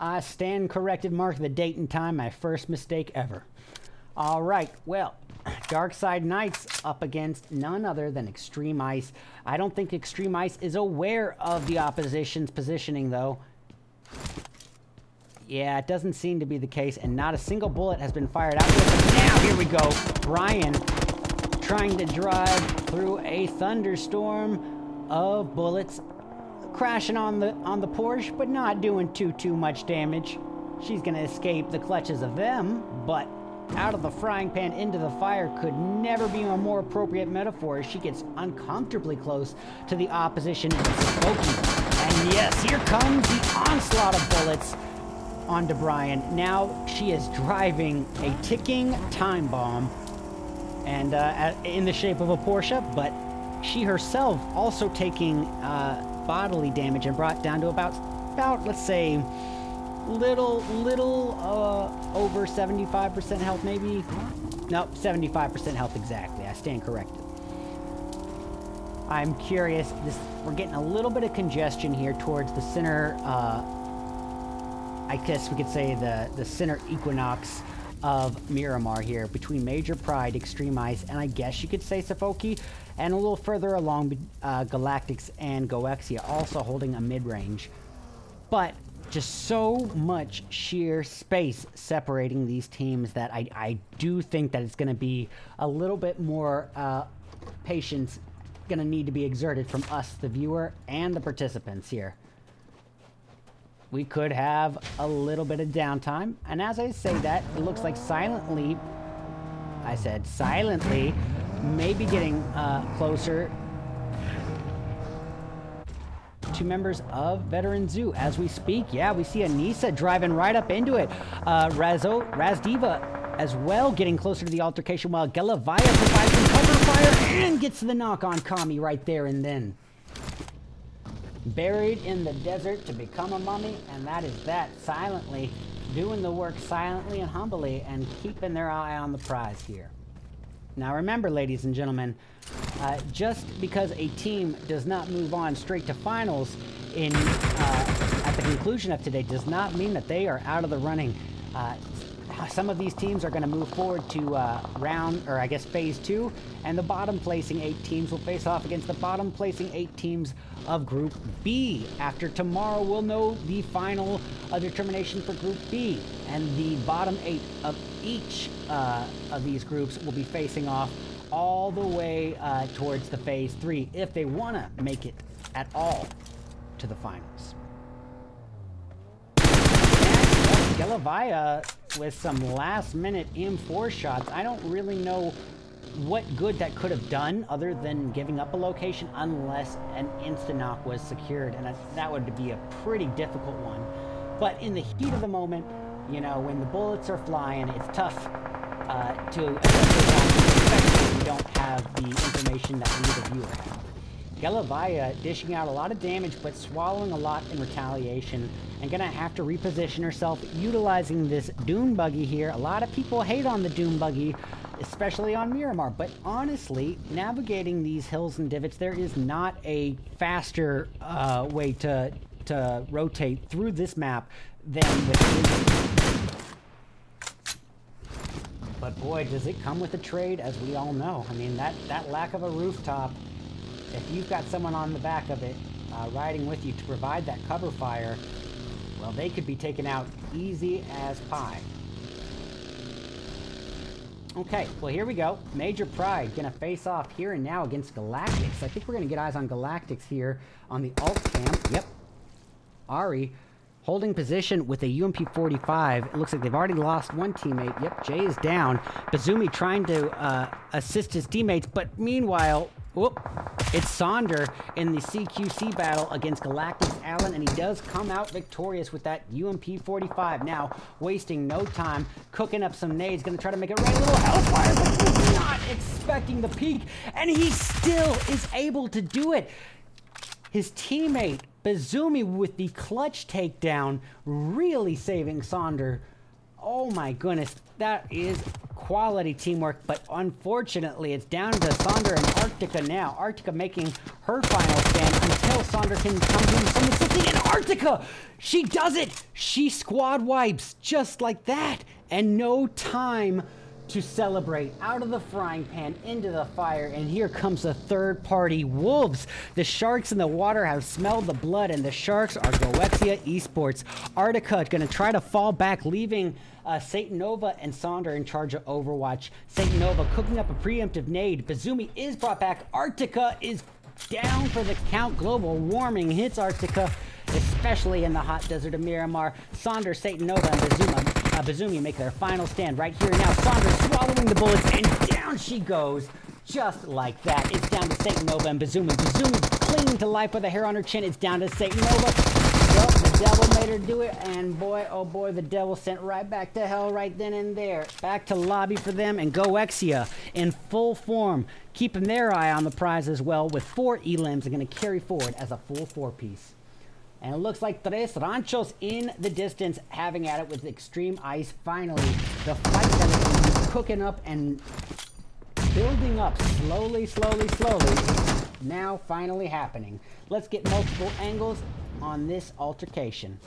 I stand corrected, mark the date and time, my first mistake ever. All right, well, Darkside Knights up against none other than Extreme Ice. I don't think Extreme Ice is aware of the opposition's positioning, though. Yeah, it doesn't seem to be the case, and not a single bullet has been fired out. Now, here we go. Brian trying to drive through a thunderstorm of bullets, crashing on the Porsche, but not doing too much damage. She's going to escape the clutches of them, but out of the frying pan into the fire could never be a more appropriate metaphor as she gets uncomfortably close to the opposition in SOFOKE. And yes, here comes the onslaught of bullets onto Brian. Now she is driving a ticking time bomb, and in the shape of a Porsche, but she herself also taking bodily damage and brought down to about let's say little over 75% health, maybe. Nope, 75% health exactly. I stand corrected. I'm curious. We're getting a little bit of congestion here towards the center. I guess we could say the center equinox of Miramar here between Major Pride, Extreme Ice, and I guess you could say SOFOKE, and a little further along Galactics and GOEXIA also holding a mid-range. But just so much sheer space separating these teams that I do think that it's going to be a little bit more patience going to need to be exerted from us, the viewer, and the participants here. We could have a little bit of downtime, and as I say that, it looks like silently, I said silently, maybe getting closer two members of Veteran Zoo as we speak. Yeah, we see Anissa driving right up into it. Razdiva as well getting closer to the altercation while Galavaya provides some cover fire and gets the knock on Kami right there and then. Buried in the desert to become a mummy, and that is that, silently doing the work silently and humbly and keeping their eye on the prize here. Now remember, ladies and gentlemen, just because a team does not move on straight to finals at the conclusion of today does not mean that they are out of the running. Some of these teams are going to move forward to phase 2, and the bottom placing 8 teams will face off against the bottom placing 8 teams of Group B. After tomorrow, we'll know the final determination for Group B, and the bottom 8 of each of these groups will be facing off all the way towards the phase 3 if they want to make it at all to the finals. Galavaya with some last-minute M4 shots. I don't really know what good that could have done other than giving up a location unless an insta-knock was secured, and that would be a pretty difficult one. But in the heat of the moment, you know, when the bullets are flying, it's tough to especially when you don't have the information that neither viewer have. Galavaya dishing out a lot of damage, but swallowing a lot in retaliation, and gonna have to reposition herself utilizing this dune buggy here. A lot of people hate on the dune buggy, especially on Miramar, but honestly, navigating these hills and divots, there is not a faster way to rotate through this map than with dune. But boy, does it come with a trade, as we all know. I mean, that lack of a rooftop, if you've got someone on the back of it riding with you to provide that cover fire, well, they could be taken out easy as pie. Okay, well, here we go. Major Pride gonna face off here and now against Galactics. I think we're gonna get eyes on Galactics here on the alt cam. Yep. Ari holding position with a UMP-45. It looks like they've already lost one teammate. Yep, Jay is down. Bazumi trying to assist his teammates, but meanwhile, whoop, it's Sonder in the CQC battle against Galactic's Allen, and he does come out victorious with that UMP-45. Now, wasting no time, cooking up some nades, gonna try to make it rain. A little hellfire, but was not expecting the peak, and he still is able to do it. His teammate, Bazumi, with the clutch takedown, really saving Sonder. Oh my goodness, that is quality teamwork, but unfortunately it's down to Sonder and Arctica now. Arctica making her final stand until Sonder can come to some assisting, and Arctica, she does it! She squad wipes just like that, and no time to celebrate. Out of the frying pan into the fire, and here comes the third party, Wolves. The sharks in the water have smelled the blood, and the sharks are GOEXIA Esports. Arctica gonna try to fall back, leaving Satanova and Sonder in charge of Overwatch. Satanova cooking up a preemptive nade. Bazumi is brought back. Arctica is down for the count. Global warming hits Arctica, especially in the hot desert of Miramar. Sonder, Satanova, and Bazumi make their final stand right here now. Sonder swallowing the bullets, and down she goes. Just like that. It's down to Satanova and Bazumi. Bazumi clinging to life with a hair on her chin. It's down to Satanova. Well, the devil made her do it, and boy, oh boy, the devil sent right back to hell right then and there. Back to lobby for them, and GOEXIA in full form, keeping their eye on the prize as well, with 4 elims are going to carry forward as a full 4-piece. And it looks like Tres Ranchos in the distance, having at it with Extreme Ice. Finally, the fight that has been cooking up and building up slowly, now finally happening. Let's get multiple angles on this altercation.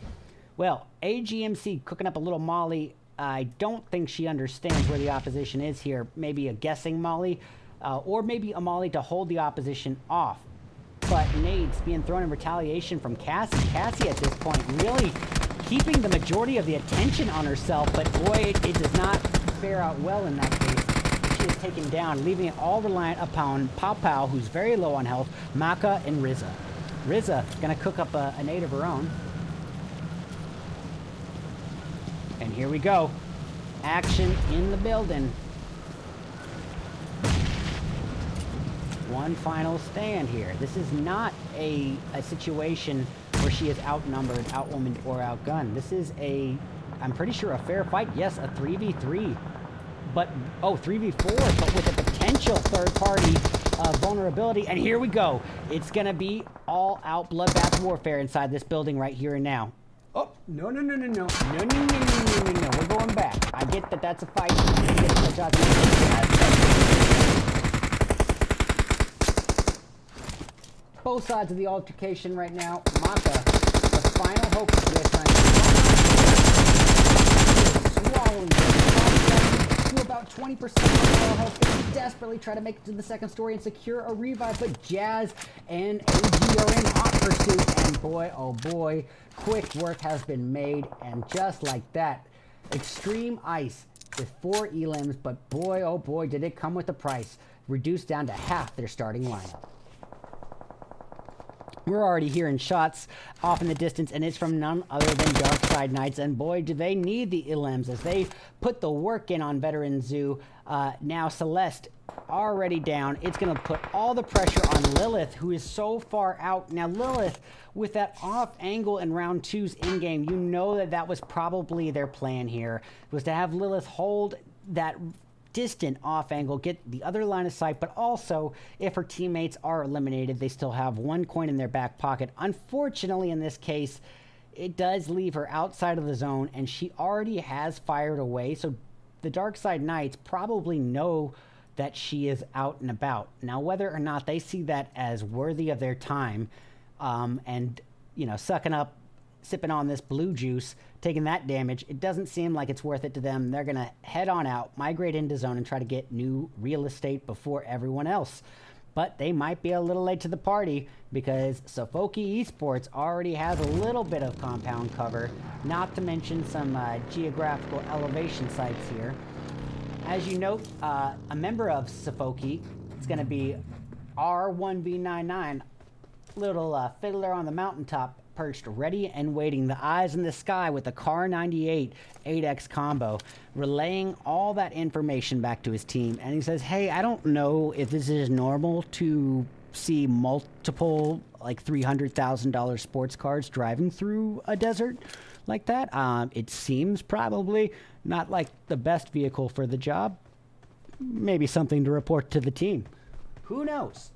Well, AGMC cooking up a little molly. I don't think she understands where the opposition is here. Maybe a guessing molly, or maybe a molly to hold the opposition off. But nades being thrown in retaliation from Cassie. Cassie at this point really keeping the majority of the attention on herself, but boy, it does not fare out well in that case. She is taken down, leaving it all reliant upon Pow Pow, who's very low on health, Maka, and Rizza. Rizza gonna cook up a nade of her own. And here we go. Action in the building. One final stand here. This is not a situation where she is outnumbered, outwomaned, or outgunned. This is I'm pretty sure a fair fight. Yes, a 3v3. But, 3v4, but with a potential third-party vulnerability. And here we go. It's going to be all-out bloodbath warfare inside this building right here and now. Oh, no. We're going back. I get that that's a fight. Both sides of the altercation right now. Maka, the final hope of this right now. Swallowing to about 20% overall health. They desperately try to make it to the second story and secure a revive, but Jazz and AG are in hot pursuit. And boy, oh boy, quick work has been made. And just like that, Extreme Ice with 4 elims, but boy, oh boy, did it come with a price. Reduced down to half their starting lineup. We're already hearing shots off in the distance, and it's from none other than Darkside Knights. And boy, do they need the elims as they put the work in on Veteran Zoo. Now Celeste already down. It's going to put all the pressure on Lilith, who is so far out. Now Lilith, with that off angle in round 2's in-game, you know that was probably their plan here, was to have Lilith hold that distant off angle, get the other line of sight, but also if her teammates are eliminated, they still have 1 coin in their back pocket. Unfortunately, in this case, it does leave her outside of the zone, and she already has fired away, so the Darkside Knights probably know that she is out and about. Now, whether or not they see that as worthy of their time, and, you know, sipping on this blue juice, taking that damage, it doesn't seem like it's worth it to them. They're going to head on out, migrate into zone, and try to get new real estate before everyone else. But they might be a little late to the party because SOFOKE Esports already has a little bit of compound cover, not to mention some geographical elevation sites here. As you note, a member of SOFOKE, it's going to be R1B99, little fiddler on the mountaintop, perched ready and waiting, the eyes in the sky with the Car 98 8x combo, relaying all that information back to his team. And he says, hey, I don't know if this is normal to see multiple like $300,000 sports cars driving through a desert like that. It seems probably not like the best vehicle for the job. Maybe something to report to the team. Who knows?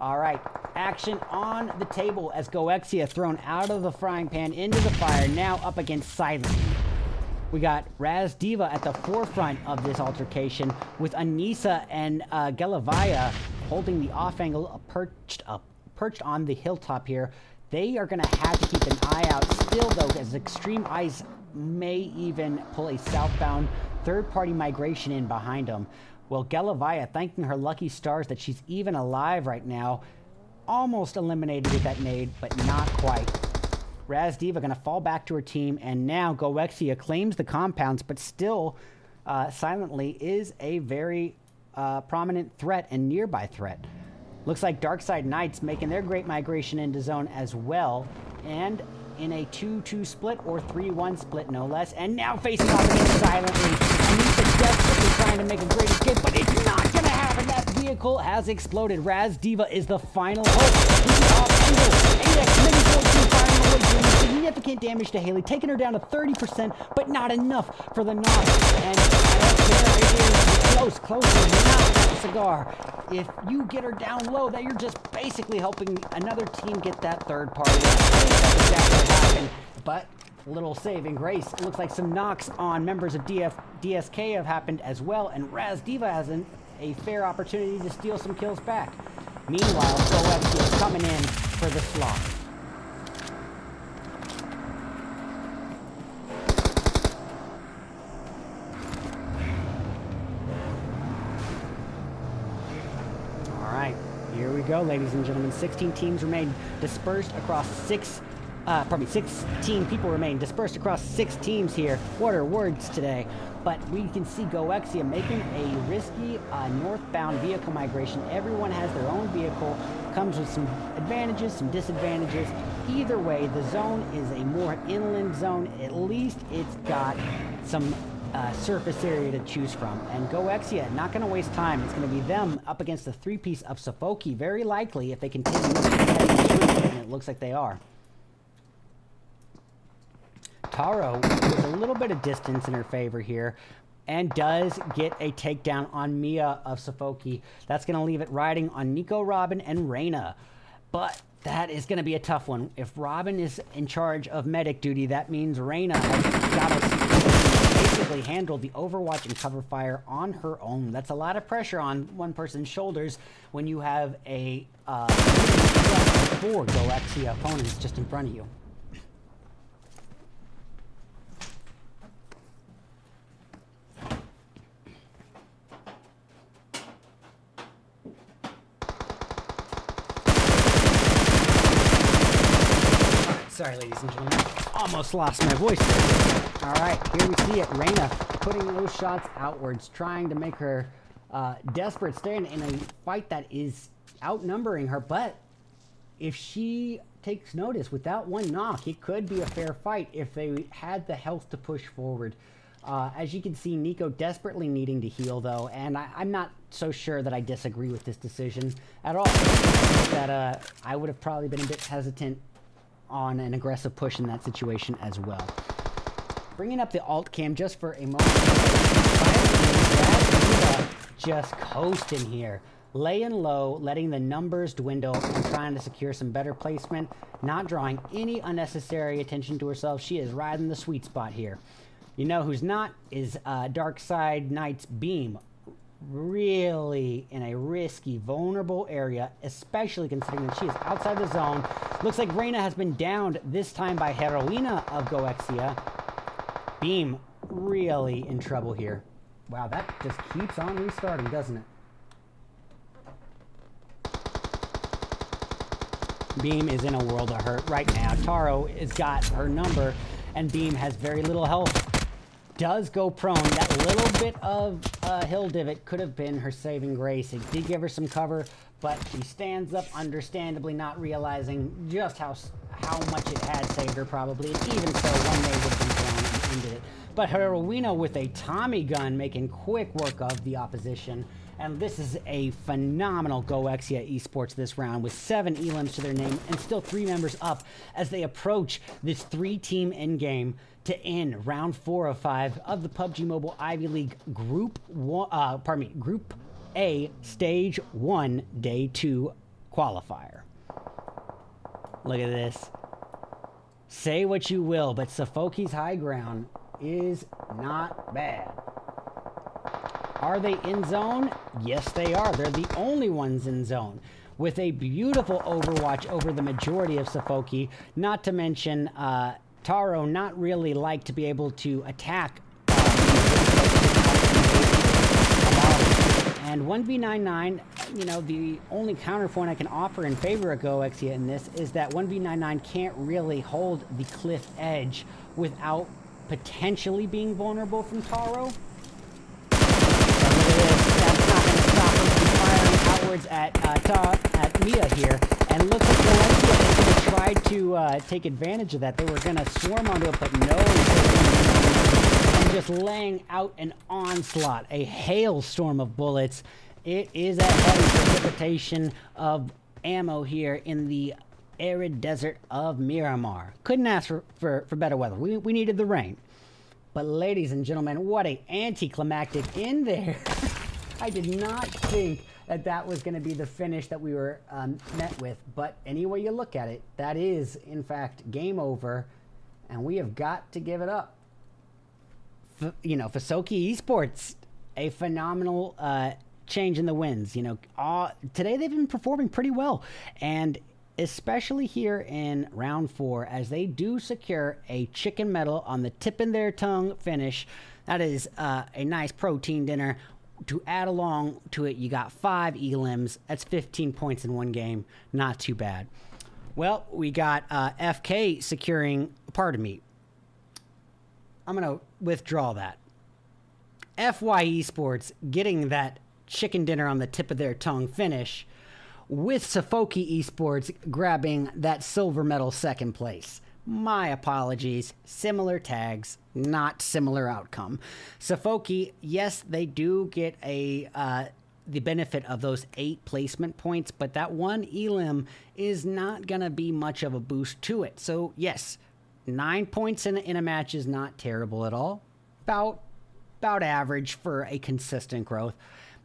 All right, action on the table as GOEXIA thrown out of the frying pan into the fire, now up against Silent. We got Raz Diva at the forefront of this altercation with Anissa and Galavaya holding the off angle perched on the hilltop here. They are going to have to keep an eye out still, though, as Extreme Ice may even pull a southbound third-party migration in behind them. Well, Galavaya, thanking her lucky stars that she's even alive right now, almost eliminated with that nade, but not quite. Raz Diva going to fall back to her team, and now GOEXIA claims the compounds, but still silently is a very prominent threat and nearby threat. Looks like Darkside Knights making their great migration into zone as well, and in a 2-2 split or 3-1 split, no less. And now facing off against Silently. Anissa desperately trying to make a great escape, but it's not going to happen. That vehicle has exploded. Raz Diva is the final hope. He's off angle. AX mini firing away, doing significant damage to Haley, taking her down to 30%, but not enough for the knock. And there it is. Closer. Now that cigar. If you get her down low, that you're just basically helping another team get that third party. That's exactly what happened. But a little saving grace. It looks like some knocks on members of DSK have happened as well, and Raz Diva has a fair opportunity to steal some kills back. Meanwhile, GOEXIA is coming in for the slaughter. Here we go, ladies and gentlemen. 16 teams remain dispersed across 16 people remain dispersed across 6 teams here. What are words today? But we can see GOEXIA making a risky northbound vehicle migration. Everyone has their own vehicle. Comes with some advantages, some disadvantages. Either way, the zone is a more inland zone. At least it's got some surface area to choose from. And GOEXIA, not going to waste time. It's going to be them up against the 3-piece of SOFOKE, very likely, if they continue. it looks like they are. Taro with a little bit of distance in her favor here and does get a takedown on Mia of SOFOKE. That's going to leave it riding on Nico, Robin, and Reyna. But that is going to be a tough one. If Robin is in charge of medic duty, that means Reyna has got to basically handle the overwatch and cover fire on her own. That's a lot of pressure on one person's shoulders when you have a 4 GOEXIA opponents just in front of you. Sorry, ladies and gentlemen. Almost lost my voice there. All right, here we see it. Reyna putting those shots outwards, trying to make her desperate stand in a fight that is outnumbering her. But if she takes notice, without one knock, it could be a fair fight if they had the health to push forward. As you can see, Nico desperately needing to heal, though, and I'm not so sure that I disagree with this decision at all. That I would have probably been a bit hesitant on an aggressive push in that situation as well. Bringing up the alt cam just for a moment. Just coasting here. Laying low, letting the numbers dwindle and trying to secure some better placement. Not drawing any unnecessary attention to herself. She is riding the sweet spot here. You know who's not is Darkside Knight's Beam. Really in a risky, vulnerable area, especially considering that she is outside the zone. Looks like Reyna has been downed this time by Heroina of GOEXIA. Beam really in trouble here. Wow, that just keeps on restarting, doesn't it? Beam is in a world of hurt right now. Taro has got her number, and Beam has very little health. Does go prone. That little bit of hill divot could have been her saving grace. It did give her some cover, but she stands up, understandably not realizing just how much it had saved her probably. And even so, one day would have been thrown and ended it. But Heroina with a Tommy gun making quick work of the opposition. And this is a phenomenal GOEXIA esports this round with 7 elims to their name and still 3 members up as they approach this 3-team endgame to end round 4 of 5 of the PUBG Mobile Ivy League Group A Stage 1 Day 2 qualifier. Look at this. Say what you will, but SOFOKE's high ground is not bad. Are they in zone? Yes, they are. They're the only ones in zone, with a beautiful overwatch over the majority of SOFOKE, not to mention Taro not really like to be able to attack and 1v99, you know, the only counterpoint I can offer in favor of GOEXIA in this is that 1v99 can't really hold the cliff edge without potentially being vulnerable from Taro. That's not going to stop her from firing outwards at Mia here. And looks like GOEXIA tried to take advantage of that. They were going to swarm onto it, but no. And just laying out an onslaught, a hailstorm of bullets. It is a heavy precipitation of ammo here in the arid desert of Miramar. Couldn't ask for better weather. We needed the rain. But ladies and gentlemen, what a anticlimactic end there. I did not think that that was going to be the finish that we were met with. But any way you look at it, that is, in fact, game over. And we have got to give it up. You know, FOSOKE Esports, a phenomenal change in the wins. You know, today they've been performing pretty well. And especially here in round 4, as they do secure a chicken medal on the tip of their tongue finish. That is a nice protein dinner. To add along to it, you got 5 elims. That's 15 points in one game. Not too bad. Well, we got FK securing, pardon me, I'm going to withdraw that. FY Esports getting that chicken dinner on the tip of their tongue finish, with SOFOKE Esports grabbing that silver medal second place. My apologies. Similar tags, not similar outcome. SOFOKE, yes, they do get a the benefit of those 8 placement points, but that 1 elim is not going to be much of a boost to it. So yes, 9 points in a match is not terrible at all. About average for a consistent growth.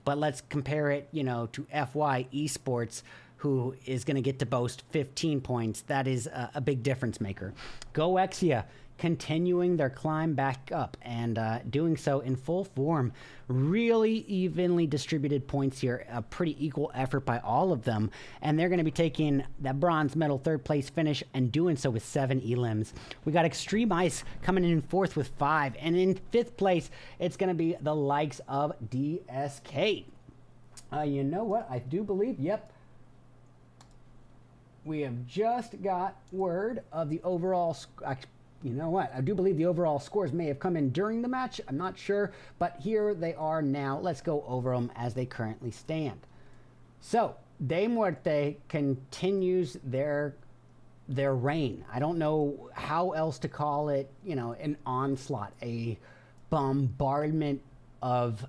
But let's compare it, you know, to FY Esports, who is going to get to boast 15 points. That is a big difference maker. GOEXIA continuing their climb back up and doing so in full form. Really evenly distributed points here. A pretty equal effort by all of them. And they're going to be taking that bronze medal 3rd place finish and doing so with 7 elims. We got Extreme Ice coming in 4th with 5. And in 5th place, it's going to be the likes of DSK. You know what? I do believe, yep. We have just got word of the overall... You know what? I do believe the overall scores may have come in during the match. I'm not sure, but here they are now. Let's go over them as they currently stand. So, De Muerte continues their reign. I don't know how else to call it, you know, an onslaught, a bombardment of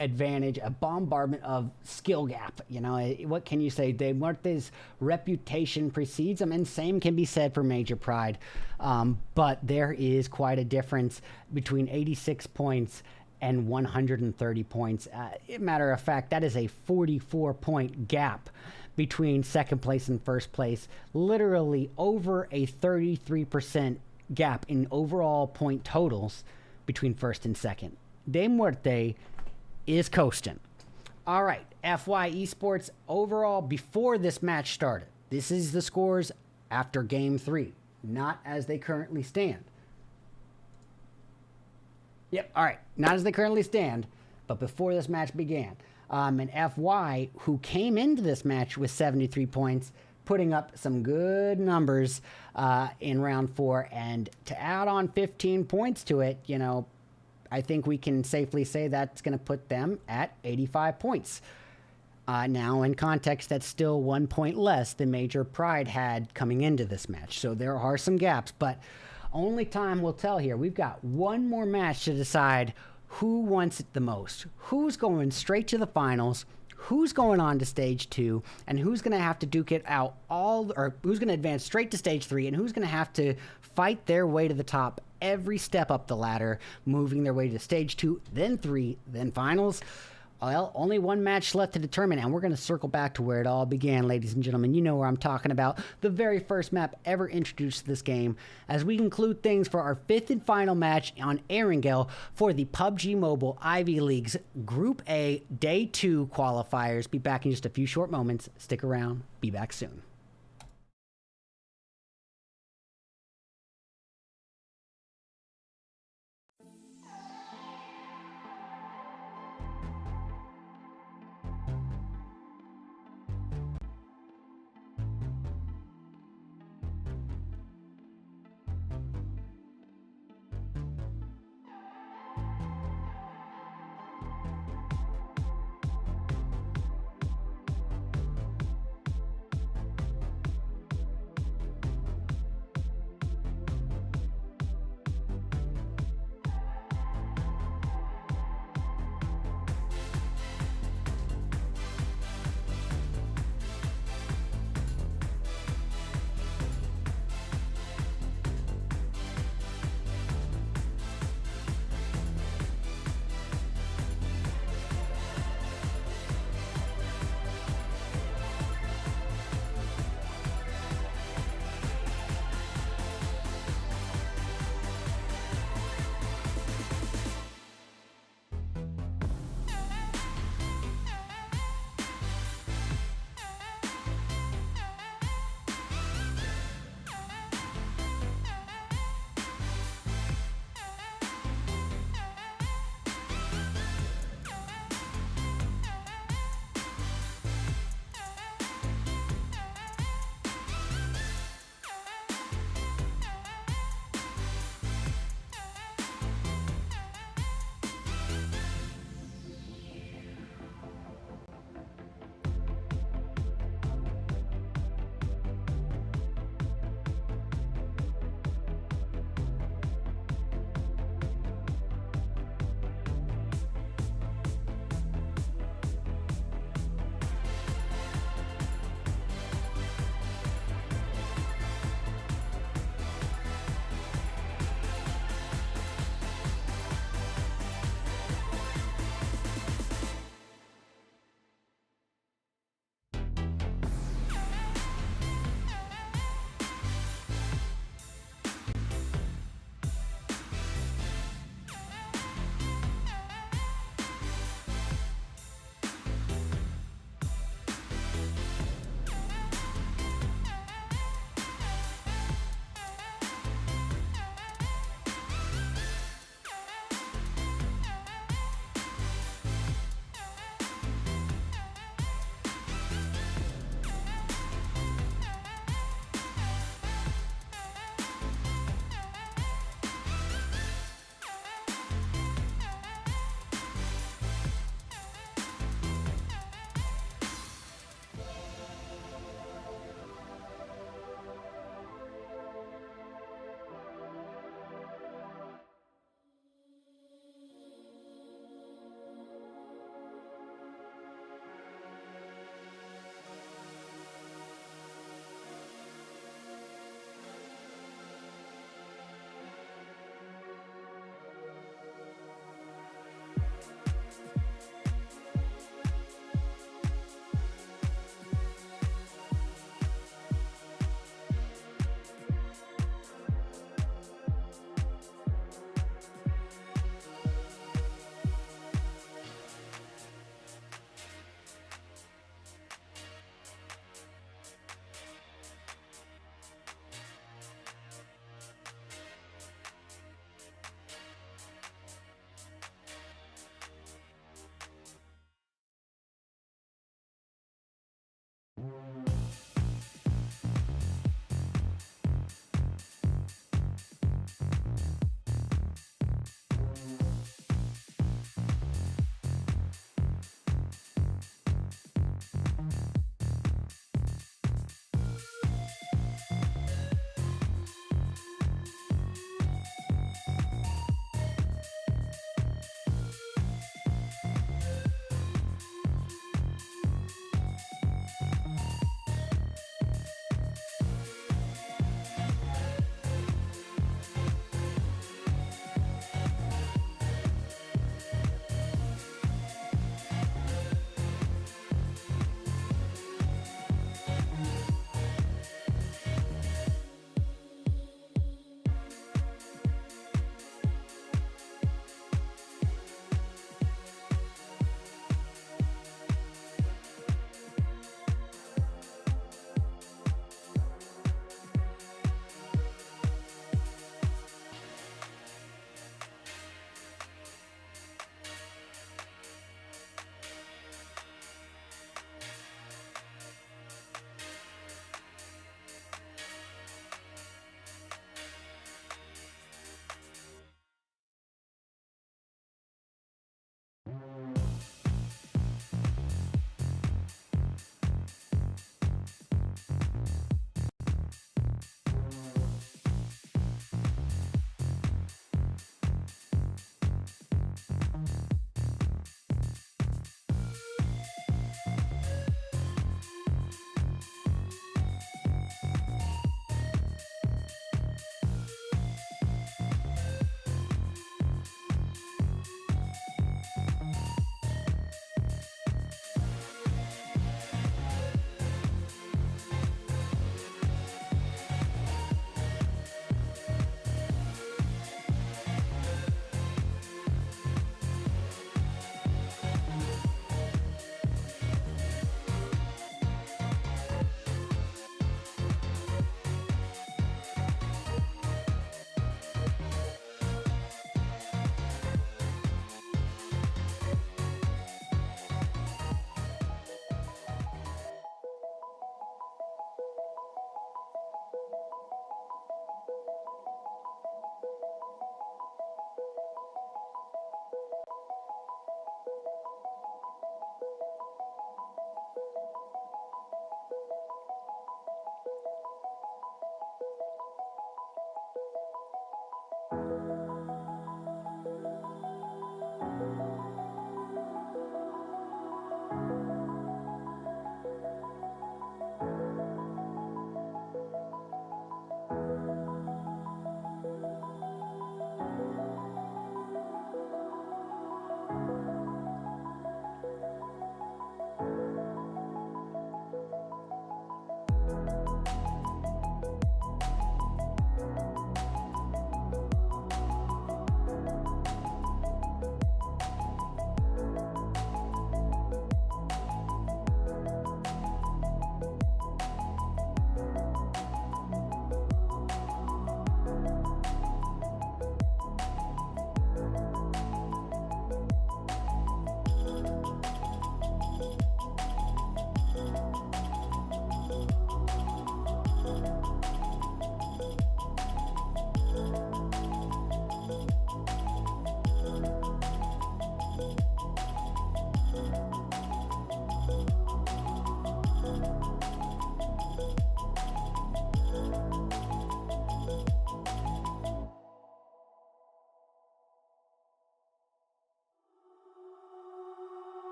advantage, a bombardment of skill gap. You know, what can you say? De Muerte's reputation precedes them, and same can be said for Major Pride. But there is quite a difference between 86 points and 130 points. Matter of fact, that is a 44-point gap between 2nd place and 1st place. Literally over a 33% gap in overall point totals between 1st and 2nd. De Muerte is coasting. All right, FY Esports overall before this match started. This is the scores after game 3, not as they currently stand. Yep, all right, not as they currently stand, but before this match began. And FY, who came into this match with 73 points, putting up some good numbers in round 4, and to add on 15 points to it, you know, I think we can safely say that's going to put them at 85 points. Now, in context, that's still 1 point less than Major Pride had coming into this match. So there are some gaps, but only time will tell here. We've got one more match to decide who wants it the most. Who's going straight to the finals, who's going on to stage 2, and who's going to have to duke it out or who's going to advance straight to stage 3, and who's going to have to fight their way to the top every step up the ladder, moving their way to stage 2, then 3, then finals. Well, only one match left to determine, and we're going to circle back to where it all began, ladies and gentlemen. You know where I'm talking about. The very first map ever introduced to this game, as we conclude things for our 5th and final match on Erangel for the PUBG Mobile Ivy League's Group A Day 2 qualifiers. Be back in just a few short moments. Stick around. Be back soon.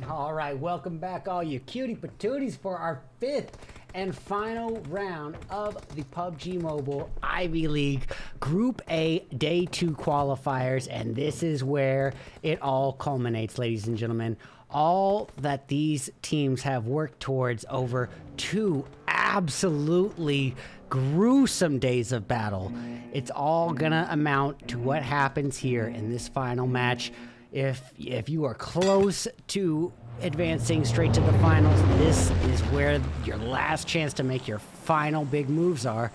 All right, welcome back, all you cutie patooties, for our 5th and final round of the PUBG Mobile Ivy League Group A Day 2 qualifiers, and this is where it all culminates, ladies and gentlemen. All that these teams have worked towards over 2 absolutely gruesome days of battle. It's all gonna amount to what happens here in this final match. If you are close to advancing straight to the finals, this is where your last chance to make your final big moves are.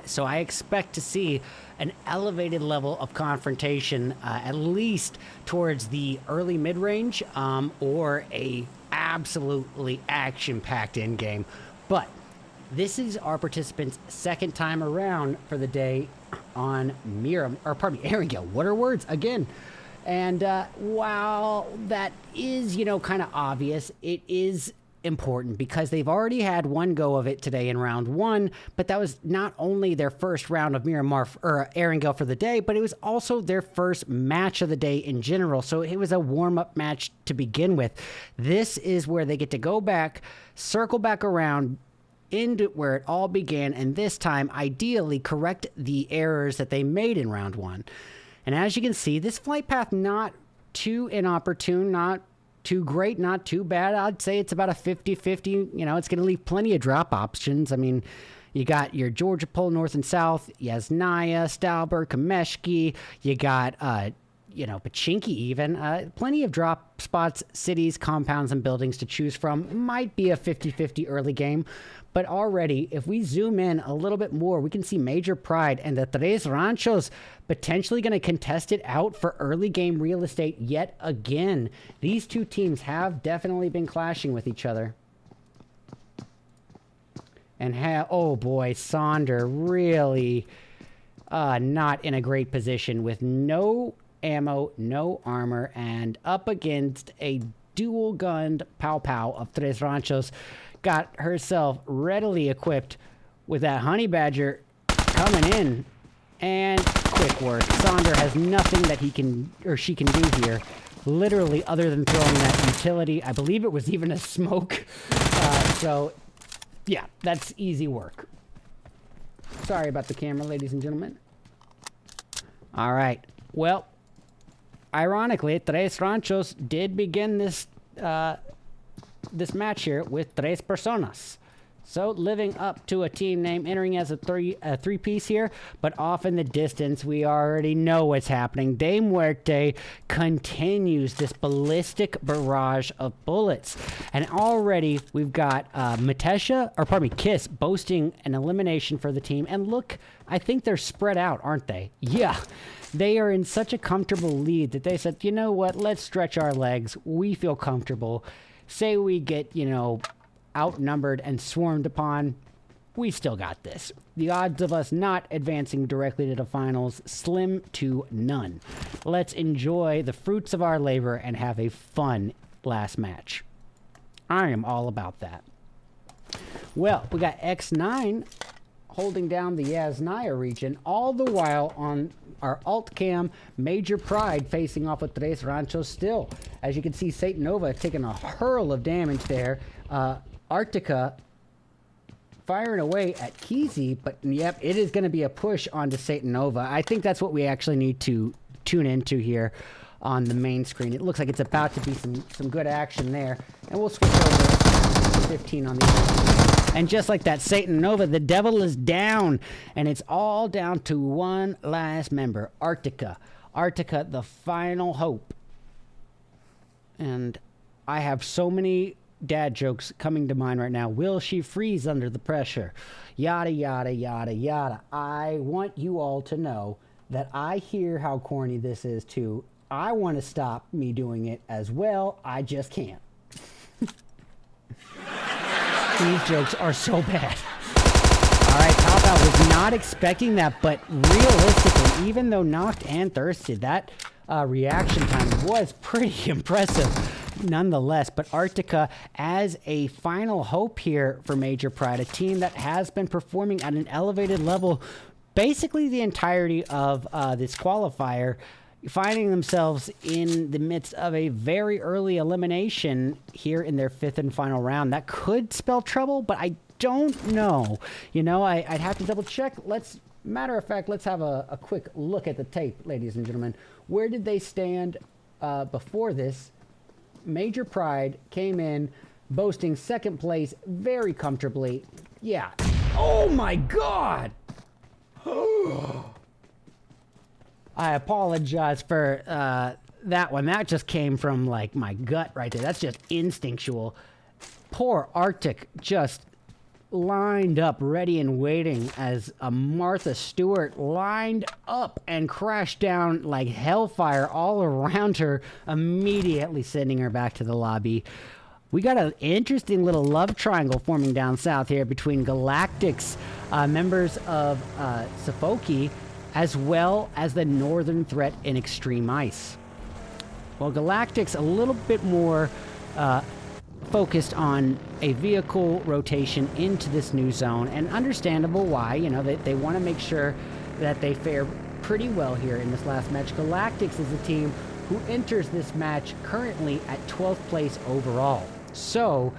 So I expect to see an elevated level of confrontation, at least towards the early mid-range, or a absolutely action-packed end game. But this is our participants' second time around for the day on Erangel. What are words again? And while that is, kind of obvious, it is important because they've already had one go of it today in round 1, but that was not only their first round of Miramar or Erangel for the day, but it was also their first match of the day in general. So it was a warm-up match to begin with. This is where they get to go back, circle back around into where it all began, and this time, ideally, correct the errors that they made in round 1. And as you can see, this flight path not too inopportune, not too great, not too bad. I'd say it's about a 50-50. It's going to leave plenty of drop options. I mean, you got your Georgia Pole North and South, Yasnaya, Stalberg, Kameshki. You got, Pachinki even. Plenty of drop spots, cities, compounds, and buildings to choose from. Might be a 50-50 early game. But already, if we zoom in a little bit more, we can see Major Pride and the Tres Ranchos potentially going to contest it out for early game real estate yet again. These two teams have definitely been clashing with each other. And oh boy, Sonder really not in a great position with no ammo, no armor, and up against a dual-gunned Pow of Tres Ranchos. Got herself readily equipped with that Honey Badger coming in, and quick work. Sonder has nothing that he can or she can do here, literally, other than throwing that utility. I believe it was even a smoke. So, yeah, that's easy work. Sorry about the camera, ladies and gentlemen. All right. Well, ironically, Tres Ranchos did begin this this match here with tres personas. So living up to a team name, entering as a three-piece here, but off in the distance, we already know what's happening. De Muerte continues this ballistic barrage of bullets. And already we've got Kiss boasting an elimination for the team. And look, I think they're spread out, aren't they? Yeah. They are in such a comfortable lead that they said, you know what, let's stretch our legs. We feel comfortable. Say we get, you know, outnumbered and swarmed upon, we still got this. The odds of us not advancing directly to the finals, slim to none. Let's enjoy the fruits of our labor and have a fun last match. I am all about that. Well, we got XNINE holding down the Yasnaya region, all the while on our alt cam, Major Pride facing off with Tres Ranchos still. As you can see, Satanova taking a hurl of damage there. Arctica firing away at Keezy, but yep, it is going to be a push onto Satanova. I think that's what we actually need to tune into here on the main screen. It looks like it's about to be some good action there. And we'll switch over to 15 on the other. And just like that, Satanova, the devil is down. And it's all down to one last member, Arctica. Arctica, the final hope. And I have so many dad jokes coming to mind right now. Will she freeze under the pressure? Yada, yada, yada, yada. I want you all to know that I hear how corny this is too. I want to stop me doing it as well. I just can't. These jokes are so bad. All right, Top Out was not expecting that, but realistically, even though knocked and thirsted, that reaction time was pretty impressive nonetheless. But Arctica as a final hope here for Major Pride, a team that has been performing at an elevated level basically the entirety of this qualifier, finding themselves in the midst of a very early elimination here in their fifth and final round. That could spell trouble, but I don't know. You know, I'd have to double check. Matter of fact, let's have a quick look at the tape, ladies and gentlemen. Where did they stand before this? Major Pride came in boasting second place very comfortably. Yeah. Oh my God! I apologize for that one. That just came from like my gut right there. That's just instinctual. Poor Arctic just lined up ready and waiting as a Martha Stewart lined up and crashed down like hellfire all around her, immediately sending her back to the lobby. We got an interesting little love triangle forming down south here between Galactics, members of SOFOKE, as well as the northern threat in Extreme Ice. Well, Galactics a little bit more focused on a vehicle rotation into this new zone, and understandable why. You know, they want to make sure that they fare pretty well here in this last match. Galactics is a team who enters this match currently at 12th place overall. So,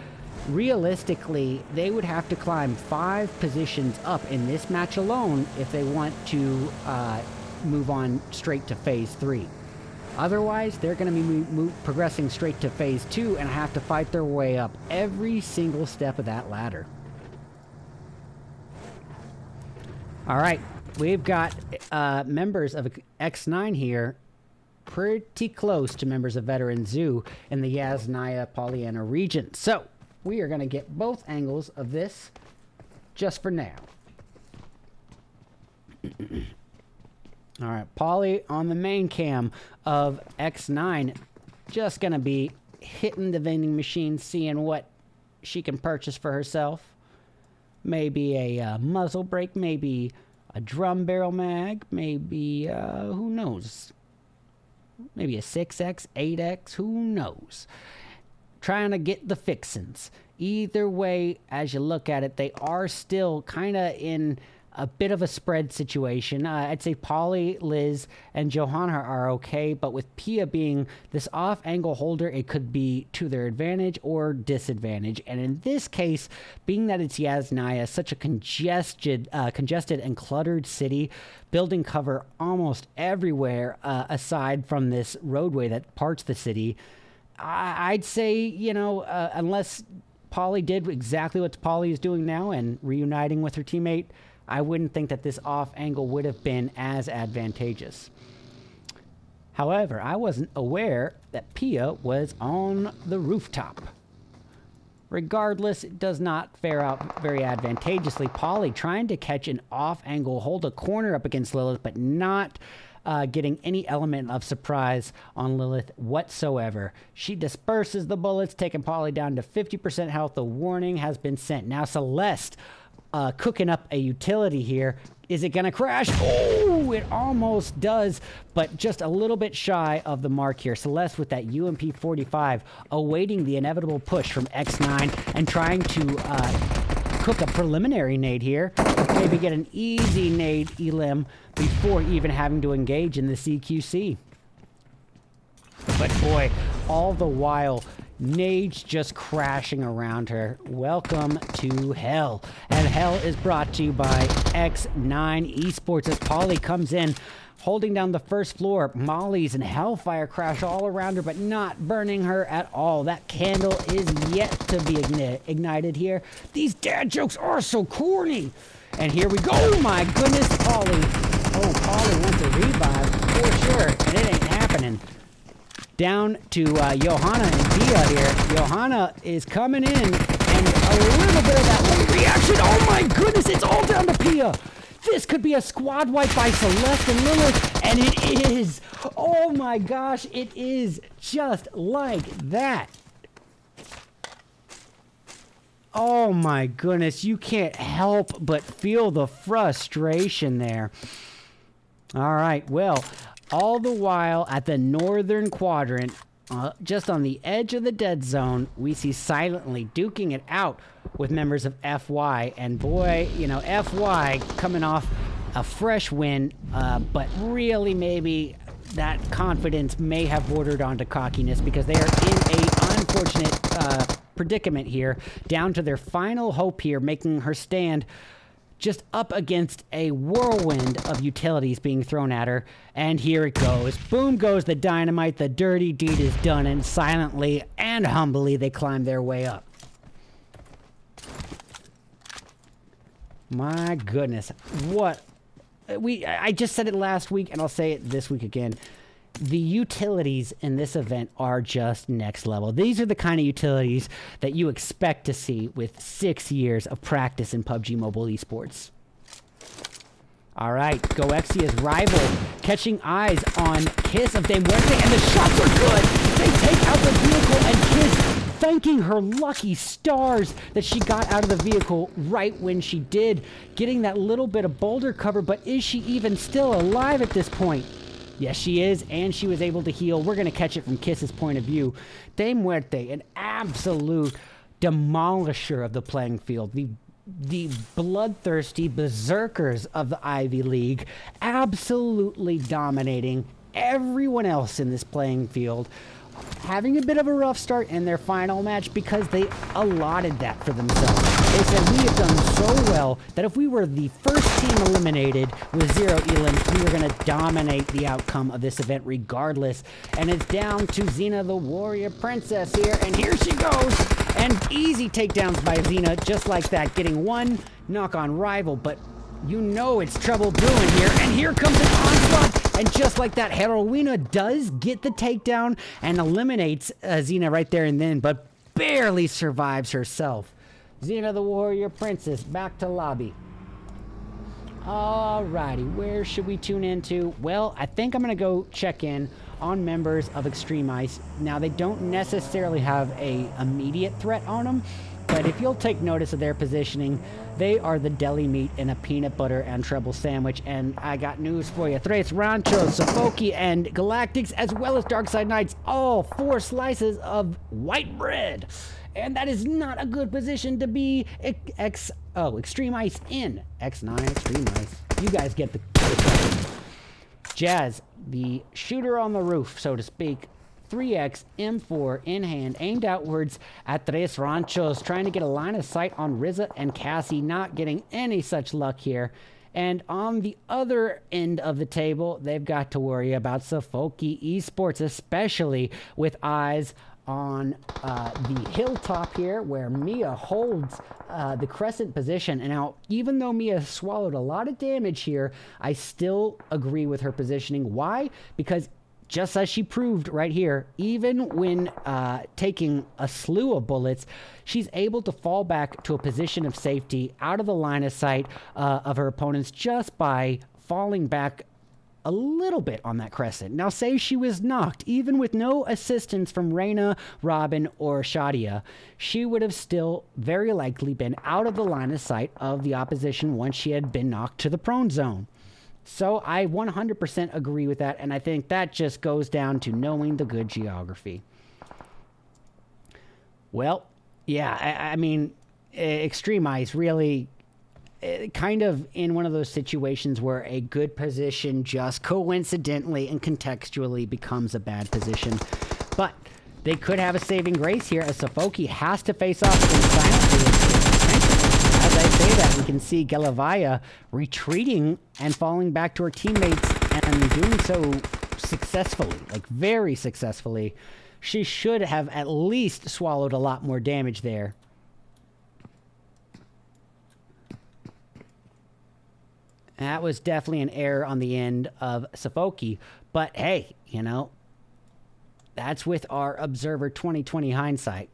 realistically, they would have to climb 5 positions up in this match alone if they want to move on straight to Phase 3. Otherwise, they're going to be progressing straight to Phase 2 and have to fight their way up every single step of that ladder. All right, we've got members of XNINE here, pretty close to members of Veteran Zoo in the Yasnaya Pollyanna region. So, we are going to get both angles of this just for now. All right, Polly on the main cam of XNINE, just going to be hitting the vending machine, seeing what she can purchase for herself. Maybe a muzzle brake, maybe a drum barrel mag, maybe, who knows? Maybe a 6X, 8X, who knows? Trying to get the fixins. Either way, as you look at it, they are still kind of in a bit of a spread situation. I'd say Polly, Liz, and Johanna are okay, but with Pia being this off-angle holder, it could be to their advantage or disadvantage. And in this case, being that it's Yasnaya, such a congested and cluttered city, building cover almost everywhere aside from this roadway that parts the city, I'd say, you know, unless Polly did exactly what Polly is doing now and reuniting with her teammate, I wouldn't think that this off angle would have been as advantageous. However, I wasn't aware that Pia was on the rooftop. Regardless, it does not fare out very advantageously. Polly trying to catch an off angle, hold a corner up against Lilith, but not getting any element of surprise on Lilith whatsoever. She disperses the bullets, taking Polly down to 50% health. The warning has been sent. Now Celeste cooking up a utility here. Is it going to crash? Oh, it almost does, but just a little bit shy of the mark here. Celeste with that UMP 45 awaiting the inevitable push from XNINE and trying to cook a preliminary nade here. Maybe get an easy nade elim before even having to engage in the CQC. But boy, all the while, nades just crashing around her. Welcome to hell. And hell is brought to you by XNINE Esports as Polly comes in, holding down the first floor. Mollies and Hellfire crash all around her, but not burning her at all. That candle is yet to be ignited here. These dad jokes are so corny. And here we go. Oh my goodness, Polly. Oh, Polly wants a revive for sure, and it ain't happening. Down to Johanna and Dia here. Johanna is coming in, and a little bit of that late reaction. Oh my goodness, it's all down to Pia. This could be a squad wipe by Celeste and Lilith, and it is. Oh my gosh, it is just like that. Oh my goodness, you can't help but feel the frustration there. All right, well, all the while at the northern quadrant, just on the edge of the dead zone, we see silently duking it out with members of FY. And boy, you know, FY coming off a fresh win, but really maybe that confidence may have bordered onto cockiness because they are in a unfortunate predicament here, down to their final hope here, making her stand just up against a whirlwind of utilities being thrown at her. And here it goes. Boom goes the dynamite. The dirty deed is done, and silently and humbly they climb their way up. My goodness. What? I just said it last week, and I'll say it this week again. The utilities in this event are just next level. These are the kind of utilities that you expect to see with 6 years of practice in PUBG Mobile Esports. All right, GOEXIA's rival catching eyes on Kiss of MUERTE, and the shots are good. They take out the vehicle, and Kiss thanking her lucky stars that she got out of the vehicle right when she did, getting that little bit of boulder cover. But is she even still alive at this point? Yes, she is, and she was able to heal. We're going to catch it from Kiss's point of view. MUERTE, an absolute demolisher of the playing field. The bloodthirsty berserkers of the Ivy League, absolutely dominating everyone else in this playing field. Having a bit of a rough start in their final match because they allotted that for themselves. They said, we have done so well that if we were the first team eliminated with 0 elims, we were going to dominate the outcome of this event regardless. And it's down to Xena the Warrior Princess here, and here she goes. And easy takedowns by Xena, just like that, getting one knock on rival, but you know it's trouble brewing here, and here comes an onslaught, and just like that, Heroina does get the takedown and eliminates Xena right there and then, but barely survives herself. Xena the Warrior Princess, back to lobby. Alrighty, where should we tune into? Well, I think I'm gonna go check in on members of Extreme Ice. Now, they don't necessarily have a immediate threat on them, but if you'll take notice of their positioning, they are the deli meat in a peanut butter and treble sandwich. And I got news for you. RANCHOS, SOFOKE, and GALACTICS, as well as DARKSIDE Knights, all 4 slices of white bread. And that is not a good position to be Extreme Ice in. X9, Extreme Ice. You guys get the Jazz, the shooter on the roof, so to speak. 3x M4 in hand, aimed outwards at RANCHOS, trying to get a line of sight on Rizza and Cassie, not getting any such luck here. And on the other end of the table, they've got to worry about SOFOKE Esports, especially with eyes on the hilltop here where Mia holds the crescent position. And now, even though Mia swallowed a lot of damage here, I still agree with her positioning. Why? Because just as she proved right here, even when taking a slew of bullets, she's able to fall back to a position of safety out of the line of sight of her opponents just by falling back a little bit on that crescent. Now, say she was knocked, even with no assistance from Reyna, Robin, or Shadia, she would have still very likely been out of the line of sight of the opposition once she had been knocked to the prone zone. So I 100% agree with that, and I think that just goes down to knowing the good geography. Well, yeah, I mean, XTREME really kind of in one of those situations where a good position just coincidentally and contextually becomes a bad position. But they could have a saving grace here as SOFOKE has to face off in silence. As I say that, we can see Galavaya retreating and falling back to her teammates and doing so successfully, like very successfully. She should have at least swallowed a lot more damage there. That was definitely an error on the end of SOFOKE. But hey, you know, that's with our Observer 2020 hindsight.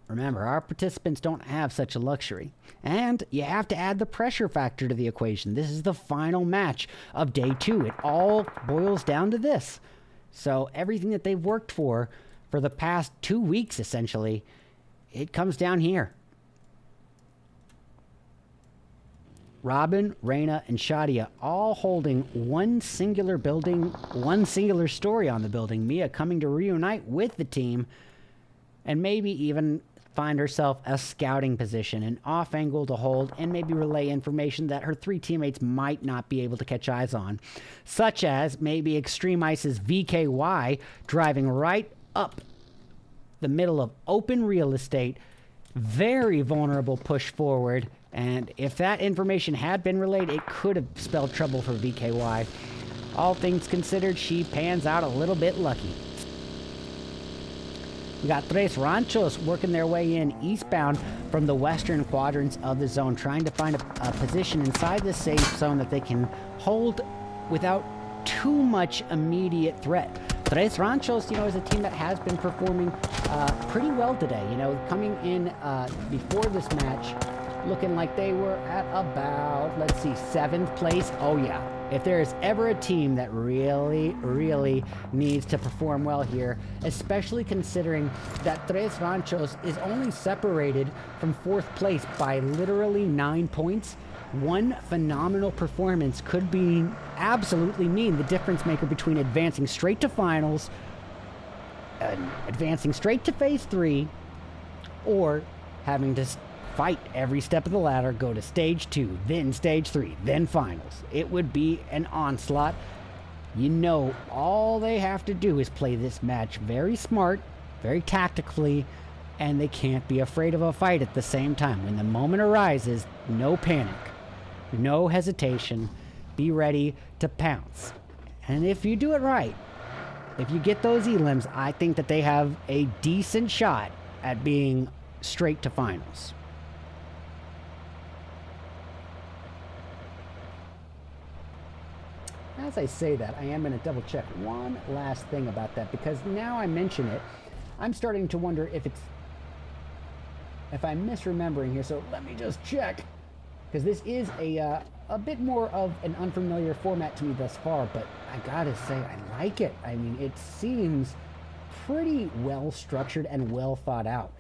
Remember, our participants don't have such a luxury. And you have to add the pressure factor to the equation. This is the final match of day 2. It all boils down to this. So everything that they've worked for the past 2 weeks, essentially, it comes down here. Robin, Reyna, and Shadia all holding one singular building, one singular story on the building. Mia coming to reunite with the team and maybe even find herself a scouting position, an off angle to hold, and maybe relay information that her 3 teammates might not be able to catch eyes on, such as maybe Extreme Ice's VKY driving right up the middle of open real estate, very vulnerable push forward. And if that information had been relayed, it could have spelled trouble for VKY. All things considered, she pans out a little bit lucky. We got Tres Ranchos working their way in eastbound from the western quadrants of the zone, trying to find a position inside the safe zone that they can hold without too much immediate threat. Tres Ranchos, you know, is a team that has been performing pretty well today. You know, coming in before this match, looking like they were at about, let's see, 7th place. Oh yeah, if there is ever a team that really needs to perform well here, especially considering that Tres Ranchos is only separated from 4th place by literally 9 points, one phenomenal performance could be absolutely mean the difference maker between advancing straight to finals, advancing straight to phase 3, or having to fight every step of the ladder, go to stage 2, then stage 3, then finals. It would be an onslaught. You know, all they have to do is play this match very smart, very tactically, and they can't be afraid of a fight at the same time. When the moment arises, no panic, no hesitation, be ready to pounce. And if you do it right, if you get those elims, I think that they have a decent shot at being straight to finals. As I say that, I am going to double check one last thing about that, because now I mention it, I'm starting to wonder if I'm misremembering here. So let me just check, because this is a bit more of an unfamiliar format to me thus far, but I gotta say I like it. I mean, it seems pretty well structured and well thought out.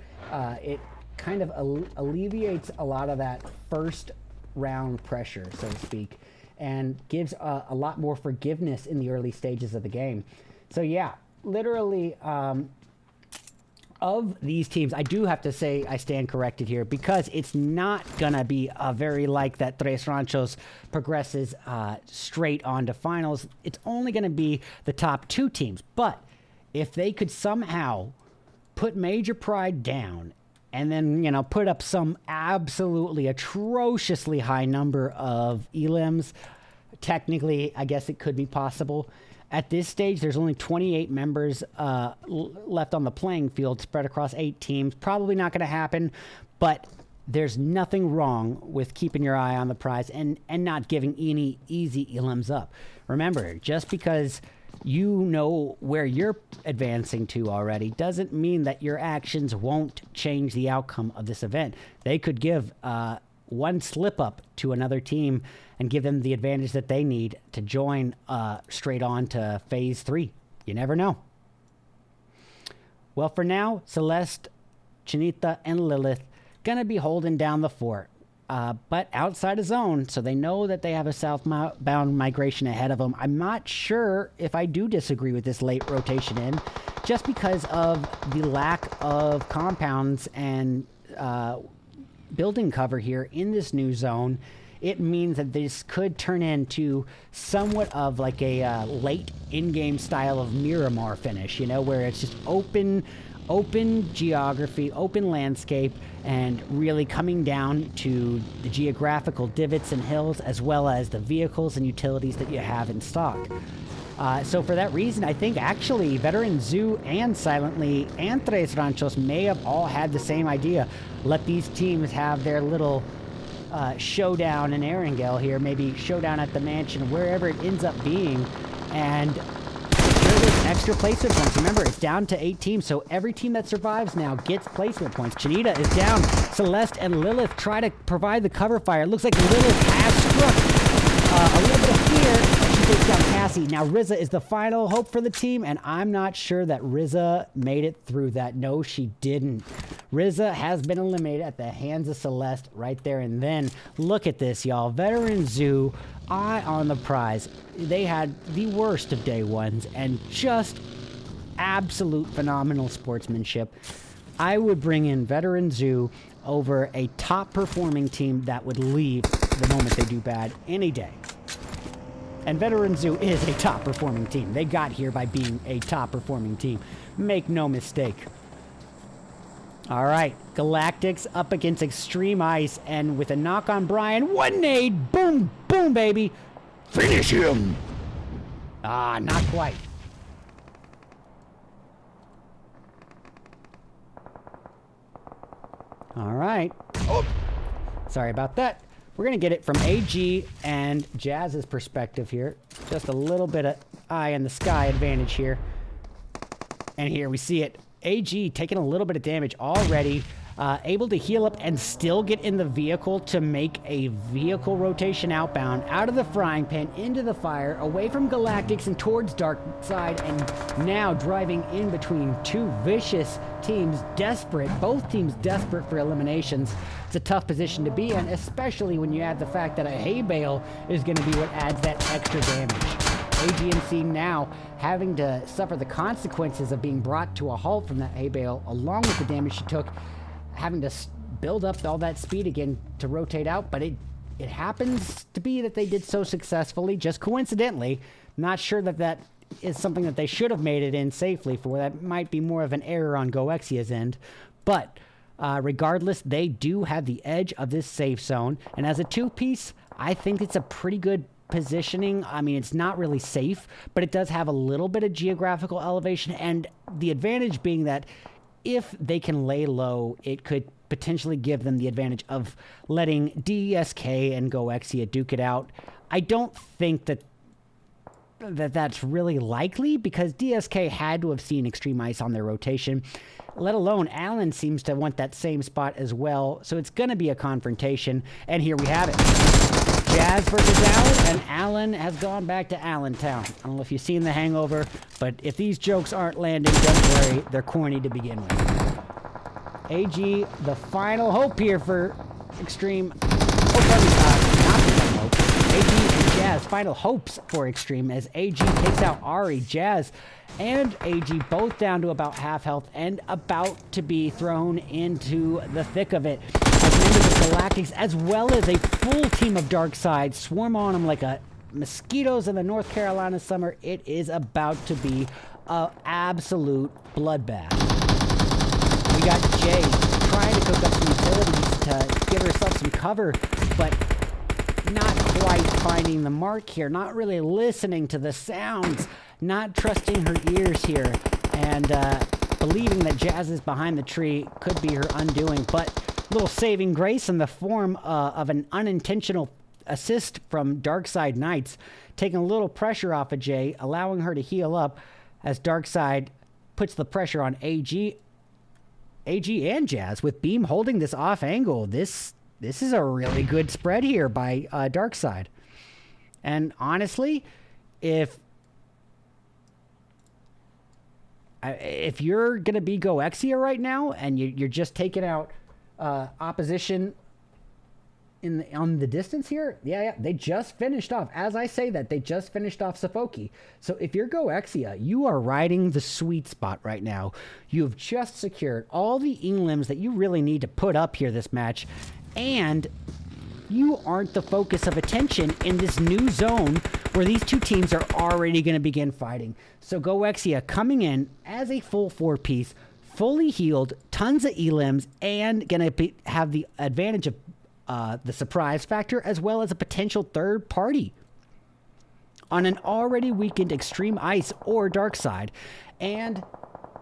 It kind of alleviates a lot of that first round pressure, so to speak, and gives a lot more forgiveness in the early stages of the game. So yeah, literally, of these teams, I do have to say I stand corrected here, because it's not gonna be a very like that Tres Ranchos progresses straight on to finals. It's only gonna be the top 2 teams. But if they could somehow put Major Pride down and then, you know, put up some absolutely atrociously high number of elims, technically, I guess it could be possible. At this stage, there's only 28 members left on the playing field, spread across 8 teams. Probably not going to happen, but there's nothing wrong with keeping your eye on the prize and not giving any easy elims up. Remember, just because you know where you're advancing to already doesn't mean that your actions won't change the outcome of this event. They could give one slip up to another team and give them the advantage that they need to join straight on to phase 3. You never know. Well, for now, Celeste, Chinita, and Lilith gonna be holding down the fort, but outside of zone, so they know that they have a southbound migration ahead of them. I'm not sure if I do disagree with this late rotation in, just because of the lack of compounds and building cover here in this new zone. It means that this could turn into somewhat of like a late in-game style of Miramar finish, you know, where it's just open geography, open landscape, and really coming down to the geographical divots and hills, as well as the vehicles and utilities that you have in stock. So for that reason, I think actually Veteran Zoo and Silently and Tres Ranchos may have all had the same idea. Let these teams have their little showdown in Erangel here, maybe showdown at the mansion, wherever it ends up being, and secure those extra placement points. Remember, it's down to 8 teams, so every team that survives now gets placement points. Chinita is down. Celeste and Lilith try to provide the cover fire. It looks like Lilith has struck a little bit of fear. She takes down Cassie. Now Riza is the final hope for the team, and I'm not sure that Riza made it through that. No, she didn't. Riza has been eliminated at the hands of Celeste right there and then. Look at this, y'all. Veteran Zoo, eye on the prize. They had the worst of day ones and just absolute phenomenal sportsmanship. I would bring in Veteran Zoo over a top performing team that would leave the moment they do bad any day. And Veteran Zoo is a top performing team. They got here by being a top performing team. Make no mistake. All right, Galactics up against Extreme Ice, and with a knock on Brian, one nade, boom, boom, baby. Finish him. Ah, not quite. All right. Oh, sorry about that. We're going to get it from AG and Jazz's perspective here. Just a little bit of eye in the sky advantage here. And here we see it. AG taking a little bit of damage already. Able to heal up and still get in the vehicle to make a vehicle rotation outbound out of the frying pan into the fire, away from Galactics and towards Darkside, and now driving in between 2 vicious teams, desperate, both teams desperate for eliminations. It's a tough position to be in, especially when you add the fact that a hay bale is going to be what adds that extra damage. AGNC now having to suffer the consequences of being brought to a halt from that hay bale, along with the damage she took, having to build up all that speed again to rotate out, but it happens to be that they did so successfully, just coincidentally. Not sure that that is something that they should have made it in safely for. That might be more of an error on GOEXIA's end, but regardless, they do have the edge of this safe zone, and as a 2-piece, I think it's a pretty good positioning. I mean, it's not really safe, but it does have a little bit of geographical elevation, and the advantage being that if they can lay low, it could potentially give them the advantage of letting DSK and GOEXIA duke it out. I don't think that's really likely, because DSK had to have seen Extreme Ice on their rotation, let alone Alan seems to want that same spot as well, so it's going to be a confrontation, and here we have it. Jazz versus Alan, and Alan has gone back to Allentown. I don't know if you've seen The Hangover, but if these jokes aren't landing, don't worry, they're corny to begin with. AG, the final hope here for Extreme. Not the final hope. AG and Jazz, final hopes for Extreme as AG takes out Ari. Jazz and AG both down to about half health and about to be thrown into the thick of it. As members of Galactics, as well as a full team of Darkside, swarm on them like mosquitoes in the North Carolina summer. It is about to be an absolute bloodbath. We got Jay trying to cook up some utilities to give herself some cover, but not quite finding the mark here, not really listening to the sounds. not trusting her ears here and believing that Jazz is behind the tree could be her undoing, but a little saving grace in the form of an unintentional assist from Darkside Knights, taking a little pressure off of Jay, allowing her to heal up as Darkside puts the pressure on AG and Jazz, with Beam holding this off angle. This is a really good spread here by Darkside. And honestly, if you're going to be GOEXIA right now and you're just taking out opposition on the distance here, yeah, they just finished off. As I say that, they just finished off SOFOKE. So if you're GOEXIA, you are riding the sweet spot right now. You have just secured all the elims that you really need to put up here this match, and you aren't the focus of attention in this new zone where these two teams are already going to begin fighting. So GOEXIA coming in as a full 4-piece, fully healed, tons of elims, and going to have the advantage of the surprise factor, as well as a potential third party on an already weakened Extreme Ice or Darkside. And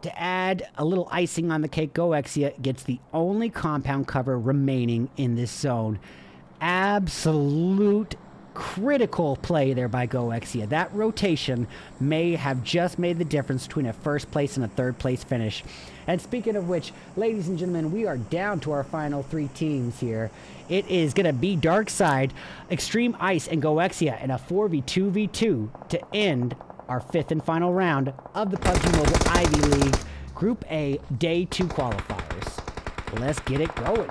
to add a little icing on the cake, GOEXIA gets the only compound cover remaining in this zone. Absolute critical play there by GOEXIA. That rotation may have just made the difference between a first place and a third place finish. And speaking of which, ladies and gentlemen, we are down to our final 3 teams here. It is going to be Darkside, Extreme Ice, and GOEXIA in a 4v2v2 to end our 5th and final round of the PUBG Mobile Ivy League Group A Day 2 qualifiers. Let's get it going.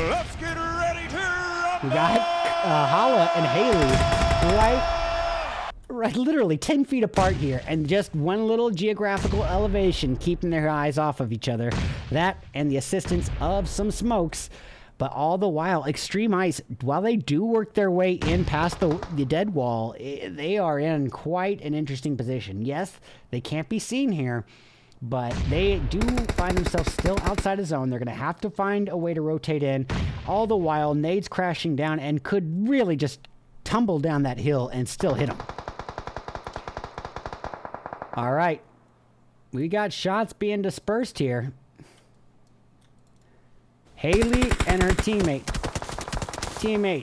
Let's get ready to rumble. We got Hala and Haley right literally 10 feet apart here, and just one little geographical elevation keeping their eyes off of each other. That and the assistance of some smokes. But all the while, Extreme Ice, while they do work their way in past the dead wall, they are in quite an interesting position. Yes, they can't be seen here, but they do find themselves still outside of zone. They're going to have to find a way to rotate in. All the while, nades crashing down and could really just tumble down that hill and still hit them. All right. We got shots being dispersed here. Haley and her teammate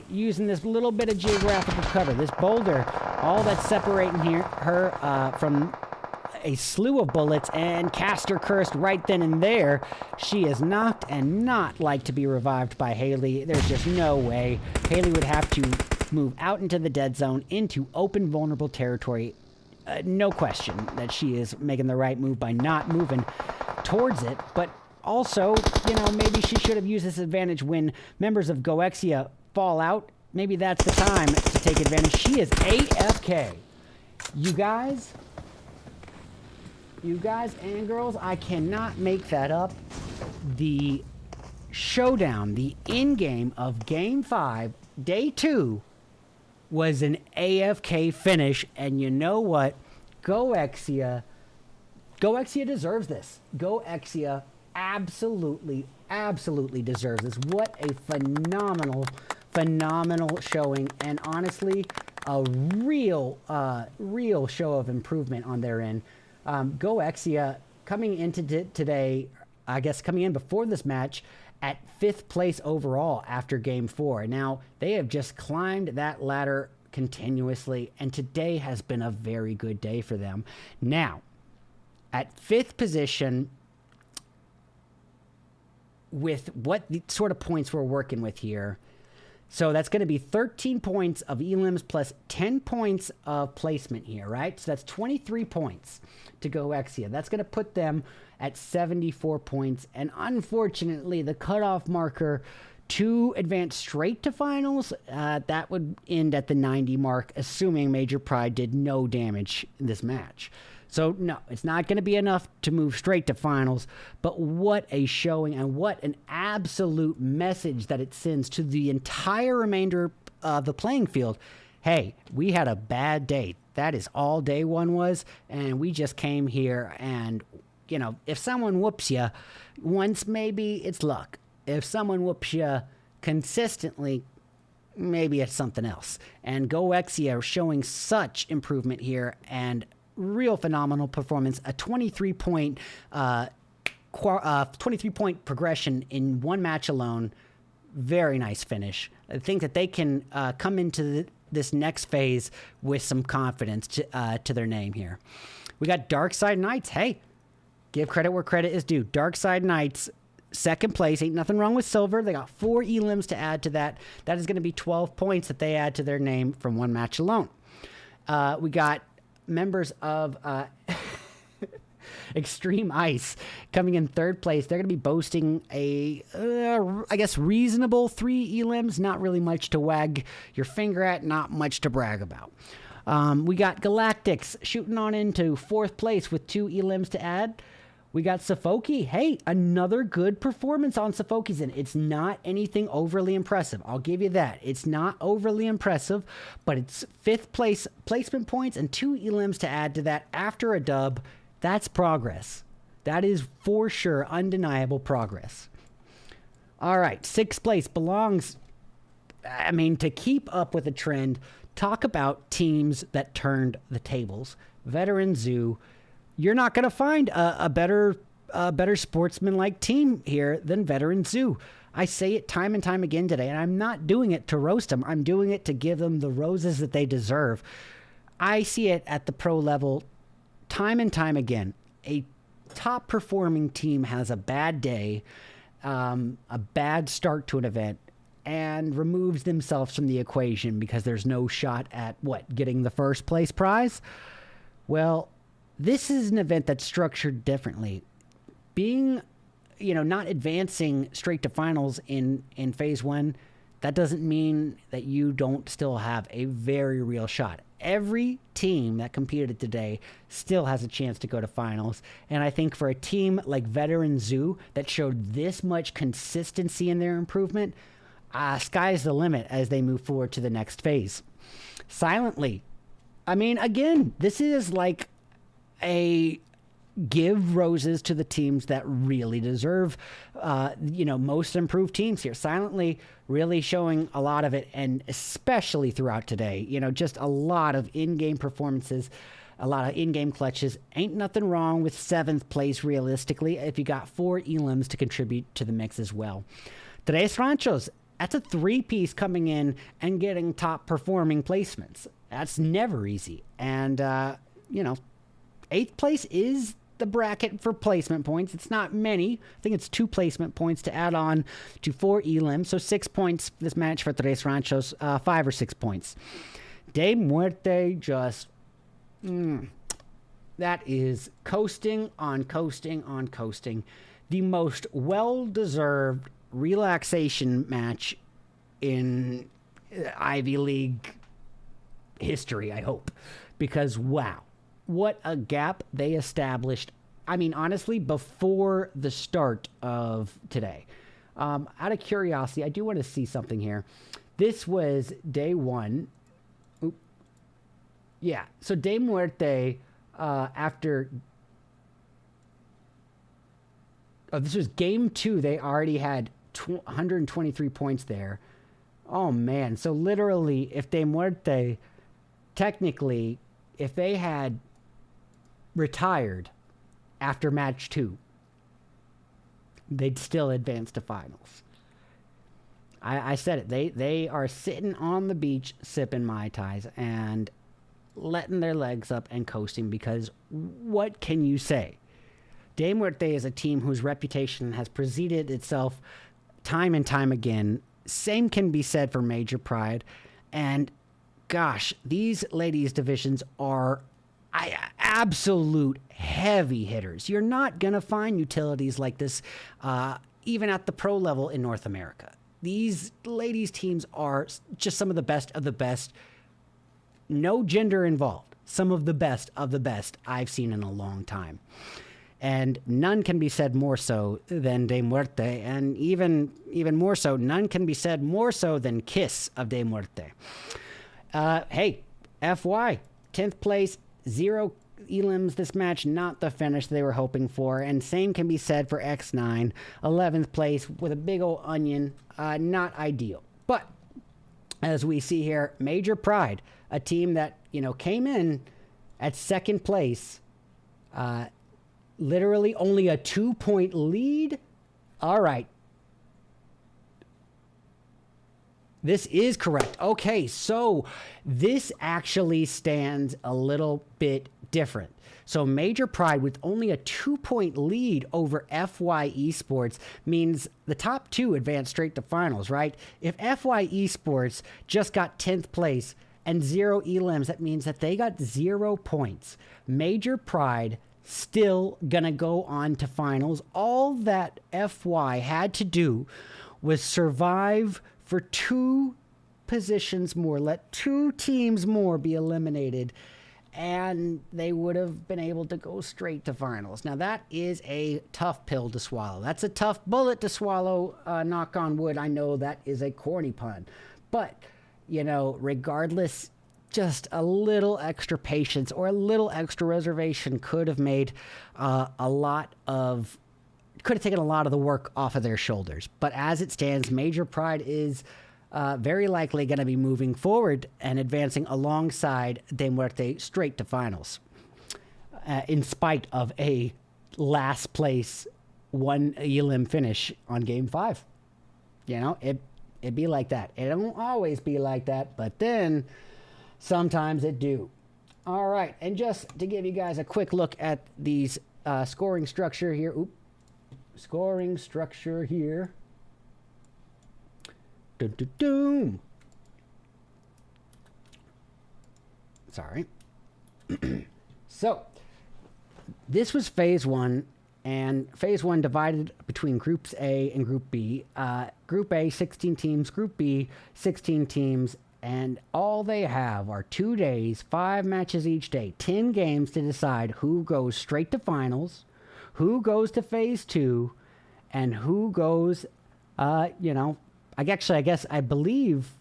using this little bit of geographical cover, this boulder, all that's separating her from a slew of bullets, and Caster cursed right then and there. She is knocked and not like to be revived by Haley. There's just no way. Haley would have to move out into the dead zone, into open vulnerable territory. No question that she is making the right move by not moving towards it, but also, you know, maybe she should have used this advantage when members of GOEXIA fall out. Maybe that's the time to take advantage. She is AFK. You guys and girls, I cannot make that up. The showdown, the in-game of Game 5, Day 2, was an AFK finish, and you know what? GOEXIA deserves this. GOEXIA absolutely deserves this. What a phenomenal showing, and honestly, a real show of improvement on their end. GOEXIA coming into today, I guess coming in before this match at 5th place overall after Game 4. Now, they have just climbed that ladder continuously, and today has been a very good day for them. Now, at 5th position, with what sort of points we're working with here, so that's going to be 13 points of elims plus 10 points of placement here, right? So that's 23 points to GOEXIA. That's going to put them at 74 points. And unfortunately, the cutoff marker to advance straight to finals, that would end at the 90 mark, assuming Major Pride did no damage in this match. So, no, it's not going to be enough to move straight to finals, but what a showing and what an absolute message that it sends to the entire remainder of the playing field. Hey, we had a bad day. That is all Day 1 was, and we just came here and, you know, if someone whoops you once, maybe it's luck. If someone whoops you consistently, maybe it's something else. And GOEXIA are showing such improvement here and real phenomenal performance. A 23-point 23-point progression in one match alone. Very nice finish. I think that they can come into this next phase with some confidence to their name here. We got Darkside Knights. Hey, give credit where credit is due. Darkside Knights, second place. Ain't nothing wrong with silver. They got 4 elims to add to that. That is going to be 12 points that they add to their name from one match alone. We got members of Extreme Ice coming in third place. They're going to be boasting a, I guess, reasonable 3 elims. Not really much to wag your finger at, not much to brag about. We got Galactics shooting on into fourth place with 2 elims to add. We got SOFOKE. Hey, another good performance on SOFOKE's end. It's not anything overly impressive. I'll give you that. It's not overly impressive, but it's 5th place placement points and 2 elims to add to that after a dub. That's progress. That is for sure undeniable progress. All right, 6th place belongs, I mean, to keep up with the trend, talk about teams that turned the tables. Veteran Zoo. You're not going to find a better sportsman-like team here than Veteran Zoo. I say it time and time again today, and I'm not doing it to roast them. I'm doing it to give them the roses that they deserve. I see it at the pro level time and time again. A top-performing team has a bad day, a bad start to an event, and removes themselves from the equation because there's no shot at, getting the first place prize? Well, this is an event that's structured differently. Being, not advancing straight to finals in phase 1, that doesn't mean that you don't still have a very real shot. Every team that competed today still has a chance to go to finals. And I think for a team like Veteran Zoo that showed this much consistency in their improvement, sky's the limit as they move forward to the next phase. Silently, I mean, again, this is like a give roses to the teams that really deserve, most improved teams here. Silently really showing a lot of it, and especially throughout today, just a lot of in-game performances, a lot of in-game clutches. Ain't nothing wrong with 7th place realistically if you got 4 elims to contribute to the mix as well. Today's Ranchos, that's a 3-piece coming in and getting top performing placements. That's never easy. And, 8th place is the bracket for placement points. It's not many. I think it's 2 placement points to add on to 4 elims. So 6 points this match for Tres Ranchos, 5 or 6 points. De Muerte just, that is coasting on coasting on coasting. The most well-deserved relaxation match in Ivy League history, I hope. Because, wow. What a gap they established. I mean, honestly, before the start of today. Out of curiosity, I do want to see something here. This was day 1. Oop. Yeah, so De Muerte, after... Oh, this was game 2. They already had 123 points there. Oh, man. So literally, if De Muerte, technically, if they had retired after match 2, they'd still advance to finals. I said it. They are sitting on the beach sipping Mai Tais and letting their legs up and coasting, because what can you say? De Muerte is a team whose reputation has preceded itself time and time again. Same can be said for Major Pride. And gosh, these ladies divisions are absolute heavy hitters. You're not going to find utilities like this, even at the pro level in North America. These ladies teams are just some of the best. No gender involved. Some of the best I've seen in a long time. And none can be said more so than De Muerte. And even more so, none can be said more so than Kiss of De Muerte. Hey, FY, 10th place, 0 elims this match, not the finish they were hoping for. And same can be said for XNINE, 11th place with a big old onion, not ideal. But as we see here, Major Pride, a team that, came in at second place, literally only a 2-point lead. All right. This is correct. Okay, so this actually stands a little bit different. So Major Pride with only a 2-point lead over FY Esports means the top two advance straight to finals, right? If FY Esports just got 10th place and 0 elims, that means that they got 0 points. Major Pride still gonna go on to finals. All that FY had to do was survive for 2 positions more, let 2 teams more be eliminated, and they would have been able to go straight to finals. Now, that is a tough pill to swallow. That's a tough bullet to swallow, knock on wood. I know that is a corny pun. But, regardless, just a little extra patience or a little extra reservation could have made could have taken a lot of the work off of their shoulders. But as it stands, Major Pride is very likely going to be moving forward and advancing alongside De Muerte straight to finals, in spite of a last place 1 elim finish on game 5. It'd be like that. It don't always be like that, but then sometimes it do. All right, and just to give you guys a quick look at these scoring structure here. Scoring structure here. Doom. Sorry. So, this was phase 1, and phase 1 divided between groups A and group B. Group A, 16 teams. Group B, 16 teams. And all they have are 2 days, 5 matches each day, 10 games to decide who goes straight to finals, who goes to phase 2, and who goes, I believe,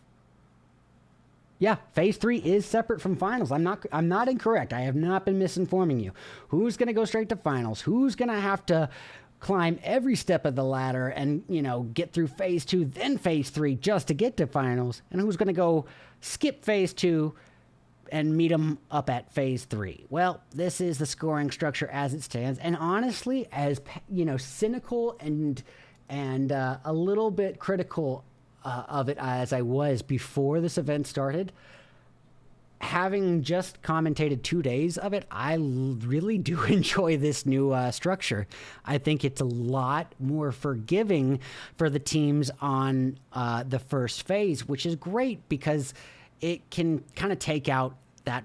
phase 3 is separate from finals. I'm not incorrect. I have not been misinforming you. Who's going to go straight to finals? Who's going to have to climb every step of the ladder and, get through phase 2, then phase 3 just to get to finals? And who's going to go skip phase 2 and meet them up at phase 3? Well, this is the scoring structure as it stands. And honestly, as cynical and a little bit critical of it as I was before this event started, having just commentated 2 days of it, I really do enjoy this new structure. I think it's a lot more forgiving for the teams on the first phase, which is great because it can kind of take out that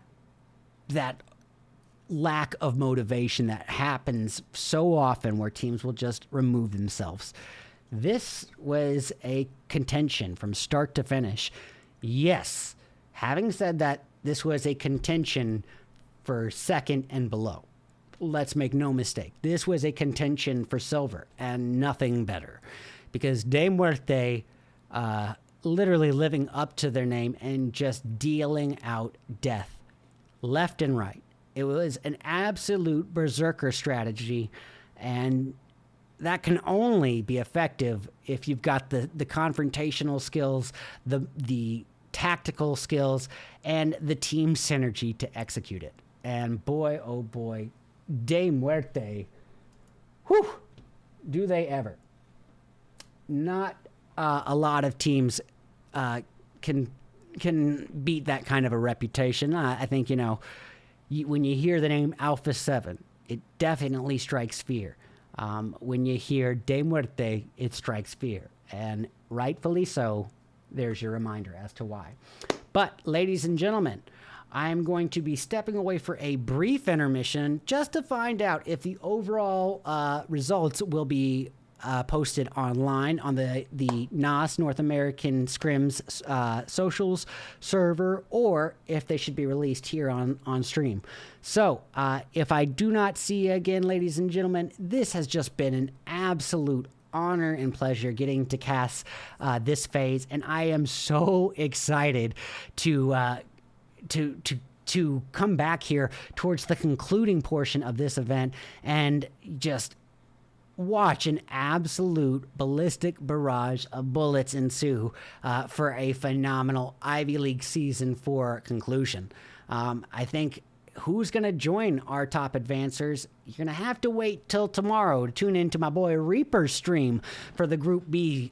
lack of motivation that happens so often where teams will just remove themselves. This was a contention from start to finish. Yes, having said that, this was a contention for second and below. Let's make no mistake. This was a contention for silver and nothing better, because De Muerte literally living up to their name and just dealing out death left and right. It was an absolute berserker strategy, and that can only be effective if you've got the confrontational skills, the tactical skills, and the team synergy to execute it. And boy, oh boy, De Muerte, whew, do they ever. Not a lot of teams can beat that kind of a reputation. I think, when you hear the name Alpha 7, it definitely strikes fear. When you hear De Muerte, it strikes fear. And rightfully so. There's your reminder as to why. But, ladies and gentlemen, I'm going to be stepping away for a brief intermission just to find out if the overall results will be posted online on the NAS, North American Scrims socials server, or if they should be released here on stream. So, if I do not see you again, ladies and gentlemen, this has just been an absolute honor and pleasure getting to cast this phase, and I am so excited to come back here towards the concluding portion of this event and just watch an absolute ballistic barrage of bullets ensue for a phenomenal Ivy League season 4 conclusion. I think who's going to join our top advancers? You're going to have to wait till tomorrow to tune into my boy Reaper's stream for the Group B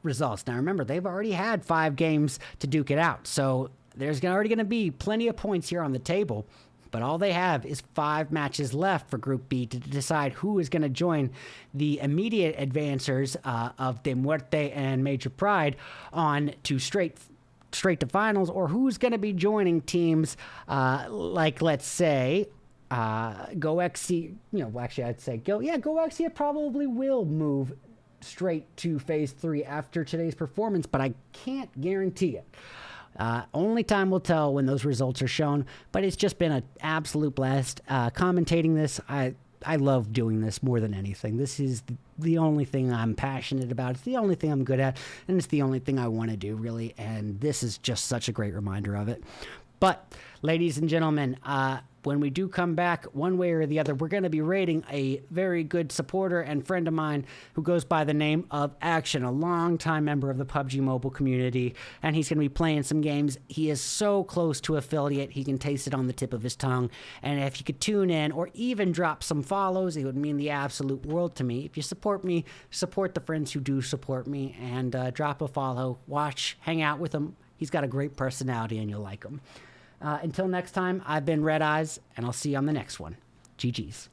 results. Now remember, they've already had 5 games to duke it out, so there's already going to be plenty of points here on the table. But all they have is 5 matches left for Group B to decide who is going to join the immediate advancers of De Muerte and Major Pride on to straight to finals, or who's going to be joining teams like, let's say, GOEXIA. Actually, I'd say GOEXIA probably will move straight to Phase 3 after today's performance, but I can't guarantee it. Only time will tell when those results are shown, but it's just been an absolute blast commentating this. I love doing this more than anything. This is the only thing I'm passionate about. It's the only thing I'm good at, and it's the only thing I want to do, really, and this is just such a great reminder of it. But, ladies and gentlemen, when we do come back, one way or the other, we're going to be rating a very good supporter and friend of mine who goes by the name of Action, a longtime member of the PUBG Mobile community, and he's going to be playing some games. He is so close to affiliate, he can taste it on the tip of his tongue, and if you could tune in or even drop some follows, it would mean the absolute world to me. If you support me, support the friends who do support me, and drop a follow, watch, hang out with him. He's got a great personality, and you'll like him. Until next time, I've been RedEyes, and I'll see you on the next one. GG's.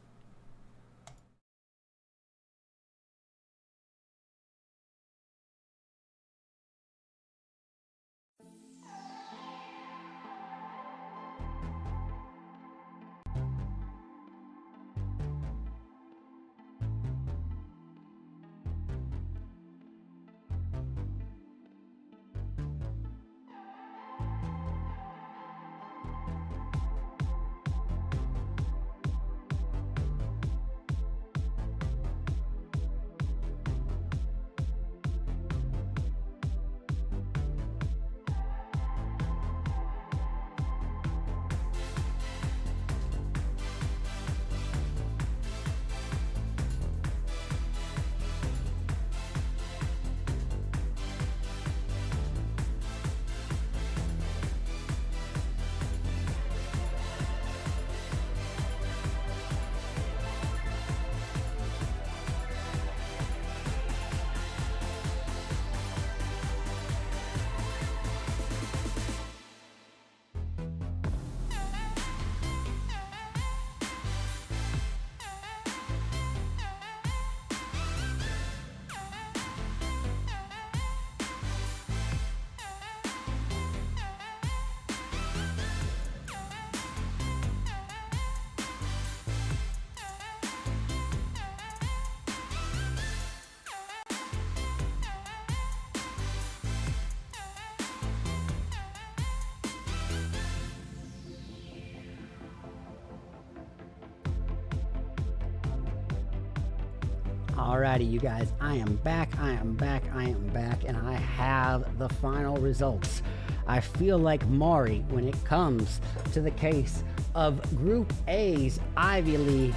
Alrighty, you guys, I am back, and I have the final results. I feel like Maury when it comes to the case of Group A's Ivy League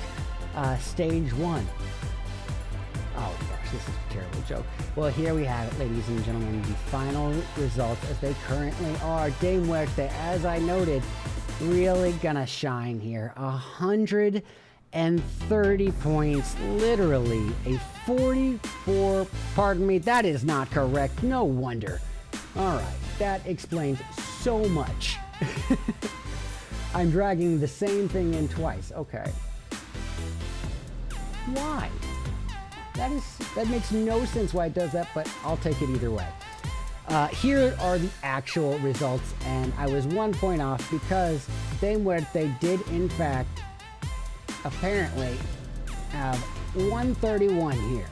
Stage 1. Oh gosh, this is a terrible joke. Well, here we have it, ladies and gentlemen, the final results as they currently are. De Muerte, as I noted, really gonna shine here. 130 points, literally a 44, pardon me, that is not correct, no wonder. All right, that explains so much. I'm dragging the same thing in twice, okay. Why? That makes no sense why it does that, but I'll take it either way. Here are the actual results, and I was 1 point off because De Muerte did in fact apparently have 131 here,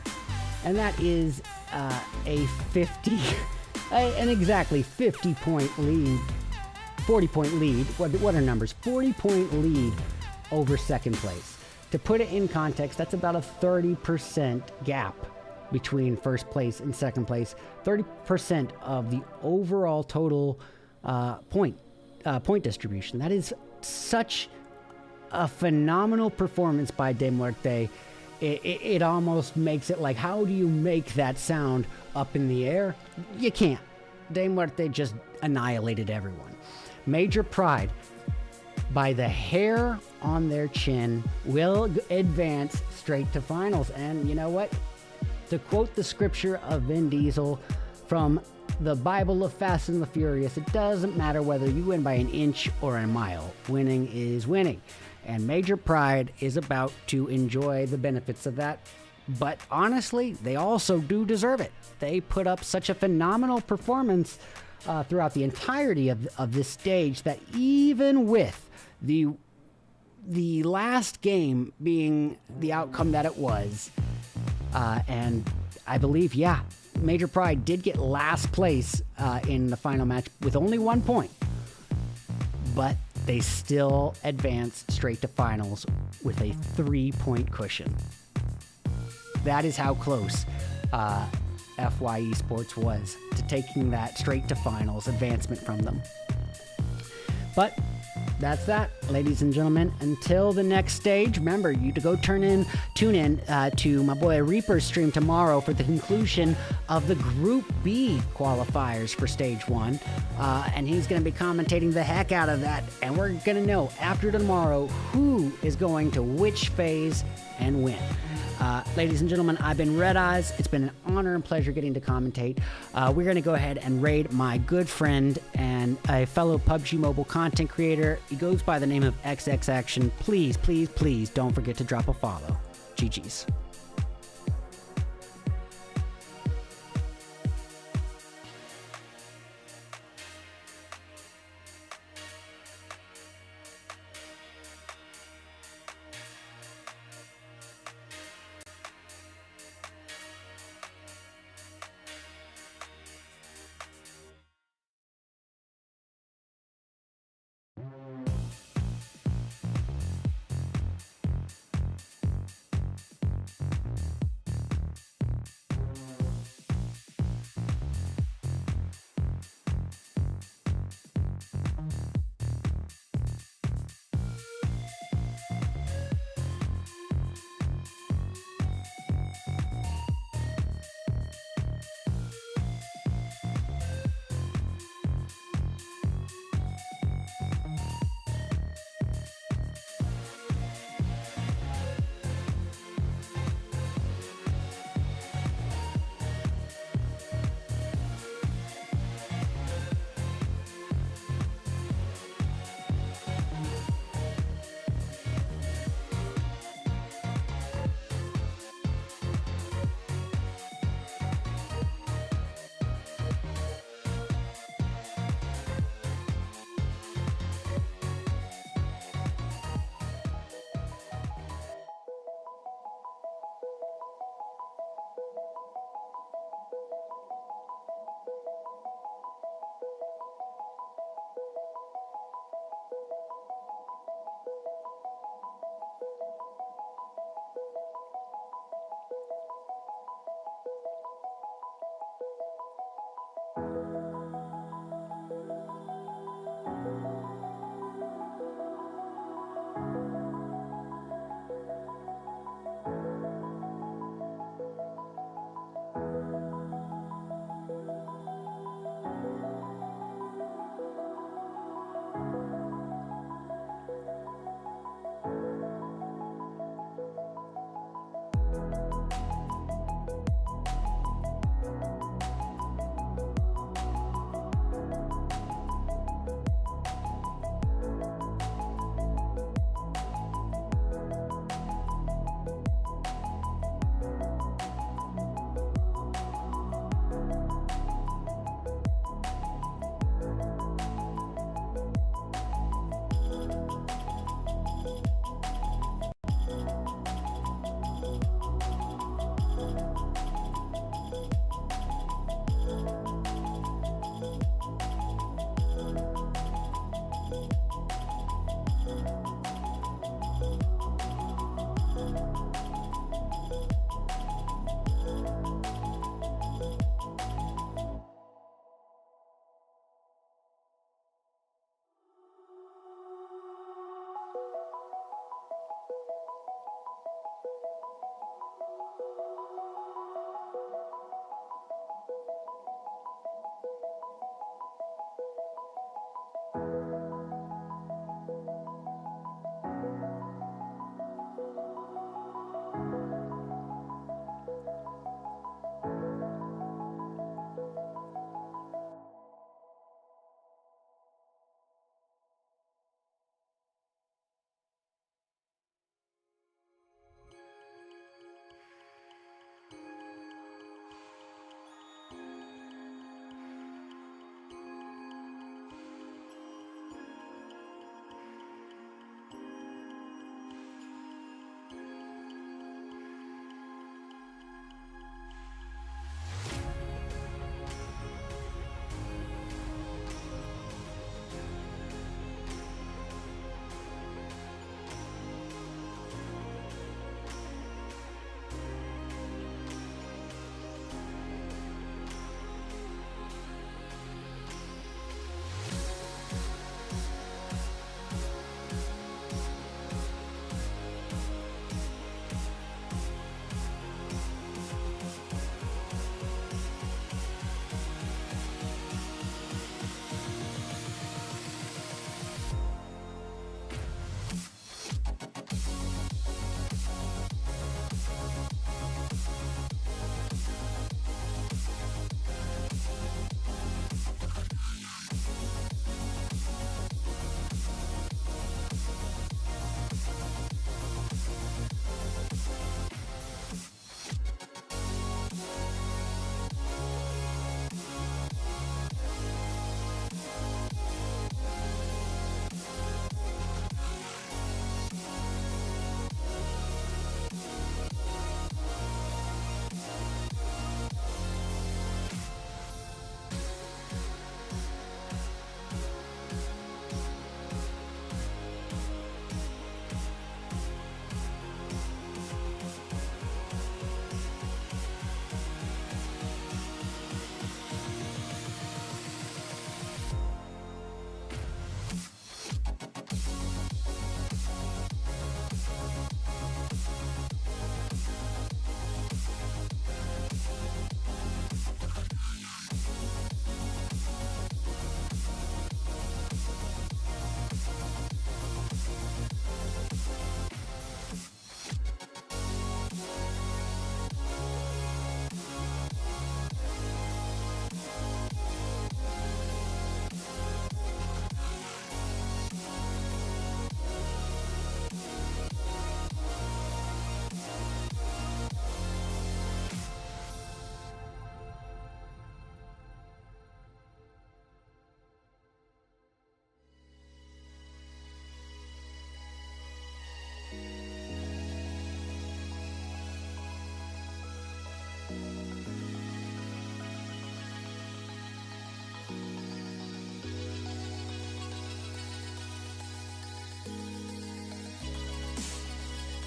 and that is a 50 an exactly 50 point lead, 40 point lead. What are numbers? 40 point lead over second place. To put it in context, that's about a 30% gap between first place and second place. 30% of the overall total point distribution. That is such a phenomenal performance by De Muerte, it almost makes it like, how do you make that sound up in the air? You can't. De Muerte just annihilated everyone. Major Pride, by the hair on their chin, will advance straight to finals. And you know what? To quote the scripture of Vin Diesel from the Bible of Fast and the Furious, it doesn't matter whether you win by an inch or a mile. Winning is winning. And Major Pride is about to enjoy the benefits of that. But honestly, they also do deserve it. They put up such a phenomenal performance throughout the entirety of this stage that even with the last game being the outcome that it was, and I believe, yeah, Major Pride did get last place in the final match with only 1 point, but they still advanced straight to finals with a 3-point cushion. That is how close FY Esports was to taking that straight to finals advancement from them. But that's that, ladies and gentlemen. Until the next stage, remember you to go tune in to my boy Reaper's stream tomorrow for the conclusion of the Group B qualifiers for Stage 1. And he's going to be commentating the heck out of that. And we're going to know after tomorrow who is going to which phase and when. Ladies and gentlemen, I've been RedEyes. It's been an honor and pleasure getting to commentate. We're going to go ahead and raid my good friend and a fellow PUBG Mobile content creator. He goes by the name of XX Action. Please, please, please don't forget to drop a follow. GG's.